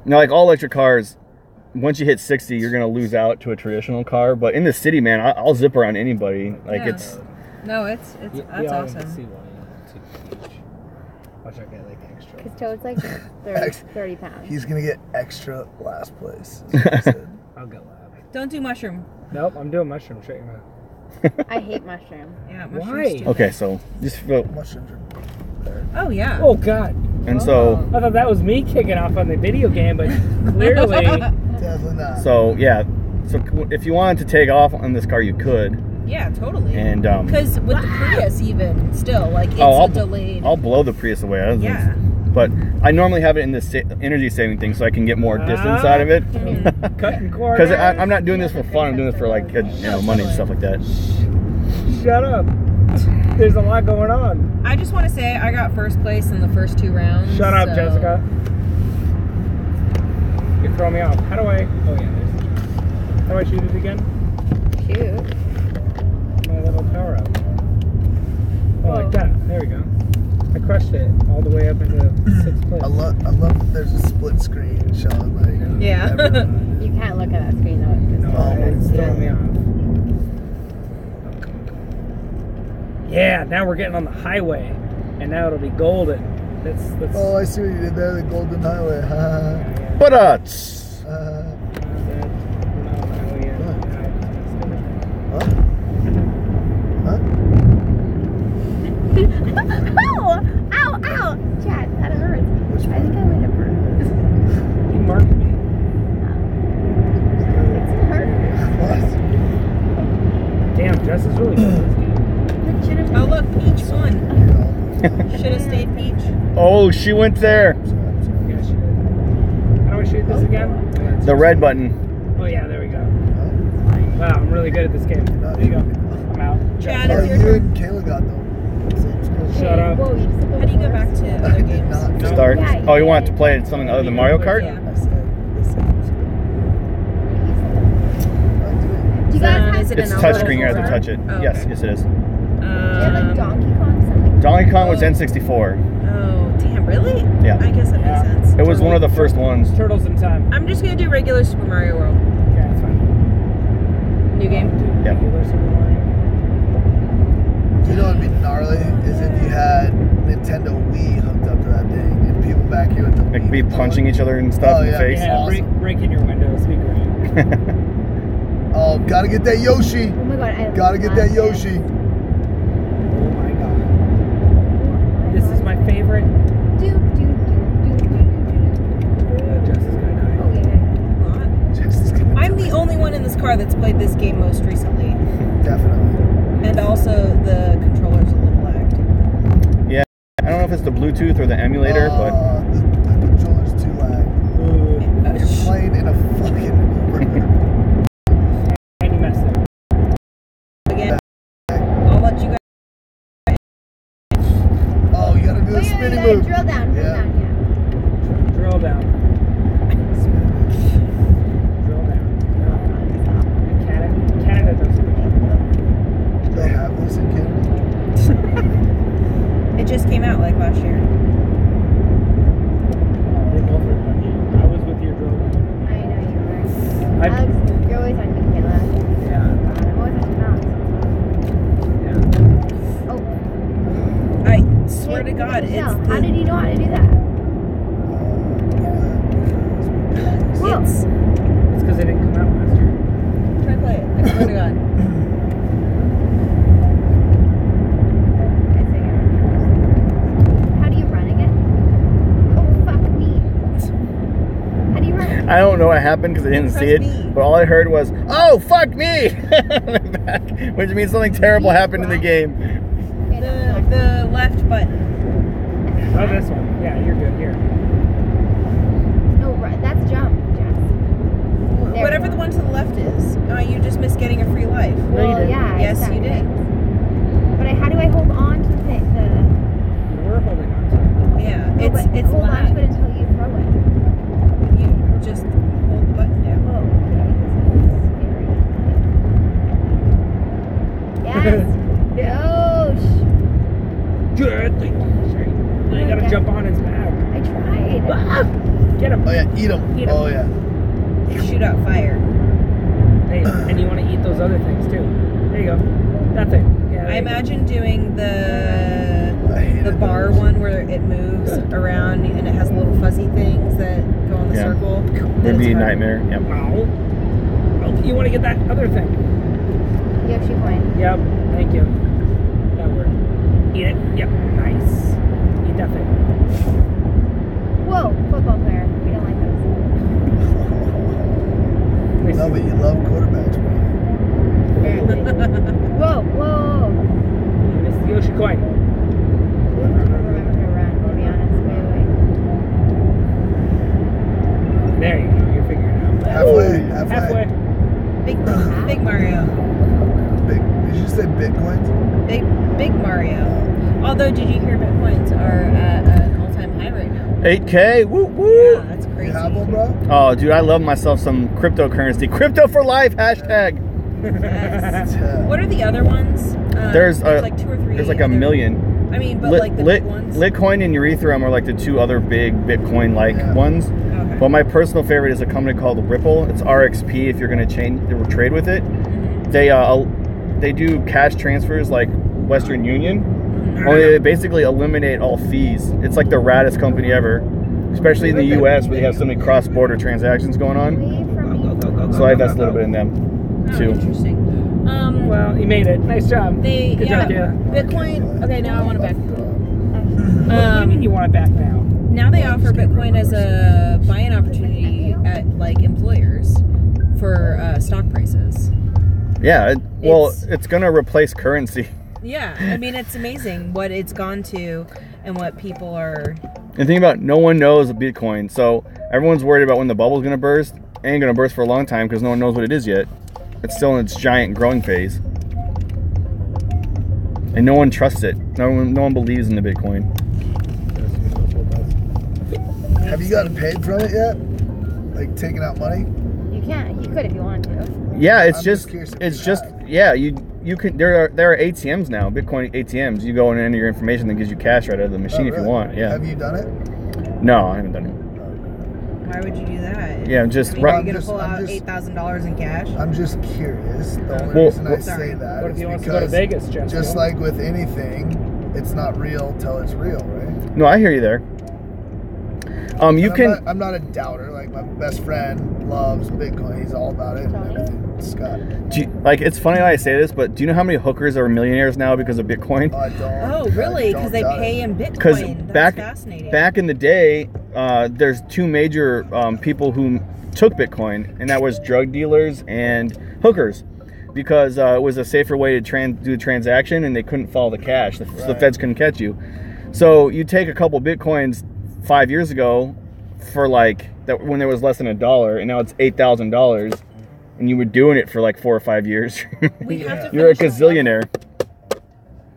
Now, like all electric cars, once you hit 60, you're gonna lose out to a traditional car. But in the city, man, I'll zip around anybody. Like Yeah. it's No, it's that's awesome. Watch I get like extra. Because Toad's like 30 pounds. He's gonna get extra last place. I'll get lab. Don't do mushroom. Nope, I'm doing mushroom. Shut your mouth. I hate mushroom. Yeah, Why? Okay, so just feel. Mushrooms are Oh yeah. Oh god. And so. I thought that was me kicking off on the video game, but clearly. Definitely not. So yeah, so if you wanted to take off on this car, you could. Yeah, totally. And because with the Prius, even still, like it's I'll delayed. I'll blow the Prius away. Yeah. But I normally have it in this energy saving thing, so I can get more distance out of it. Cutting corners. Because I'm not doing this for fun. I'm doing this for like money and stuff like that. Shut up. There's a lot going on. I just want to say I got first place in the first 2 rounds. Shut up, Jessica. You're throwing me off. How do I? Oh yeah, there's the choice. How do I shoot it again? Shoot. My little power up. Oh, like that. There we go. I crushed it all the way up into 6th place. I love that there's a split screen showing like. Yeah. You can't look at that screen though. It's throwing me off. Yeah, now we're getting on the highway, and now it'll be golden. That's. Oh, I see what you did there, the Golden Highway. But Ow! Ow! Ow! Chad, that hurts. I think I might have burned this. You marked me. It's hurt. Damn, Jess is really good. Oh look, Peach won. Should have stayed Peach. Oh, she went there. Yeah, she did. How do I shoot this again? The red button. Oh yeah, there we go. Wow, I'm really good at this game. There you go. I'm out. Chad, Oh, it's your you turn. and Kayla got them. Shut up. How do you go back to other games? Start. Oh, you want to play something other than Mario Kart? Yeah. Do you guys have It's touchscreen. You have to touch it. Oh, Yes, okay. yes it is. Do you have like Donkey Kong something? Donkey Kong was N64. Oh, damn, really? Yeah. I guess that makes sense. It was one of the first ones. Turtles in time. I'm just gonna do regular Super Mario World. Okay, that's fine. New game? Yeah. Regular Super Mario. You know what would be gnarly is if you had Nintendo Wii hooked up to that thing and people back here with the Like be punching each other and stuff in the face. Yeah, breaking your windows. Be great. Oh, gotta get that Yoshi. Oh my god, I Gotta get that Yoshi. Oh my god. This is my favorite. Jess is gonna die. Oh yeah. I'm the only one in this car that's played this game most recently. Definitely. And also the controller's a little lagged. Yeah. I don't know if it's the Bluetooth or the emulator, but The controller's too loud. You're playing in a fucking Uber. And you messed it. Again, I'll let you guys. Oh, you gotta do the spinny move. Drill down, drill down, yeah. Drill down. Drill down. Canada does it. They have this in Canada. It just came out like last year. They both are funny. I was with your drill down. I know you were. I've- Alex, you're always on good, Kayla. Yeah. God, I'm always on your mouth. Yeah. I swear to God, it's Michelle, how did you know how to do that? It's It's because it didn't come out last year. try to play it. I swear to God. How do you run again? Oh, fuck me. How do you run? I don't know what happened because I didn't see it. But all I heard was, "Oh, fuck me!" Back, which means something terrible happened in the game. The left button. Oh, this one. Yeah, you're good. Here. No, right, that's jump, Jess. There Whatever we the go. one to the left is. You just missed getting a free life. Well, yeah. Yes, you exactly. did. But how do I hold on to the thing? You were holding on to it. Yeah, No, it's but hold on to it until you throw it. You just hold the button down. Oh, okay. This is scary. Yes. Yosh. Good. Now you gotta jump on his back. I tried. Ah! Get him. Oh yeah, eat them. Eat 'em. Oh yeah. Shoot out fire. Hey, and you want to eat those other things too. There you go. That thing. Yeah. I imagine doing the The bar one where it moves around and it has little fuzzy things that go in the circle. That'd be a nightmare. Yep. Oh, you want to get that other thing? Yoshi coin. Yep. Thank you. That worked. Eat it. Yep. Nice. Eat that thing. Whoa, football player. We don't like those. No, but you love quarterbacks, Whoa, whoa. You missed the Yoshi coin. I don't remember how to run, to be honest. Wait. There you go. You're figuring it out. Halfway. Big Mario. Did you say Bitcoins? Big Mario. Although, did you hear Bitcoins are at an all-time high right now? 8K. Woo woo. Yeah, that's crazy. You have one, bro? Oh, dude, I love myself some cryptocurrency. Crypto for life. Hashtag. Yes. What are the other ones? There's like 2 or 3. There's like a million. I mean, but like the big ones. Litecoin and Ethereum are like the 2 other big Bitcoin-like ones. Okay. But my personal favorite is a company called Ripple. It's RXP if you're going to trade with it. They do cash transfers like Western Union. Only they basically eliminate all fees. It's like the raddest company ever. Especially in the US where they have so many cross-border transactions going on. So I invest a little bit in them too. Interesting. Well, you made it. Nice job. Good job, yeah. Bitcoin. Okay, now I want it back. What do you mean you want it back now? Now they offer Bitcoin as a buy-in opportunity at like employers for stock prices. Yeah, it's going to replace currency. Yeah, I mean, it's amazing what it's gone to and what people are... And think about, no one knows Bitcoin, so everyone's worried about when the bubble's going to burst. It ain't going to burst for a long time because no one knows what it is yet. It's still in its giant growing phase. And no one trusts it. No one believes in the Bitcoin. Have you gotten paid from it yet? Like taking out money? You can't. You could if you wanted to. Yeah, you can. There are ATMs now, Bitcoin ATMs. You go and enter your information that gives you cash right out of the machine if you want. Yeah. Have you done it? No, I haven't done it. Why would you do that? Yeah, just. Are you going to pull out $8,000 in cash? I'm just curious. The only reason I say that is because just like with anything, it's not real till it's real, right? No, I hear you there. I'm not a doubter. Like my best friend loves Bitcoin. He's all about it and everything. Scott. It's funny that I say this, but do you know how many hookers are millionaires now because of Bitcoin? I don't. Oh, really? Because they pay in Bitcoin. That's fascinating. Back in the day, there's 2 major people who took Bitcoin, and that was drug dealers and hookers, because it was a safer way to do the transaction, and they couldn't follow the cash. The feds couldn't catch you. So you take a couple Bitcoins 5 years ago for when there was less than $1, and now it's $8,000. And you were doing it for like 4 or 5 years. You're a gazillionaire.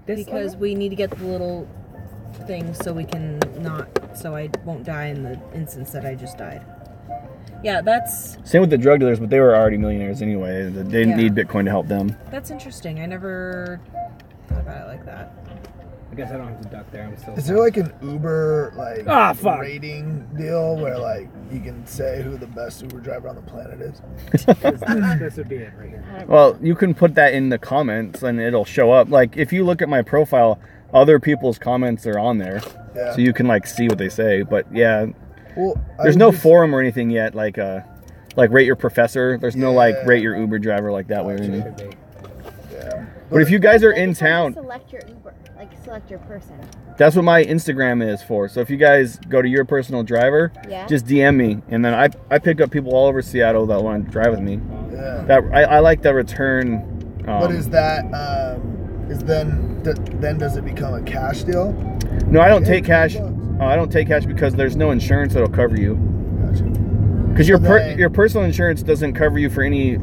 Because we need to get the little things so we can so I won't die in the instance that I just died. Yeah, that's... Same with the drug dealers, but they were already millionaires anyway. They didn't need Bitcoin to help them. That's interesting. I never thought about it like that. I guess I don't have to duck there. I'm still... Is there like an Uber rating deal where like you can say who the best Uber driver on the planet is? This would be it right here. Well, you can put that in the comments and it'll show up. Like if you look at my profile, other people's comments are on there, so you can like see what they say. But yeah, there's no forum or anything yet. Like rate your professor. There's no like rate your Uber driver like that way or anything. But if you guys are in town, select your Uber, select your person. That's what my Instagram is for. So if you guys go to Your Personal Driver, just DM me, and then I pick up people all over Seattle that want to drive with me. Yeah. I like the return. But is that then does it become a cash deal? No, I don't take cash. I don't take cash because there's no insurance that'll cover you. Gotcha. Because your personal insurance doesn't cover you for any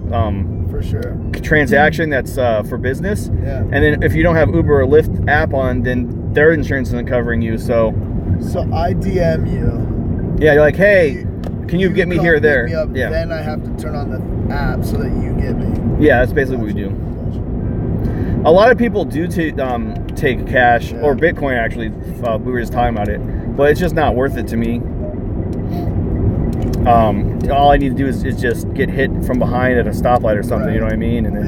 for sure transaction that's for business. Yeah. And then if you don't have Uber or Lyft app on, then their insurance isn't covering you. So I DM you. Yeah, you're like, hey, can you get me here or there? Me up, yeah. Then I have to turn on the app so that you get me. Yeah, that's basically what we do. A lot of people do take cash or Bitcoin. Actually, we were just talking about it, but it's just not worth it to me. All I need to do is just get hit from behind at a stoplight or something. You know what I mean? And then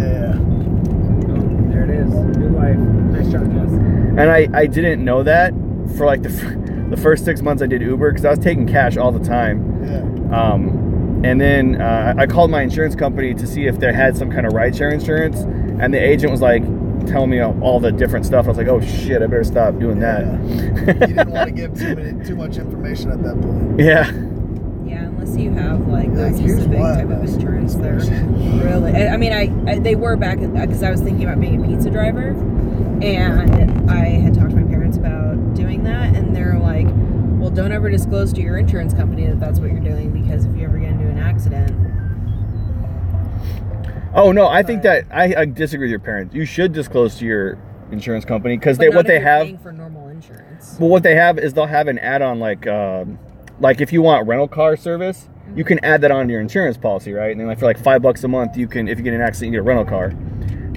Oh, there it is. New life. Nice job, Jess. And I didn't know that for like the first 6 months I did Uber, because I was taking cash all the time. Yeah. And then I called my insurance company to see if they had some kind of rideshare insurance, and the agent was like telling me all the different stuff. I was like, oh shit, I better stop doing that. You didn't want to give too much information at that point. Yeah. Yeah, unless you have like that specific type of insurance there. Really, I mean, they were back because I was thinking about being a pizza driver, and I had talked to my parents about doing that, and they're like, well, don't ever disclose to your insurance company that that's what you're doing, because if you ever get into an accident. Oh no, I think that I disagree with your parents. You should disclose to your insurance company, because what they have paying for normal insurance. Well, what they have is they'll have an add-on like if you want rental car service, you can add that on your insurance policy, right? And then like for like $5 a month, you can, if you get in an accident, you get a rental car.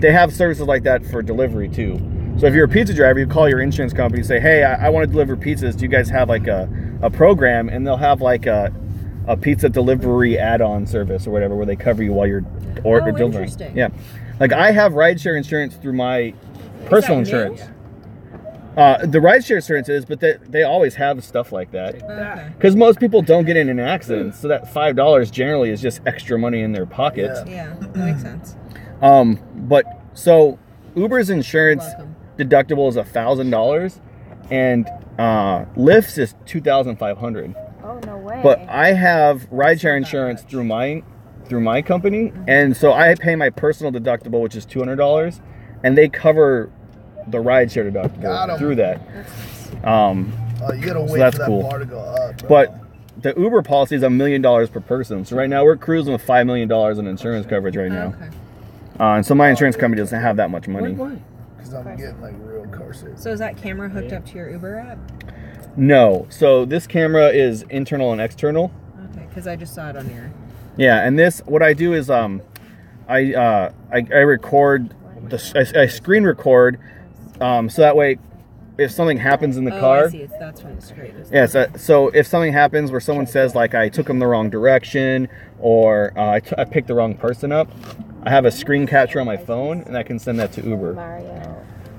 They have services like that for delivery too. So if you're a pizza driver, you call your insurance company, say, hey, I want to deliver pizzas. Do you guys have like a program? And they'll have like a pizza delivery add-on service or whatever, where they cover you while you're delivering. Interesting. Yeah, like I have rideshare insurance through my personal insurance. The rideshare insurance is, but they always have stuff like that. Because most people don't get in an accident, so that $5 generally is just extra money in their pockets. Yeah, that makes sense. But so Uber's insurance deductible is $1,000, and Lyft's is $2,500. Oh, no way. But I have rideshare insurance through my company, and so I pay my personal deductible, which is $200, and they cover the rideshare deductible through that. You gotta wait so that's for that cool. bar to go up, bro. But the Uber policy is $1 million per person. So right now we're cruising with $5 million in insurance coverage right now. Okay. And so my insurance company doesn't have that much money. Because I'm getting like real car sick. So is that camera hooked up to your Uber app? No. So this camera is internal and external. Okay, because I just saw it on your. Yeah, and this, what I do is I record I screen record. So that way, if something happens in the car, I see. That's from the screen. Yeah. So if something happens where someone says like I took them the wrong direction, or I picked the wrong person up, I have a screen capture on my phone, and I can send that to Uber.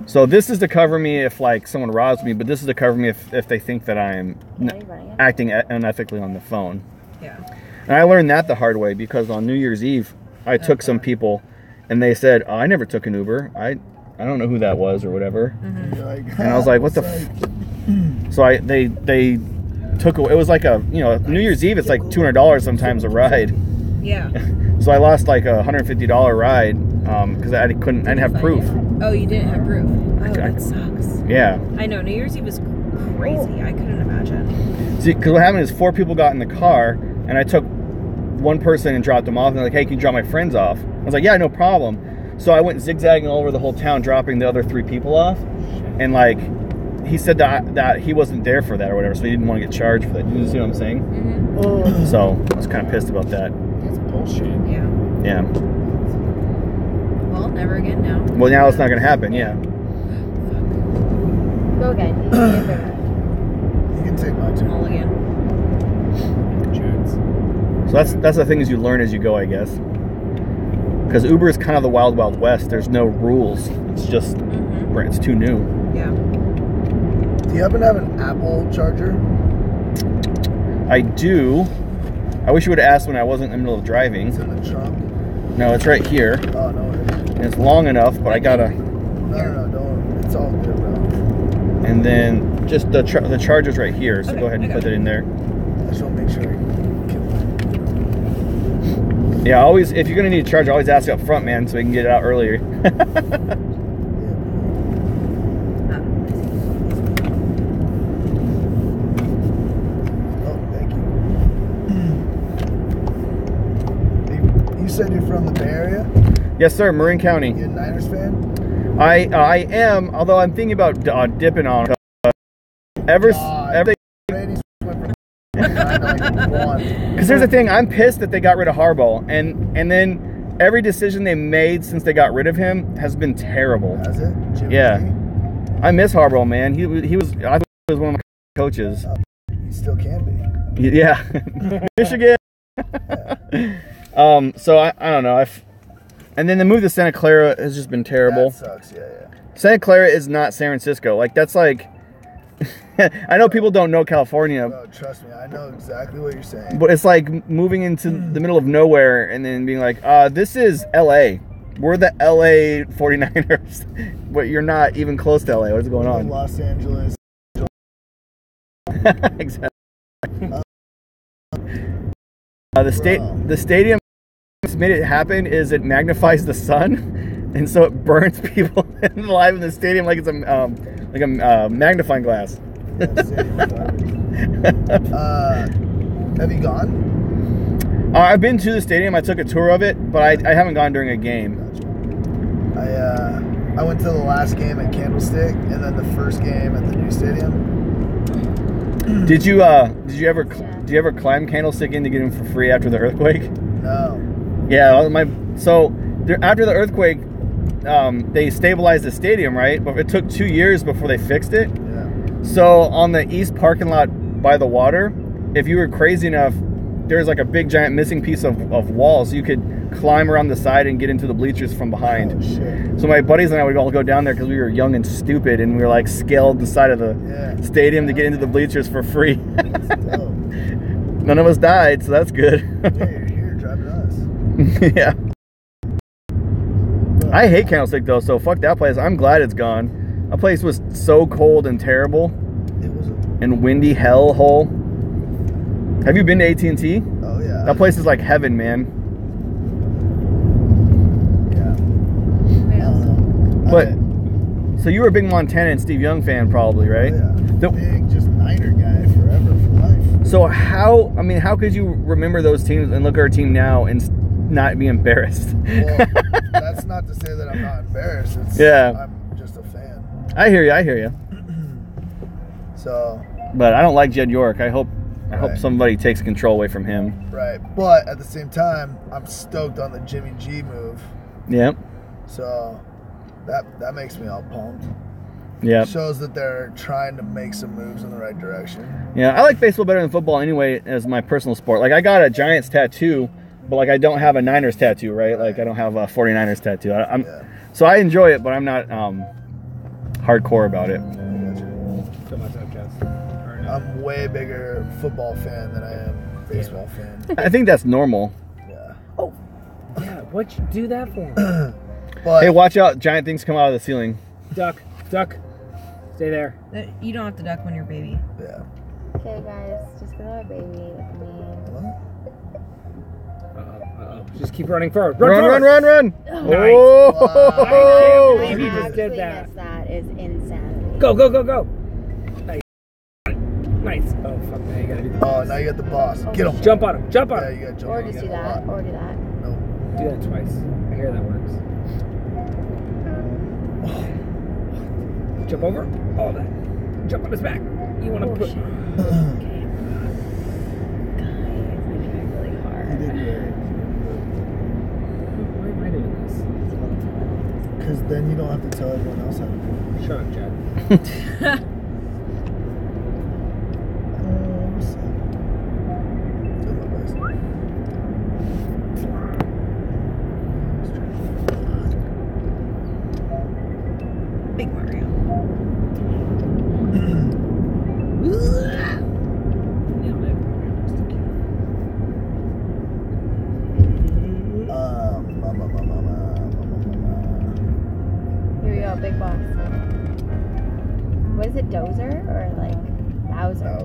So this is to cover me if like someone robs me, but this is to cover me if they think that I'm acting unethically on the phone. Yeah. And I learned that the hard way, because on New Year's Eve, I took some people, and they said, oh, I never took an Uber. I don't know who that was or whatever. And I was like, what the So they took away, it was like New Year's Eve, it's like $200 sometimes a ride. Yeah. So I lost like a $150 ride because I didn't have proof. Oh, you didn't have proof. Oh, that sucks. Yeah. I know, New Year's Eve was crazy. I couldn't imagine. See, because what happened is 4 people got in the car, and I took one person and dropped them off, and they're like, hey, can you drop my friends off? I was like, yeah, no problem. So I went zigzagging all over the whole town, dropping the other 3 people off, and like he said that he wasn't there for that or whatever, so he didn't want to get charged for that. You see what I'm saying? Mm-hmm. So I was kind of pissed about that. That's bullshit. Yeah. Yeah. Well, never again now. Well, now it's not going to happen. Yeah. Go again. You can take my turn. All again. So that's the thing, is you learn as you go, I guess. Because Uber is kind of the wild, wild west. There's no rules. It's just, it's too new. Yeah. Do you happen to have an Apple charger? I do. I wish you would have asked when I wasn't in the middle of driving. It's in the trunk. No, it's right here. Oh, no worries. And it's long enough, but I gotta. No, don't. It's all good, bro. And then just the charger's right here. So go ahead and put it in there. I just want to make sure. Yeah, always, if you're gonna need a charger, always ask up front, man, so we can get it out earlier. Oh, thank you. You said you're from the Bay Area? Yes, sir, Marin County. You a Niners fan? I am, although I'm thinking about dipping on every. Because here's the thing, I'm pissed that they got rid of Harbaugh, and then every decision they made since they got rid of him has been terrible. Has it? Yeah, I miss Harbaugh, man. He was one of my coaches. He still can be. Yeah, Michigan. So I don't know. And then the move to Santa Clara has just been terrible. That sucks. Yeah. Santa Clara is not San Francisco. Like, that's like... I know people don't know California. No, trust me, I know exactly what you're saying. But it's like moving into the middle of nowhere and then being like, this is LA. We're the LA 49ers. But you're not even close to LA. What's going on? Los Angeles. Exactly. The stadium made it happen is it magnifies the sun, and so it burns people alive in the stadium like it's a magnifying glass. Have you gone? I've been to the stadium. I took a tour of it, but I haven't gone during a game. I went to the last game at Candlestick, and then the first game at the new stadium. Did you ever climb Candlestick in to get in for free after the earthquake? No. Yeah, after the earthquake, they stabilized the stadium, right? But it took 2 years before they fixed it. Yeah. So on the east parking lot by the water, if you were crazy enough, there's like a big giant missing piece of wall, so you could climb around the side and get into the bleachers from behind. Oh, shit. So my buddies and I would all go down there because we were young and stupid, and we were like scaled the side of the stadium to get into the bleachers for free. None of us died, so that's good. Yeah, you're here driving us. Yeah. I hate Candlestick though, so fuck that place. I'm glad it's gone. That place was so cold and terrible. It was and windy hellhole. Have you been to AT&T? Oh yeah. That place is like heaven, man. But so you were a big Montana and Steve Young fan, probably, right? Oh, yeah. Big, just Niner guy forever for life. So how could you remember those teams and look at our team now and not be embarrassed? Well, that's not to say that I'm not embarrassed. I'm just a fan. I hear you. So. But I don't like Jed York. I hope somebody takes control away from him. Right, but at the same time, I'm stoked on the Jimmy G move. Yep. So. That makes me all pumped. Yeah. Shows that they're trying to make some moves in the right direction. Yeah, I like baseball better than football anyway as my personal sport. Like, I got a Giants tattoo, but like I don't have a Niners tattoo, right? Like I don't have a 49ers tattoo. So I enjoy it, but I'm not hardcore about it. I'm way bigger football fan than I am baseball fan. I think that's normal. Yeah. Oh. Yeah, what'd you do that for? But hey, watch out. Giant things come out of the ceiling. Duck. Stay there. You don't have to duck when you're a baby. Yeah. Okay, guys, just gonna have a baby with me. Uh-oh. Just keep running forward. Run. Oh, nice. Oh, I can't believe you just did that. That is insanity. Go. Nice. Oh, fuck, now you gotta be the boss. Oh, now you got the boss. Get him. Jump on him. Yeah, you gotta jump Or on him. just do that. Or do that. No. Do that twice. I hear that works. Jump over. All that. Jump on his back. You want to put. Guys, I tried really hard. You did great. Why am I doing this? Because then you don't have to tell everyone else how to do it. Shut up, Chad. What's up? Do my best. Big Mario. Here we go, big boss. What is it, Dozer or like Bowser?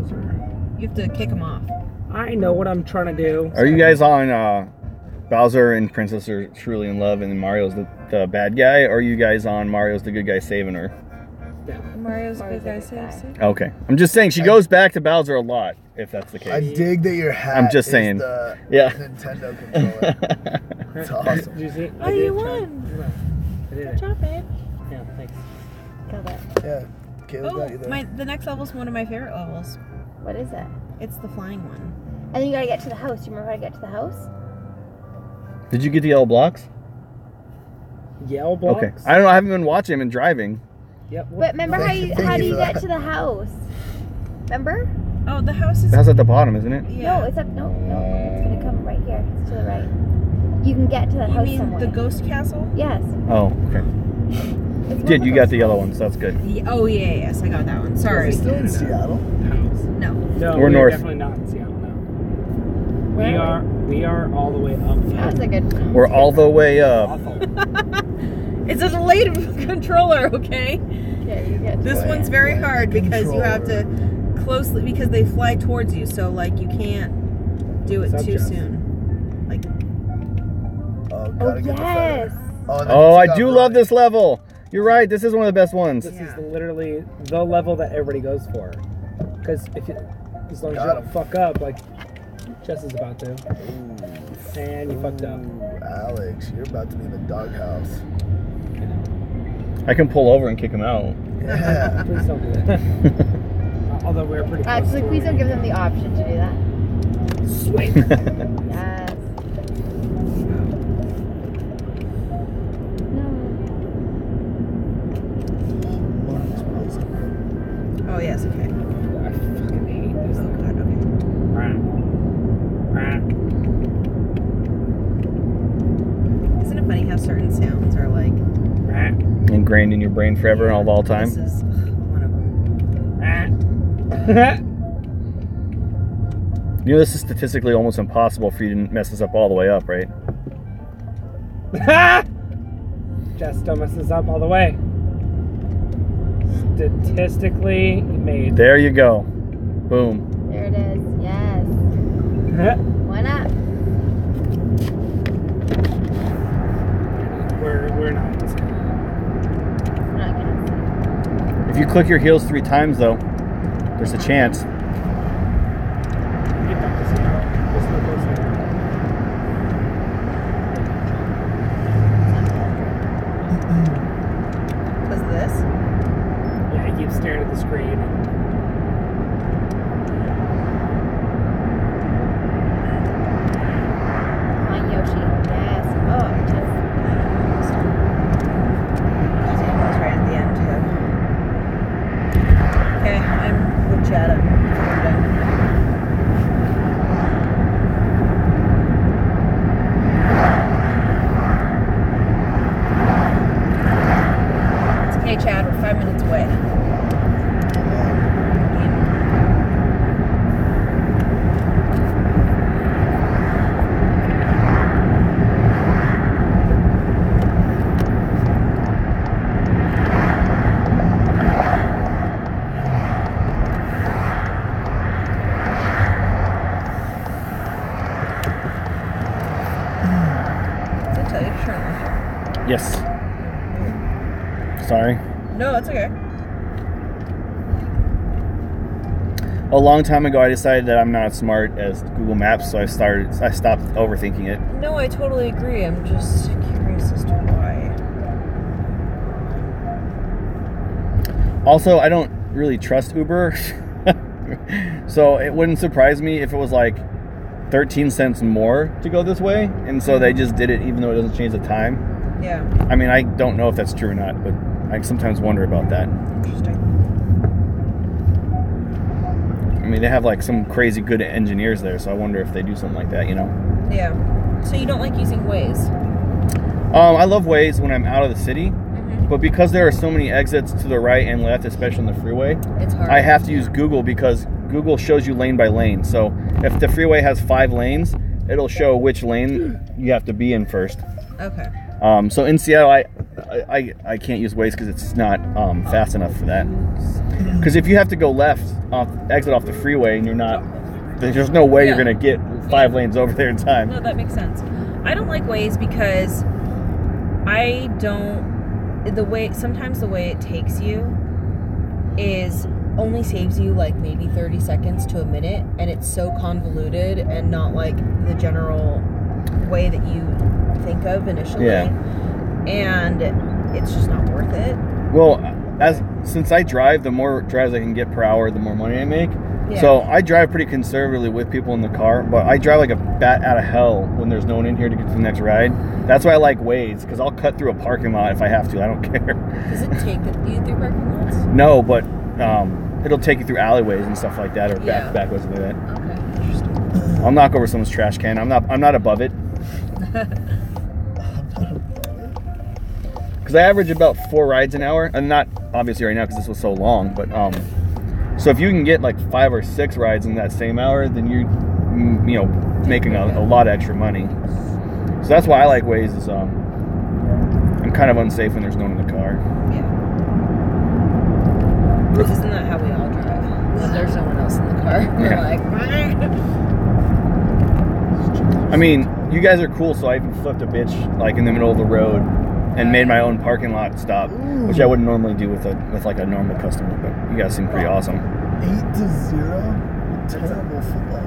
You have to kick him off. I know what I'm trying to do. Are you guys on Bowser and Princess are truly in love and Mario's the bad guy? Or are you guys on Mario's the good guy saving her? Mario's a good guy, saves. Okay. I'm just saying she goes back to Bowser a lot, if that's the case. I dig that your hat I'm just is saying. the Yeah. Nintendo controller. It's awesome. Did you see? Oh, you won. I did Good it. job, babe. Yeah, thanks. Got it. Yeah. Caleb got you there. The next level's one of my favorite levels. What is it? It's the flying one. And then you gotta get to the house. Do you remember how to get to the house? Did you get the yellow blocks? Yellow blocks? Okay. I don't know. I haven't been watching. I've been driving. Yep. But remember how do you get to the house? Remember? Oh, the house is. That's at the bottom, isn't it? Yeah. No, it's up. No, it's gonna come right here. It's to the right. You can get to the house You mean somewhere. the ghost castle? Yes. Oh, okay. Did you got the yellow one? So that's good. Oh yeah, yes, I got that one. Sorry. Is it still in Seattle? No. No, We're north. Definitely not in Seattle now. We are all the way up. That's a good. We're all the way up. It's a delayed controller, okay? Yeah, you get This one's very hard because you have to closely, because they fly towards you, so like you can't do it too soon. Like. Oh, yes. Oh, I do love this level. You're right. This is one of the best ones. This is literally the level that everybody goes for. Because as long as you don't fuck up, like Jess is about to. And you fucked up. Alex, you're about to be in the doghouse. I can pull over and kick him out. Yeah. Please don't do that. Although we're pretty close. Actually, please don't give them the option to do that. Sweet. Yes. Oh yes, okay. I fucking hate this. Oh god, okay. Isn't it funny how certain sounds are like ingrained in your brain forever and all time? This is one of them. You know, this is statistically almost impossible for you to mess this up all the way up, right? Jess, don't mess this up all the way. Statistically made. There you go. Boom. There it is. Yes. Why not? We're not. We're not gonna. If you click your heels 3 times, though, there's a chance. Get back to Seattle. Just no closer. Because of this? Yeah, he keeps staring at the screen. Come on, Yoshi. Yes. Oh, yes. That's right at the end too. Okay, I'm with Chad. I'm done. It's okay, Chad. We're 5 minutes away. Did I tell you to turn left? Yes. Sorry. No, it's okay. A long time ago, I decided that I'm not as smart as Google Maps, so I stopped overthinking it. No, I totally agree. I'm just curious as to why. Also, I don't really trust Uber, so it wouldn't surprise me if it was like 13 cents more to go this way, and so they just did it even though it doesn't change the time. Yeah. I mean, I don't know if that's true or not, but I sometimes wonder about that. Interesting. I mean, they have like some crazy good engineers there, so I wonder if they do something like that, you know? Yeah. So you don't like using Waze? I love Waze when I'm out of the city, but because there are so many exits to the right and left, especially on the freeway, It's hard. I have to use Google because Google shows you lane by lane. So if the freeway has 5 lanes, it'll show which lane you have to be in first. Okay. So in Seattle, I can't use Waze because it's not fast enough for that. Because if you have to go left, exit off the freeway, and you're not, there's no way you're gonna get 5 lanes over there in time. No, that makes sense. I don't like Waze because I don't. Sometimes the way it takes you is only saves you like maybe 30 seconds to a minute, and it's so convoluted and not like the general way that you think of initially. Yeah. And it's just not worth it. Well, since I drive, the more drives I can get per hour, the more money I make. Yeah. So I drive pretty conservatively with people in the car, but I drive like a bat out of hell when there's no one in here to get to the next ride. That's why I like Waze, because I'll cut through a parking lot if I have to. I don't care. Does it take you through parking lots? No, but it'll take you through alleyways and stuff like that, or backways like that. Okay, interesting. I'll knock over someone's trash can. I'm not above it. Because because I average about 4 rides an hour, and not obviously right now because this was so long, but so if you can get like 5 or 6 rides in that same hour, then you're making a lot of extra money. So that's why I like Waze. Is I'm kind of unsafe when there's no one in the car. Yeah. Because isn't that how we all drive? When there's no one else in the car, we're like. I mean, you guys are cool, so I even flipped a bitch like in the middle of the road and made my own parking lot stop, which I wouldn't normally do with like a normal customer. But you guys seem pretty awesome. 8-0. Terrible football.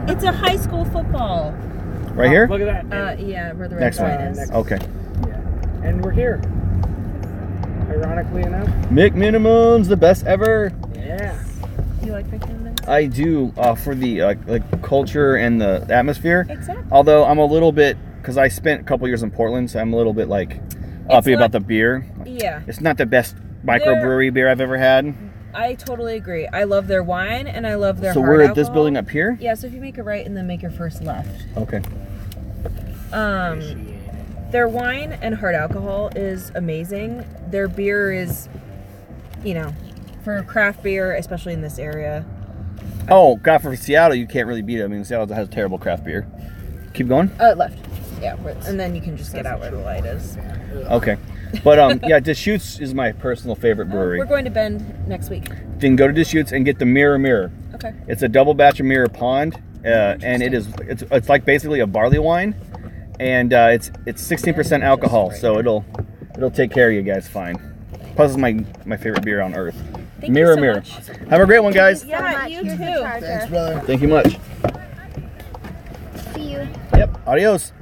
It's a high school football. Right here? Look at that. Yeah, where the Next red one. sign is. Okay. Yeah. And we're here. Ironically enough. McMinimum's the best ever. Yeah. You like McMinimums? I do for the like culture and the atmosphere. Exactly. Although I'm a little bit, because I spent a couple years in Portland, so I'm a little bit like uppy about the beer. Yeah. It's not the best microbrewery beer I've ever had. I totally agree. I love their wine and I love their So hard we're at alcohol. this building up here? Yeah, so if you make a right and then make your first left. Okay. Their wine and hard alcohol is amazing. Their beer is, for craft beer, especially in this area. Oh, God, for Seattle, you can't really beat it. I mean, Seattle has terrible craft beer. Keep going? Left. Yeah, and then you can just get out where the light is. Okay. But, yeah, Deschutes is my personal favorite brewery. We're going to Bend next week. Then go to Deschutes and get the Mirror. Okay. It's a double batch of Mirror Pond, and it's like basically a barley wine, and it's 16% alcohol, so it'll take care of you guys fine. Plus, it's my favorite beer on earth. Thank you so much. Have a great one, guys. Yeah, you too. Thanks, brother. Thank you much. See you. Yep. Adios.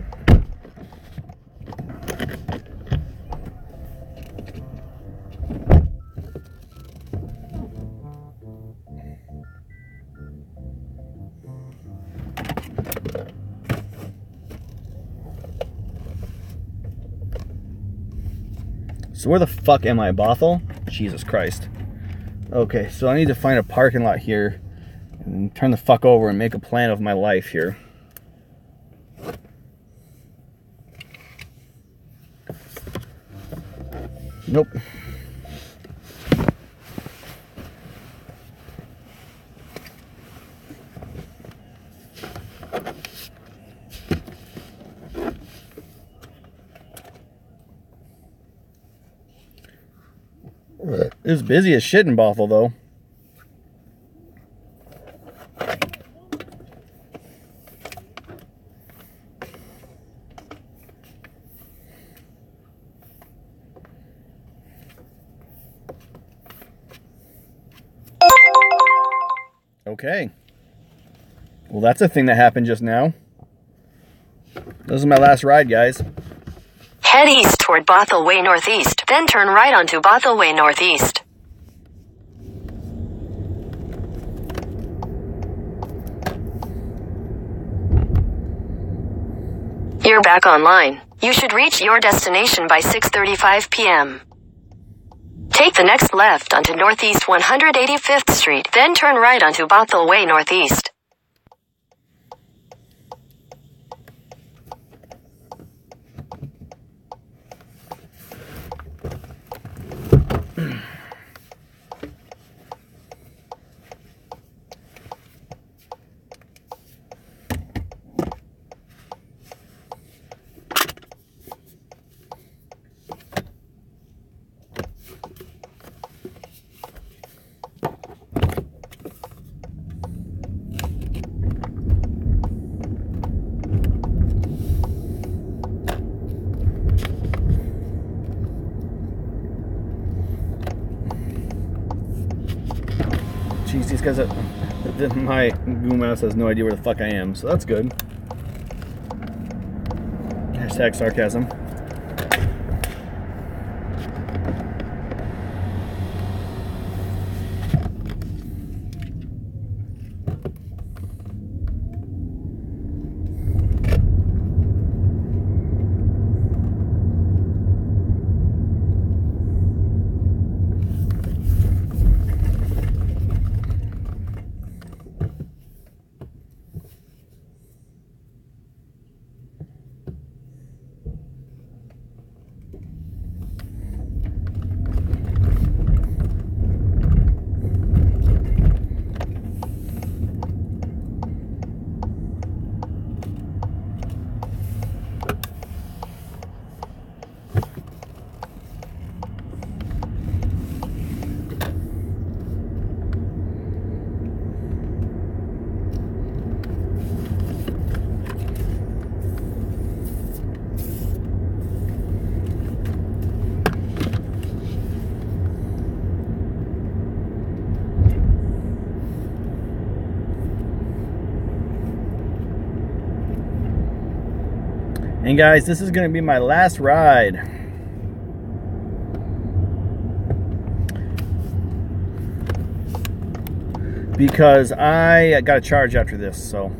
So where the fuck am I, Bothell? Jesus Christ. Okay, so I need to find a parking lot here and turn the fuck over and make a plan of my life here. Nope. It was busy as shit in Bothell, though. Okay. Well, that's a thing that happened just now. This is my last ride, guys. Head east toward Bothell Way Northeast, then turn right onto Bothell Way Northeast. You're back online. You should reach your destination by 6:35 p.m. Take the next left onto Northeast 185th Street, then turn right onto Bothell Way Northeast. Jeez, these guys my Google Mouse has no idea where the fuck I am, so that's good. Hashtag sarcasm. And guys, this is going to be my last ride. Because I got to charge after this, so.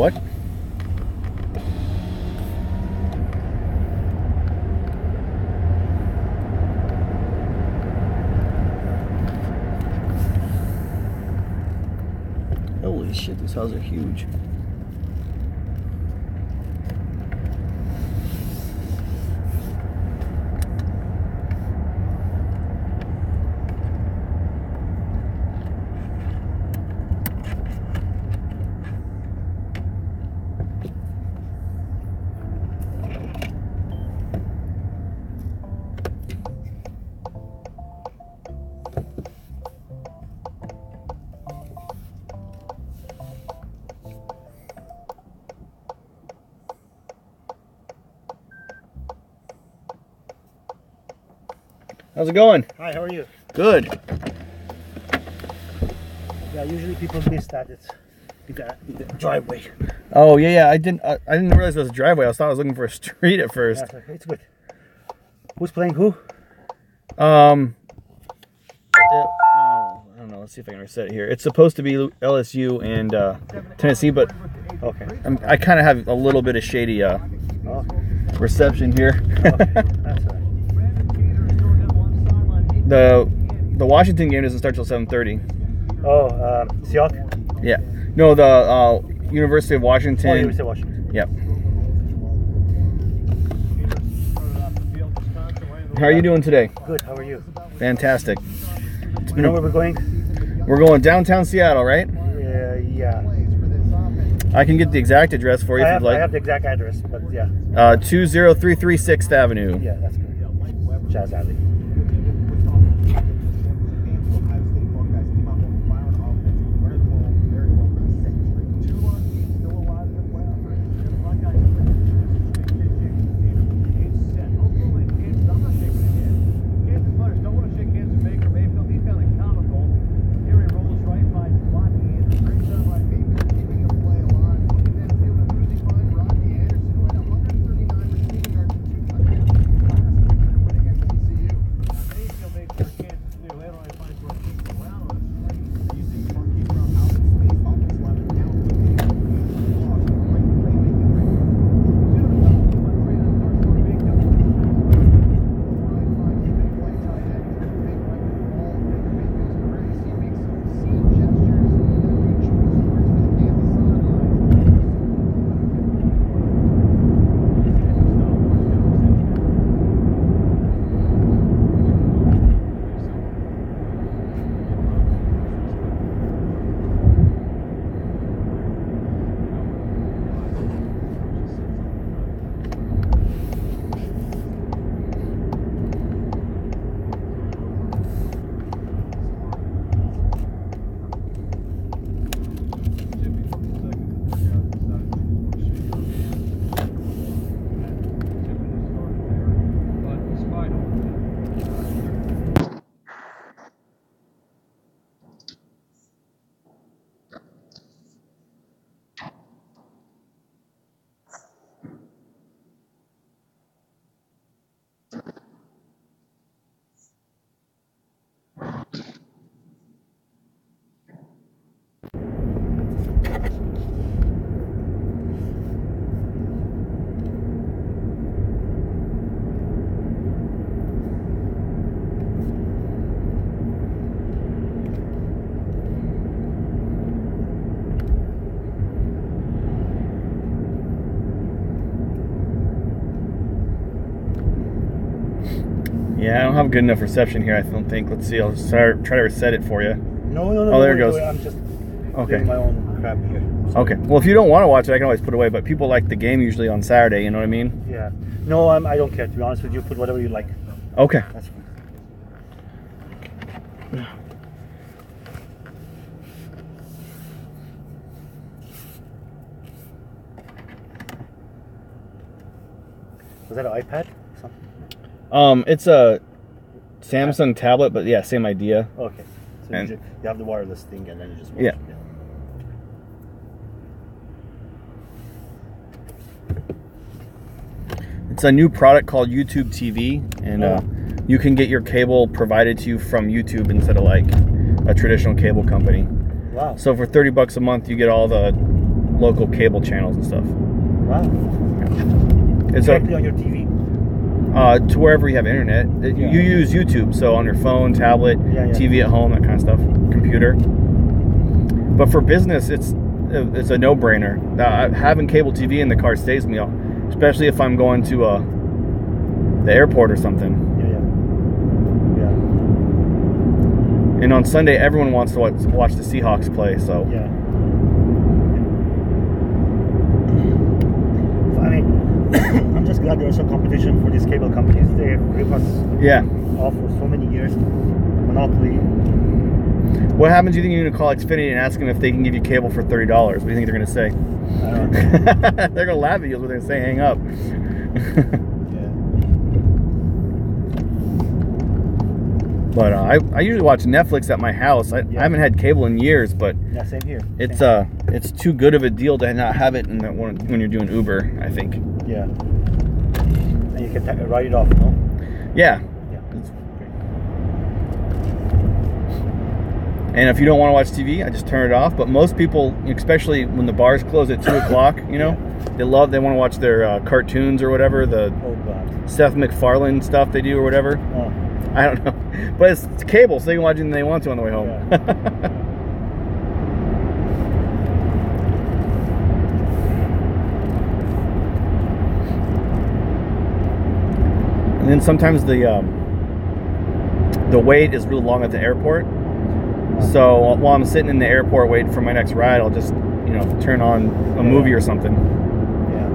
What? Holy shit, these houses are huge. How's it going? Hi, how are you? Good. Yeah, Yeah, usually people miss that. It's in the driveway. Oh yeah. I didn't realize it was a driveway. I thought I was looking for a street at first. Yeah, it's good. Who's playing who? I don't know. Let's see if I can reset it here. It's supposed to be LSU and Tennessee, but okay. I kind of have a little bit of shady reception here. That's all right. The Washington game doesn't start till 7:30. Oh, Seahawks? Yeah. No, the University of Washington. Oh, University of Washington. Yep. How are you doing today? Good. How are you? Fantastic. You know where we're going? We're going downtown Seattle, right? Yeah. I can get the exact address for you if you'd like. I have the exact address, but yeah. 20336 6th Avenue. Yeah, that's good. Jazz Alley. Yeah, I don't have good enough reception here, I don't think. Let's see, I'll try to reset it for you. No. Oh, there it goes. I'm just doing my own crap here. Okay. Well, if you don't want to watch it, I can always put it away. But people like the game usually on Saturday, you know what I mean? Yeah. No, I don't care, to be honest with you. Put whatever you like. Okay. That's fine. Was that an iPad? It's a Samsung tablet, but yeah, same idea. Okay. So you have the wireless thing, and then you just watch it. It's a new product called YouTube TV, and you can get your cable provided to you from YouTube instead of like a traditional cable company. Wow. So for $30 a month, you get all the local cable channels and stuff. Wow. It's directly on your TV? To wherever you have internet. You use YouTube, so on your phone, tablet, TV at home, that kind of stuff, computer. But for business, it's a no-brainer. Having cable TV in the car saves me, especially if I'm going to the airport or something. Yeah. And on Sunday, everyone wants to watch the Seahawks play, so. Yeah. I mean, I'm just glad there's a competition for these cable companies. They rip us off for so many years. Monopoly. What happens? You think you're going to call Xfinity and ask them if they can give you cable for $30? What do you think they're going to say? I don't know. They're going to laugh at you. What they're going to say, hang up. But I usually watch Netflix at my house. I haven't had cable in years, but yeah, same here. It's too good of a deal to not have it when you're doing Uber, I think. Yeah. And you can write it off, no? Yeah. And if you don't want to watch TV, I just turn it off. But most people, especially when the bars close at 2 o'clock, you know, they want to watch their cartoons or whatever, the Seth MacFarlane stuff they do or whatever. Oh. I don't know. But it's cable, so they can watch anything they want to on the way home. Yeah. And then sometimes the wait is really long at the airport. So while I'm sitting in the airport waiting for my next ride, I'll just, you know, turn on a movie or something. Yeah.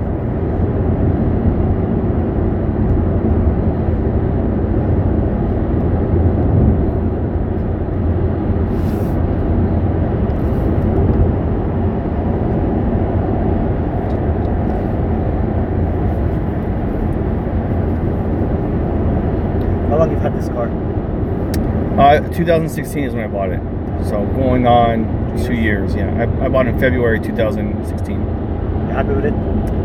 How long you've had this car? 2016 is when I bought it. So going on 2 years, yeah. I bought it in February 2016. You happy with it?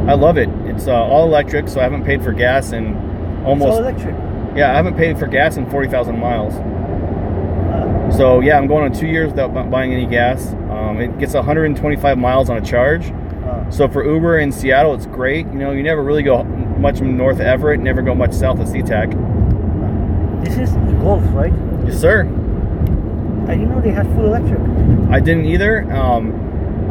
I love it. It's all electric, so I haven't paid for gas in almost... It's all electric? Yeah, I haven't paid for gas in 40,000 miles. So yeah, I'm going on 2 years without buying any gas. It gets 125 miles on a charge. So for Uber in Seattle, it's great. You know, you never really go much north of Everett, never go much south of SeaTac. This is the Golf, right? Yes, sir. I didn't know they had full electric. I didn't either.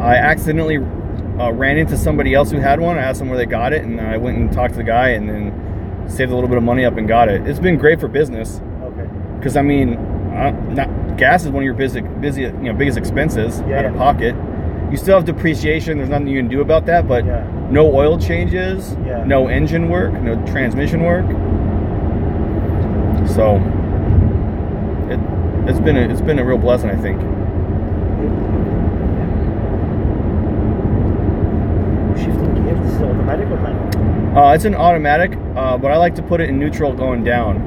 I accidentally ran into somebody else who had one. I asked them where they got it, and I went and talked to the guy, and then saved a little bit of money up and got it. It's been great for business. Okay. Because I mean, gas is one of your biggest expenses out of pocket. You still have depreciation. There's nothing you can do about that. But no oil changes, no engine work, no transmission work. So it's been a real blessing, I think. Shifting gears. This is automatic or manual? It's an automatic, but I like to put it in neutral going down.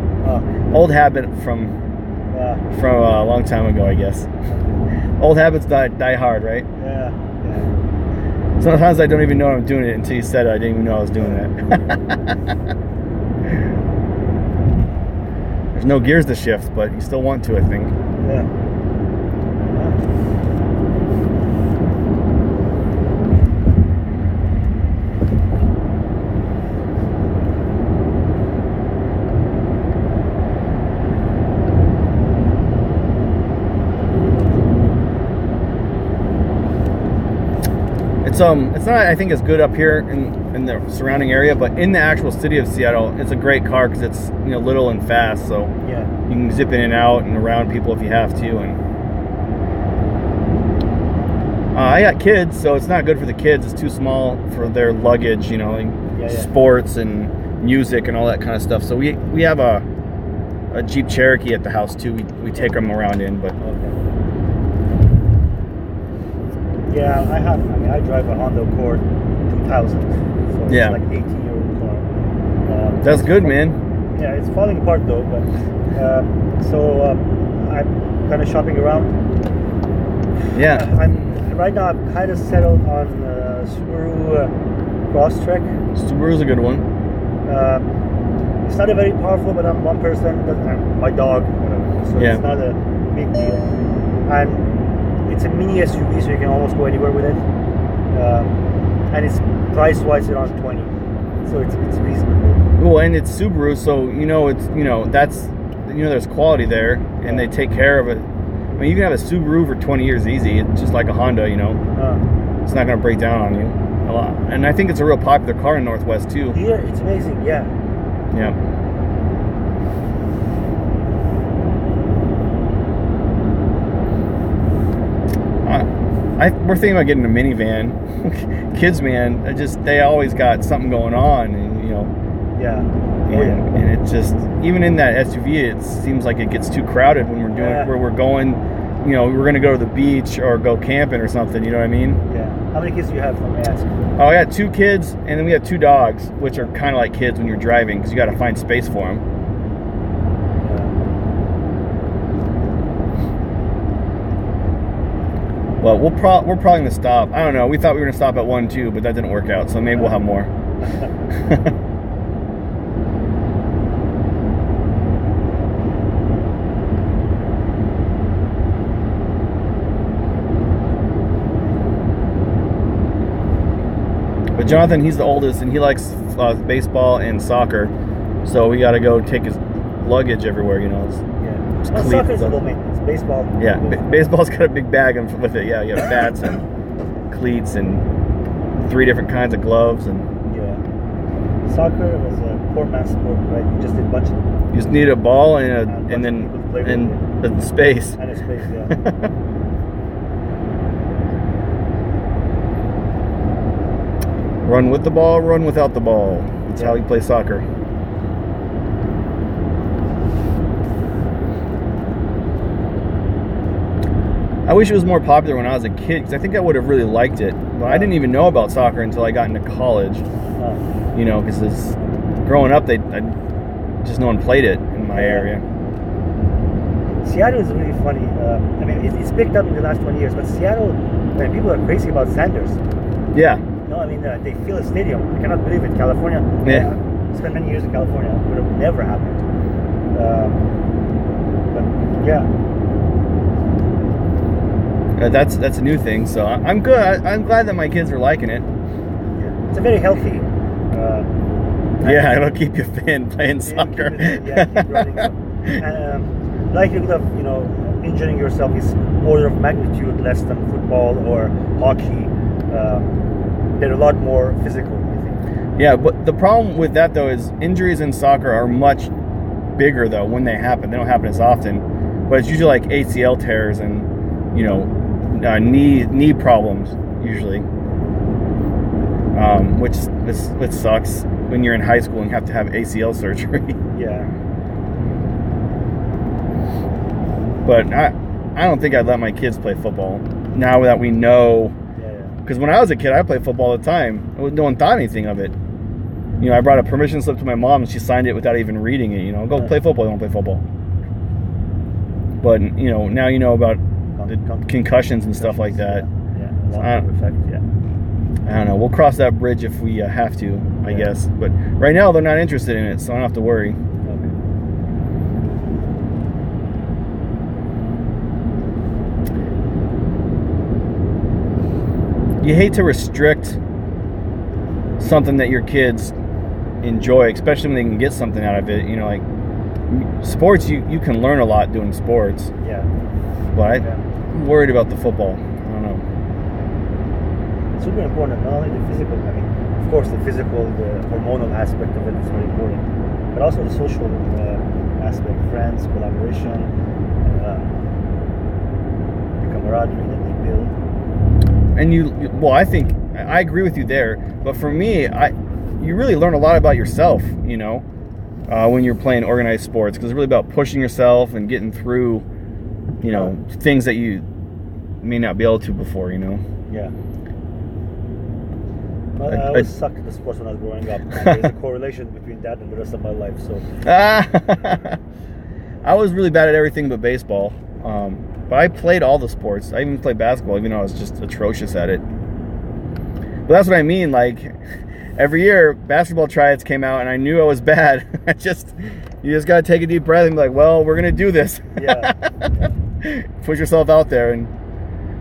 Old habit from a long time ago, I guess. Old habits die hard, right? Yeah. Sometimes I don't even know I'm doing it until you said it. I didn't even know I was doing it. There's no gears to shift, but you still want to, I think. Yeah. It's not, I think, as good up here in the surrounding area, but in the actual city of Seattle, it's a great car because it's, you know, little and fast, so you can zip in and out and around people if you have to. And I got kids, so it's not good for the kids. It's too small for their luggage, you know, like sports and music and all that kind of stuff. So we have a Jeep Cherokee at the house too. We take them around in, but. Yeah, I drive a Honda Accord 2000. So it's like 18-year-old car. That's good, man. Yeah, it's falling apart though, but I'm kind of shopping around. Yeah. Right now I'm kind of settled on Subaru Crosstrek. Subaru's a good one. It's not a very powerful, but I'm one person, my dog, whatever. So it's not a big deal. And it's a mini SUV, so you can almost go anywhere with it. And it's price-wise around 20, so it's reasonable. Well, and it's Subaru, so there's quality there, and they take care of it. I mean, you can have a Subaru for 20 years easy. It's just like a Honda, you know. It's not going to break down on you a lot. And I think it's a real popular car in Northwest too. Yeah, it's amazing. Yeah. Yeah. We're thinking about getting a minivan. Kids, man, they always got something going on, and you know. Yeah. And it just, even in that SUV, it seems like it gets too crowded when we're doing where we're going. You know, we're gonna go to the beach or go camping or something. You know what I mean? Yeah. How many kids do you have? Let me ask. Oh, I got 2 kids, and then we have 2 dogs, which are kind of like kids when you're driving because you got to find space for them. Well, we're probably going to stop. I don't know. We thought we were going to stop at 1 too, but that didn't work out. So maybe we'll have more. But Jonathan, he's the oldest, and he likes baseball and soccer. So we got to go take his luggage everywhere, you know. Well, soccer's a low maintenance. Baseball. Yeah, baseball's got a big bag with it. Yeah, you have bats and cleats and 3 different kinds of gloves and. Yeah. Soccer was a poor man's sport, right? You just did a bunch of. You just need a ball and then space. And a space, yeah. Run with the ball, run without the ball. That's how you play soccer. I wish it was more popular when I was a kid, because I think I would have really liked it. But I didn't even know about soccer until I got into college. You know, because growing up, just no one played it in my area. Seattle is really funny. I mean, it's picked up in the last 20 years, but Seattle, man, people are crazy about Sanders. Yeah. No, I mean, they fill a stadium. I cannot believe it. California. Yeah. I spent many years in California. It would have never happened. But yeah. That's a new thing, so I'm good. I'm glad that my kids are liking it. Yeah. It's a very healthy. Yeah, it'll keep you fit playing soccer. Keep running. Likelihood of injuring yourself is order of magnitude less than football or hockey. They're a lot more physical, I think. Yeah, but the problem with that though is injuries in soccer are much bigger though when they happen. They don't happen as often, but it's usually like ACL tears and knee problems usually, which sucks when you're in high school and you have to have ACL surgery. Yeah. But I don't think I'd let my kids play football now that we know. Because when I was a kid, I played football all the time. No one thought anything of it. I brought a permission slip to my mom and she signed it without even reading it. Go play football. Don't play football. But now you know about the concussions and stuff like that. Yeah. Long-term effect. Yeah. I don't know. We'll cross that bridge if we have to, I guess. But right now they're not interested in it, so I don't have to worry. You hate to restrict something that your kids enjoy, especially when they can get something out of it. Like sports, you can learn a lot doing sports. Yeah. But I'm worried about the football. I don't know. It's super important, not only the physical. I mean, of course, the physical, the hormonal aspect of it is very important, but also the social aspect, friends, collaboration, the camaraderie that they build. And I think I agree with you there. But for me, you really learn a lot about yourself, when you're playing organized sports, because it's really about pushing yourself and getting through, things that you may not be able to before, Yeah. Well, I always sucked at the sports when I was growing up. There's a correlation between that and the rest of my life. So. I was really bad at everything but baseball. But I played all the sports. I even played basketball, even though I was just atrocious at it. But that's what I mean. Like, every year, basketball tryouts came out, and I knew I was bad. You just got to take a deep breath and be like, well, we're going to do this. Yeah. Push yourself out there. And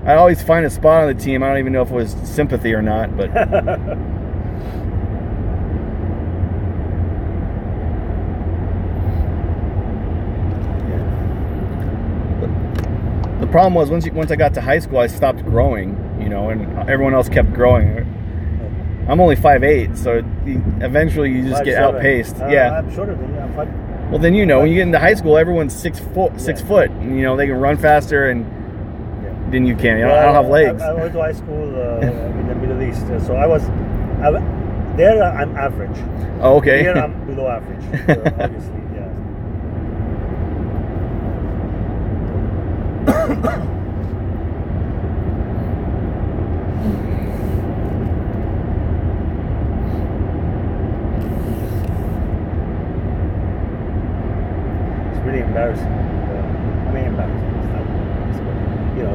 I always find a spot on the team. I don't even know if it was sympathy or not, but... The problem was once I got to high school, I stopped growing, and everyone else kept growing. I'm only 5'8", so eventually you just get outpaced. Yeah. I'm shorter than you. I'm 5. Well, then when you get into high school, everyone's 6 foot, and they can run faster, and then you can't. I don't have legs. I went to high school in the Middle East, so there I'm average. Oh, okay. Here I'm below average, obviously. It's really embarrassing. I mean, embarrassing. It's not,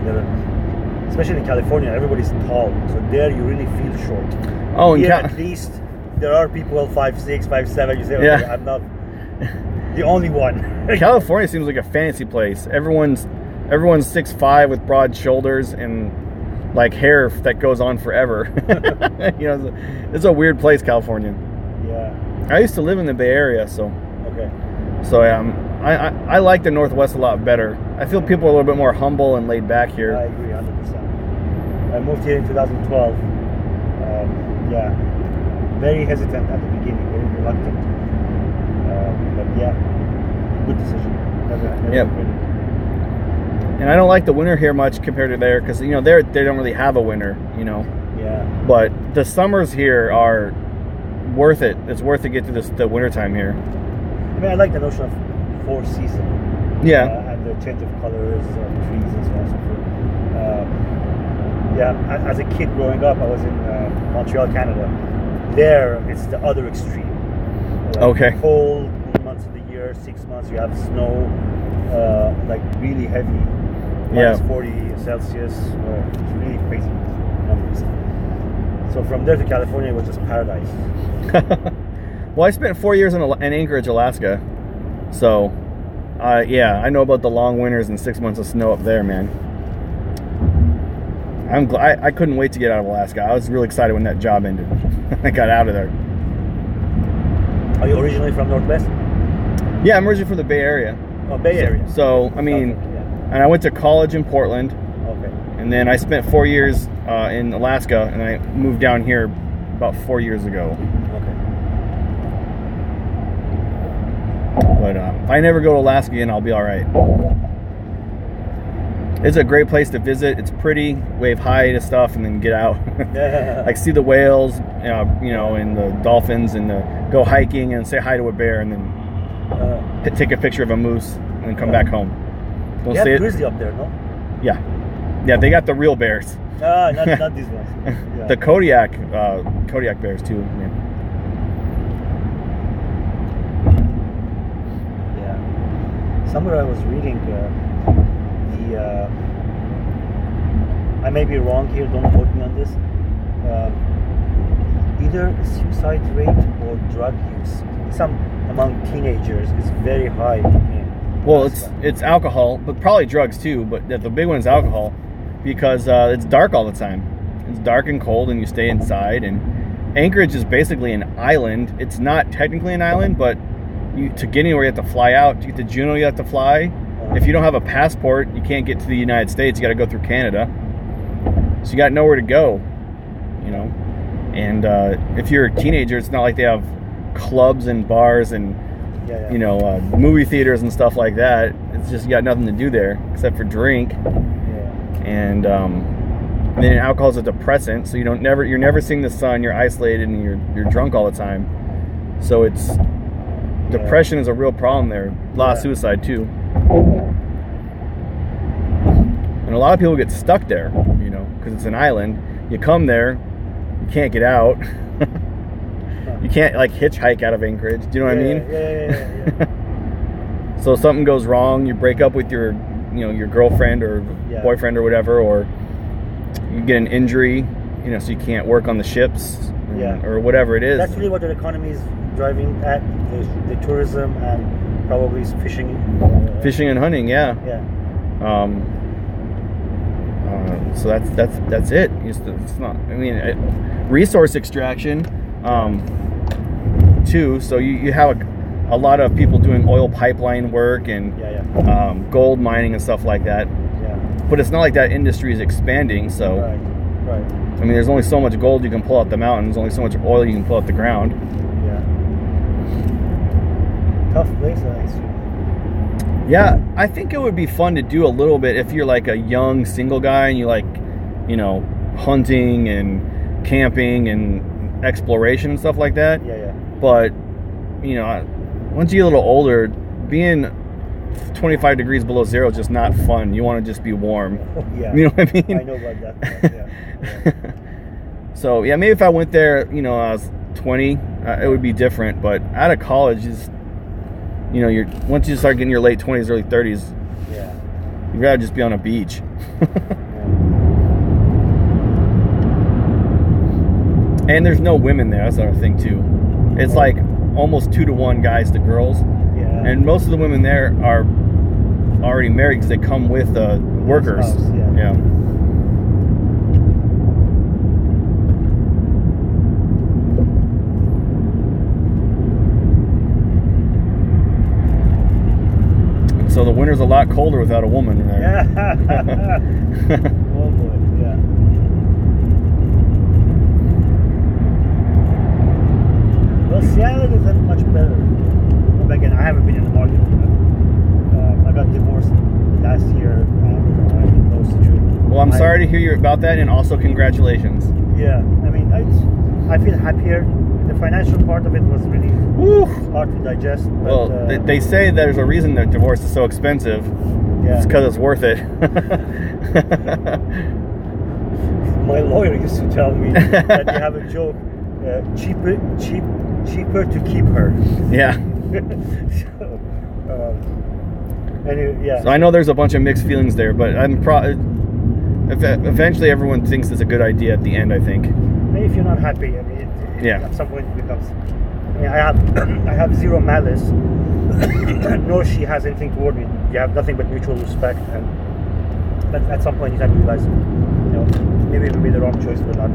there are especially in California, everybody's tall, so there you really feel short. Oh, here at least there are people 5'6", 5'7". You say, okay, I'm not the only one. California seems like a fancy place. Everyone's 6'5" with broad shoulders and like hair that goes on forever. You know, it's a weird place, California. Yeah. I used to live in the Bay Area, so. Okay. So I like the Northwest a lot better. I feel people are a little bit more humble and laid back here. I agree, 100%. I moved here in 2012. Yeah, very hesitant at the beginning, very reluctant. But yeah, good decision. Never regret it. And I don't like the winter here much compared to there, because you know they don't really have a winter, you know. Yeah. But the summers here are worth it. It's worth to get to the winter time here. I mean, I like the notion of 4 seasons. Yeah. And the change of colors of trees and so on and so forth. Yeah, as a kid growing up, I was in Montreal, Canada. There, it's the other extreme. Like okay. Cold months of the year, 6 months, you have snow, like really heavy. Minus 40 Celsius. It's really crazy numbers. So from there to California, it was just paradise. Well, I spent 4 years in Anchorage, Alaska. So, yeah, I know about the long winters and 6 months of snow up there, man. I'm glad I couldn't wait to get out of Alaska. I was really excited when that job ended. I got out of there. Are you originally from Northwest? Yeah, I'm originally from the Bay Area. Oh, Bay Area. So I mean, and I went to college in Portland. Okay. And then I spent 4 years in Alaska, and I moved down here about 4 years ago. Okay. But if I never go to Alaska again, I'll be all right. It's a great place to visit. It's pretty. Wave hi to stuff and then get out. Like see the whales, you know, and the dolphins, and go hiking and say hi to a bear, and then take a picture of a moose and then come back home. Don't say it. Grizzly up there, no? Yeah, yeah. They got the real bears. Not these ones. Yeah. The Kodiak bears too. Yeah. Somewhere I was reading. I may be wrong here, don't quote me on this. Either suicide rate or drug use, among teenagers, is very high. Well, it's alcohol, but probably drugs too. But the big one is alcohol, because it's dark all the time. It's dark and cold, and you stay inside. And Anchorage is basically an island. It's not technically an island, but to get anywhere, you have to fly out. To get to Juneau, you have to fly. If you don't have a passport, you can't get to the United States. You got to go through Canada. So you got nowhere to go, you know. And if you're a teenager, it's not like they have clubs and bars and you know, movie theaters and stuff like that. It's just you got nothing to do there except for drink. And then alcohol's a depressant, so you're never seeing the sun. You're isolated and you're drunk all the time. So it's depression is a real problem there. A lot of suicide too. And a lot of people get stuck there, you know, because it's an island. You come there, you can't get out. You can't like hitchhike out of Anchorage. Do you know what I mean? Yeah. So something goes wrong, you break up with your girlfriend or boyfriend or whatever, or you get an injury, you know, so you can't work on the ships, or whatever it is. That's really what the economy is driving at: the tourism and probably fishing. Fishing and hunting, yeah. So that's it. It's not. I mean, resource extraction, too. So you have a lot of people doing oil pipeline work and gold mining and stuff like that. But it's not like that industry is expanding. So, right. I mean, there's only so much gold you can pull out the mountains. Only so much oil you can pull out the ground. Tough place, I assume. Yeah, I think it would be fun to do a little bit if you're like a young single guy and you like, you know, hunting and camping and exploration and stuff like that. But, you know, once you get a little older, being 25 degrees below zero is just not fun. You want to just be warm. You know what I mean? I know about that. So, yeah, maybe if I went there, you know, I was 20, it would be different. But out of college, you know, once you start getting your late 20s, early 30s, you'd rather just be on a beach. And there's no women there. That's the other thing too. It's like almost 2-to-1 guys to girls. Yeah. And most of the women there are already married because they come with workers. Spouse, yeah. So the winter's a lot colder without a woman in there. Oh boy, yeah. Well, Seattle isn't much better. But again, I haven't been in the market. I got divorced last year. I'm in no situation. Well, I'm sorry to hear about that, and also congratulations. Yeah, I mean, I feel happier. The financial part of it was really hard to digest. But, well, they say there's a reason that divorce is so expensive. Yeah. It's because it's worth it. My lawyer used to tell me that you have a joke, cheaper to keep her. Yeah. So, anyway, yeah. So I know there's a bunch of mixed feelings there, but eventually everyone thinks it's a good idea at the end, I think. If you're not happy, I mean, yeah. At some point it becomes. I mean, I have zero malice, nor she has anything toward me. You have nothing but mutual respect, but at some point you have to realize, you know, maybe we made the wrong choice, or not,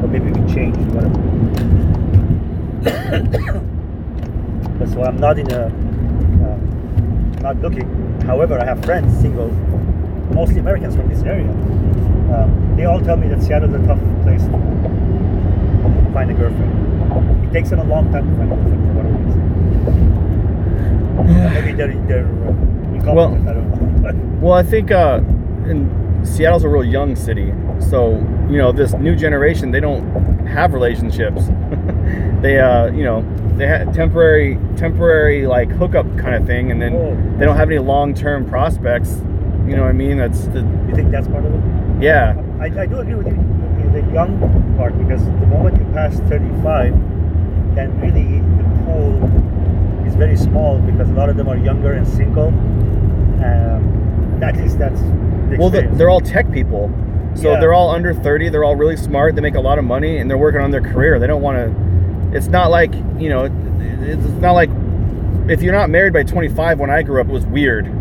or maybe we can change, whatever. But so I'm not in a, not looking. However, I have friends, single, mostly Americans from this area. They all tell me that Seattle's a tough place to find a girlfriend. It takes them a long time to find a girlfriend for whatever reason. Maybe they're incompetent, I don't know. Well, I think Seattle's a real young city, so you know this new generation, they don't have relationships. They you know, they had temporary like hookup kind of thing, and then they don't have any long-term prospects. You know what I mean? You think that's part of it? Yeah. I do agree with you in the young part, because the moment you pass 35, then really the pool is very small, because a lot of them are younger and single. At least that's the well, experience. they're all tech people, so they're all under 30. They're all really smart. They make a lot of money, and they're working on their career. They don't want to. It's not like, you know, it's not like if you're not married by 25. When I grew up, it was weird.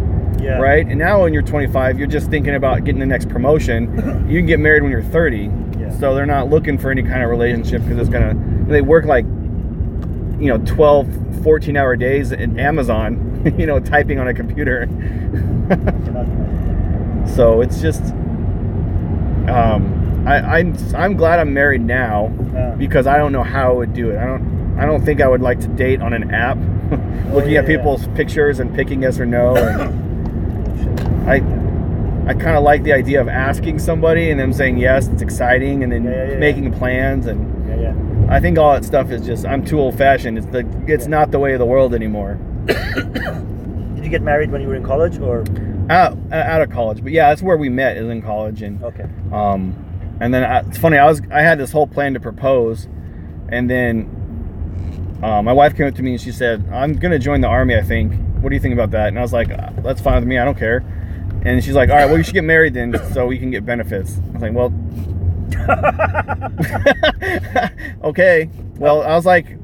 Yeah. Right? And now when you're 25, you're just thinking about getting the next promotion. You can get married when you're 30. Yeah. So they're not looking for any kind of relationship, because it's gonna. They work like, you know, 12, 14-hour days in Amazon. You know, typing on a computer. So it's just. I'm glad I'm married now, because I don't know how I would do it. I don't think I would like to date on an app, looking at people's pictures and picking yes or no. And I kind of like the idea of asking somebody and them saying yes. It's exciting, and then making plans, and I think all that stuff is just, I'm too old-fashioned. It's not the way of the world anymore. Did you get married when you were in college, or out of college? But yeah, that's where we met, is in college. And okay. And then it's funny, I had this whole plan to propose, and then my wife came up to me and she said, "I'm gonna join the Army, I think. What do you think about that?" And I was like, "That's fine with me. I don't care." And she's like, "All right, well, you should get married then, so we can get benefits." I was like, "Well, okay." Well, I was like,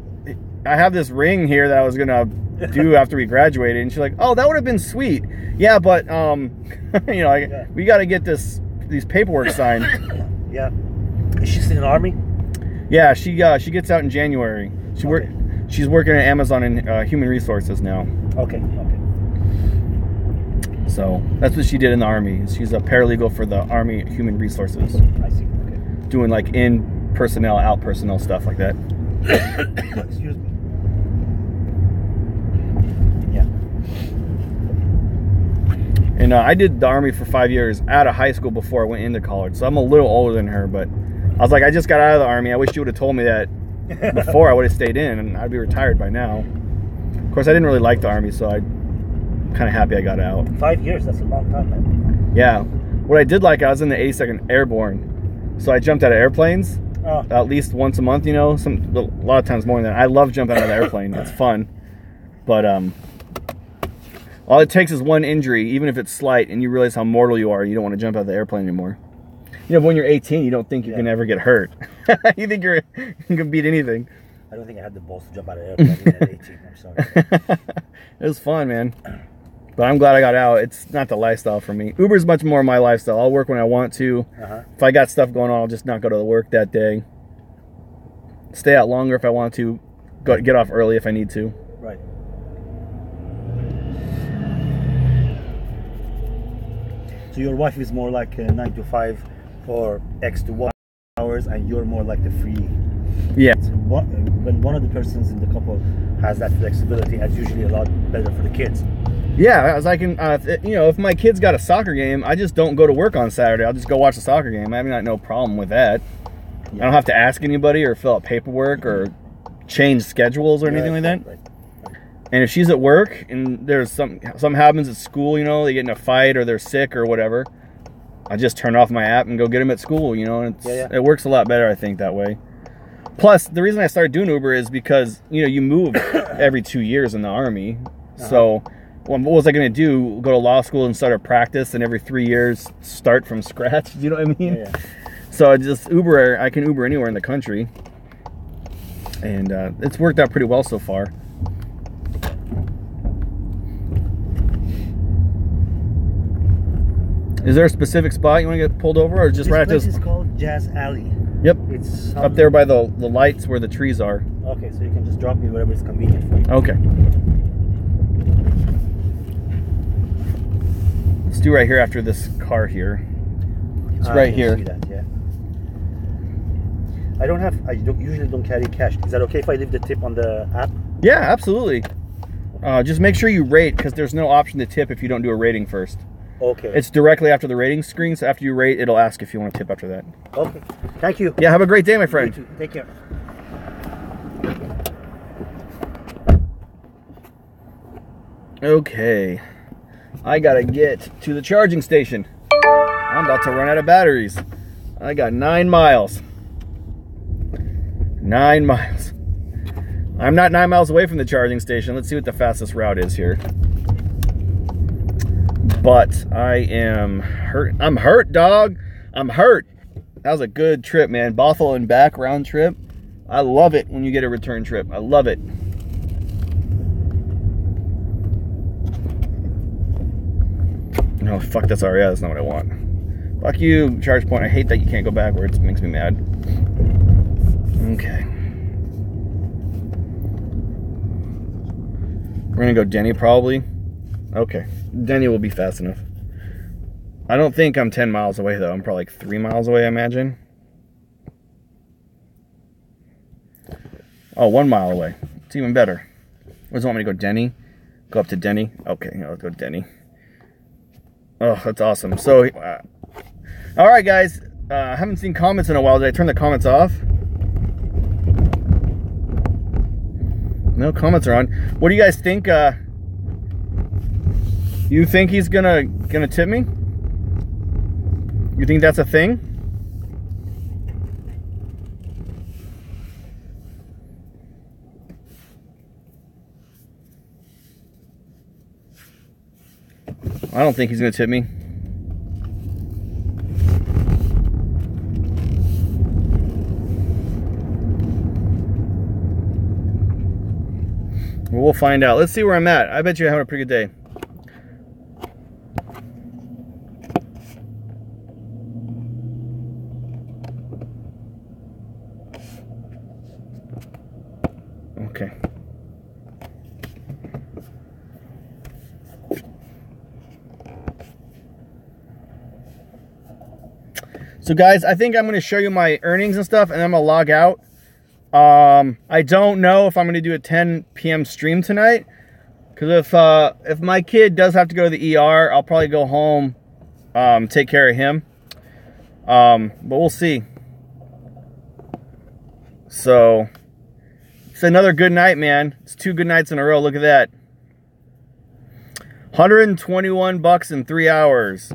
"I have this ring here that I was gonna do after we graduated," and she's like, "Oh, that would have been sweet. Yeah, but you know, we got to get these paperwork signed." Yeah. Is she still in the Army? Yeah, she gets out in January. She's working at Amazon in human resources now. Okay. So that's what she did in the Army. She's a paralegal for the Army Human Resources. I see. Okay. Doing like in personnel, out personnel stuff like that. Excuse me. Yeah. And I did the Army for 5 years out of high school before I went into college. So I'm a little older than her, but I was like, I just got out of the Army. I wish you would have told me that before. I would have stayed in, and I'd be retired by now. Of course, I didn't really like the Army, so I'm kind of happy I got out. 5 years, that's a long time, man. Yeah. What I did like, I was in the 82nd Airborne. So I jumped out of airplanes at least once a month, you know, a lot of times more than that. I love jumping out of the airplane. It's fun. But all it takes is one injury, even if it's slight, and you realize how mortal you are. You don't want to jump out of the airplane anymore. You know, when you're 18, you don't think you can ever get hurt. You think you can beat anything. I don't think I had the balls to jump out of airplane at 18. I'm sorry. It was fun, man. But I'm glad I got out. It's not the lifestyle for me. Uber's much more my lifestyle. I'll work when I want to. If I got stuff going on, I'll just not go to work that day. Stay out longer if I want to. Get off early if I need to. Right. So your wife is more like 9 to 5 or X to 1 hours, and you're more like the free. Yeah. So when one of the persons in the couple has that flexibility, it's usually a lot better for the kids. Yeah, as I can, you know, if my kid's got a soccer game, I just don't go to work on Saturday. I'll just go watch the soccer game. I have no problem with that. Yeah. I don't have to ask anybody or fill out paperwork or change schedules or anything like that. Right. And if she's at work and there's something happens at school, you know, they get in a fight or they're sick or whatever, I just turn off my app and go get them at school, you know, and it works a lot better, I think, that way. Plus, the reason I started doing Uber is because, you know, you move every 2 years in the Army. So what was I going to do? Go to law school and start a practice and every 3 years start from scratch? You know what I mean? Yeah. So I just I can Uber anywhere in the country. And it's worked out pretty well so far. Is there a specific spot you want to get pulled over, or just right at this? This place is called Jazz Alley. Yep. It's up there by the lights where the trees are. Okay, so you can just drop me wherever is convenient for you. Okay. Let's do right here after this car here. It's right here. See that, yeah. I usually don't carry cash. Is that okay if I leave the tip on the app? Yeah, absolutely. Just make sure you rate, because there's no option to tip if you don't do a rating first. Okay. It's directly after the rating screen, so after you rate, it'll ask if you want to tip after that. Okay. Thank you. Yeah, have a great day, my friend. You too. Take care. Okay. I gotta get to the charging station. I'm about to run out of batteries. I got 9 miles. 9 miles. I'm not 9 miles away from the charging station. Let's see what the fastest route is here. But I am hurt. I'm hurt, dog. I'm hurt. That was a good trip, man. Bothell and back round trip. I love it when you get a return trip. I love it. No, fuck this REI. That's not what I want. Fuck you, charge point. I hate that you can't go backwards. It makes me mad. Okay. We're gonna go Denny probably. Okay, Denny will be fast enough. I don't think I'm 10 miles away though. I'm probably like 3 miles away, I imagine. Oh, 1 mile away. It's even better. Where does it want me to go? Denny? Go up to Denny? Okay, I'll go Denny. Oh, that's awesome. So, all right, guys. I haven't seen comments in a while. Did I turn the comments off? No comments are on. What do you guys think? You think he's gonna tip me? You think that's a thing? I don't think he's gonna tip me. Well, we'll find out. Let's see where I'm at. I bet you're having a pretty good day. Okay. So guys, I think I'm going to show you my earnings and stuff, and then I'm going to log out. I don't know if I'm going to do a 10 p.m. stream tonight, because if my kid does have to go to the ER, I'll probably go home, take care of him. But we'll see. So it's another good night, man. It's 2 good nights in a row. Look at that. $121 in 3 hours.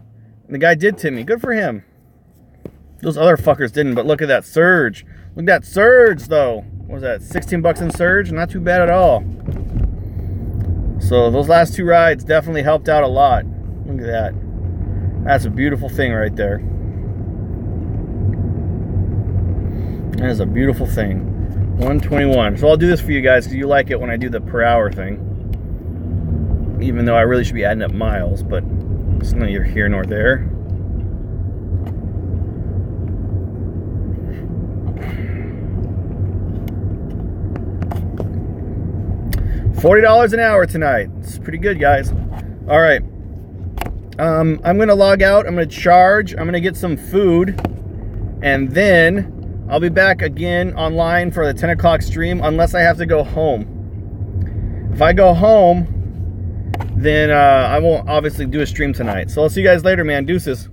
And the guy did tip me. Good for him. Those other fuckers didn't, but look at that surge. Look at that surge, though. What was that? 16 bucks in surge? Not too bad at all. So those last 2 rides definitely helped out a lot. Look at that. That's a beautiful thing right there. That is a beautiful thing. 121. So I'll do this for you guys because you like it when I do the per hour thing. Even though I really should be adding up miles, but it's neither here nor there. $40 an hour tonight. It's pretty good, guys. All right. I'm gonna log out. I'm gonna charge. I'm gonna get some food, and then I'll be back again online for the 10 o'clock stream, unless I have to go home. If I go home, then I won't obviously do a stream tonight. So I'll see you guys later, man. Deuces.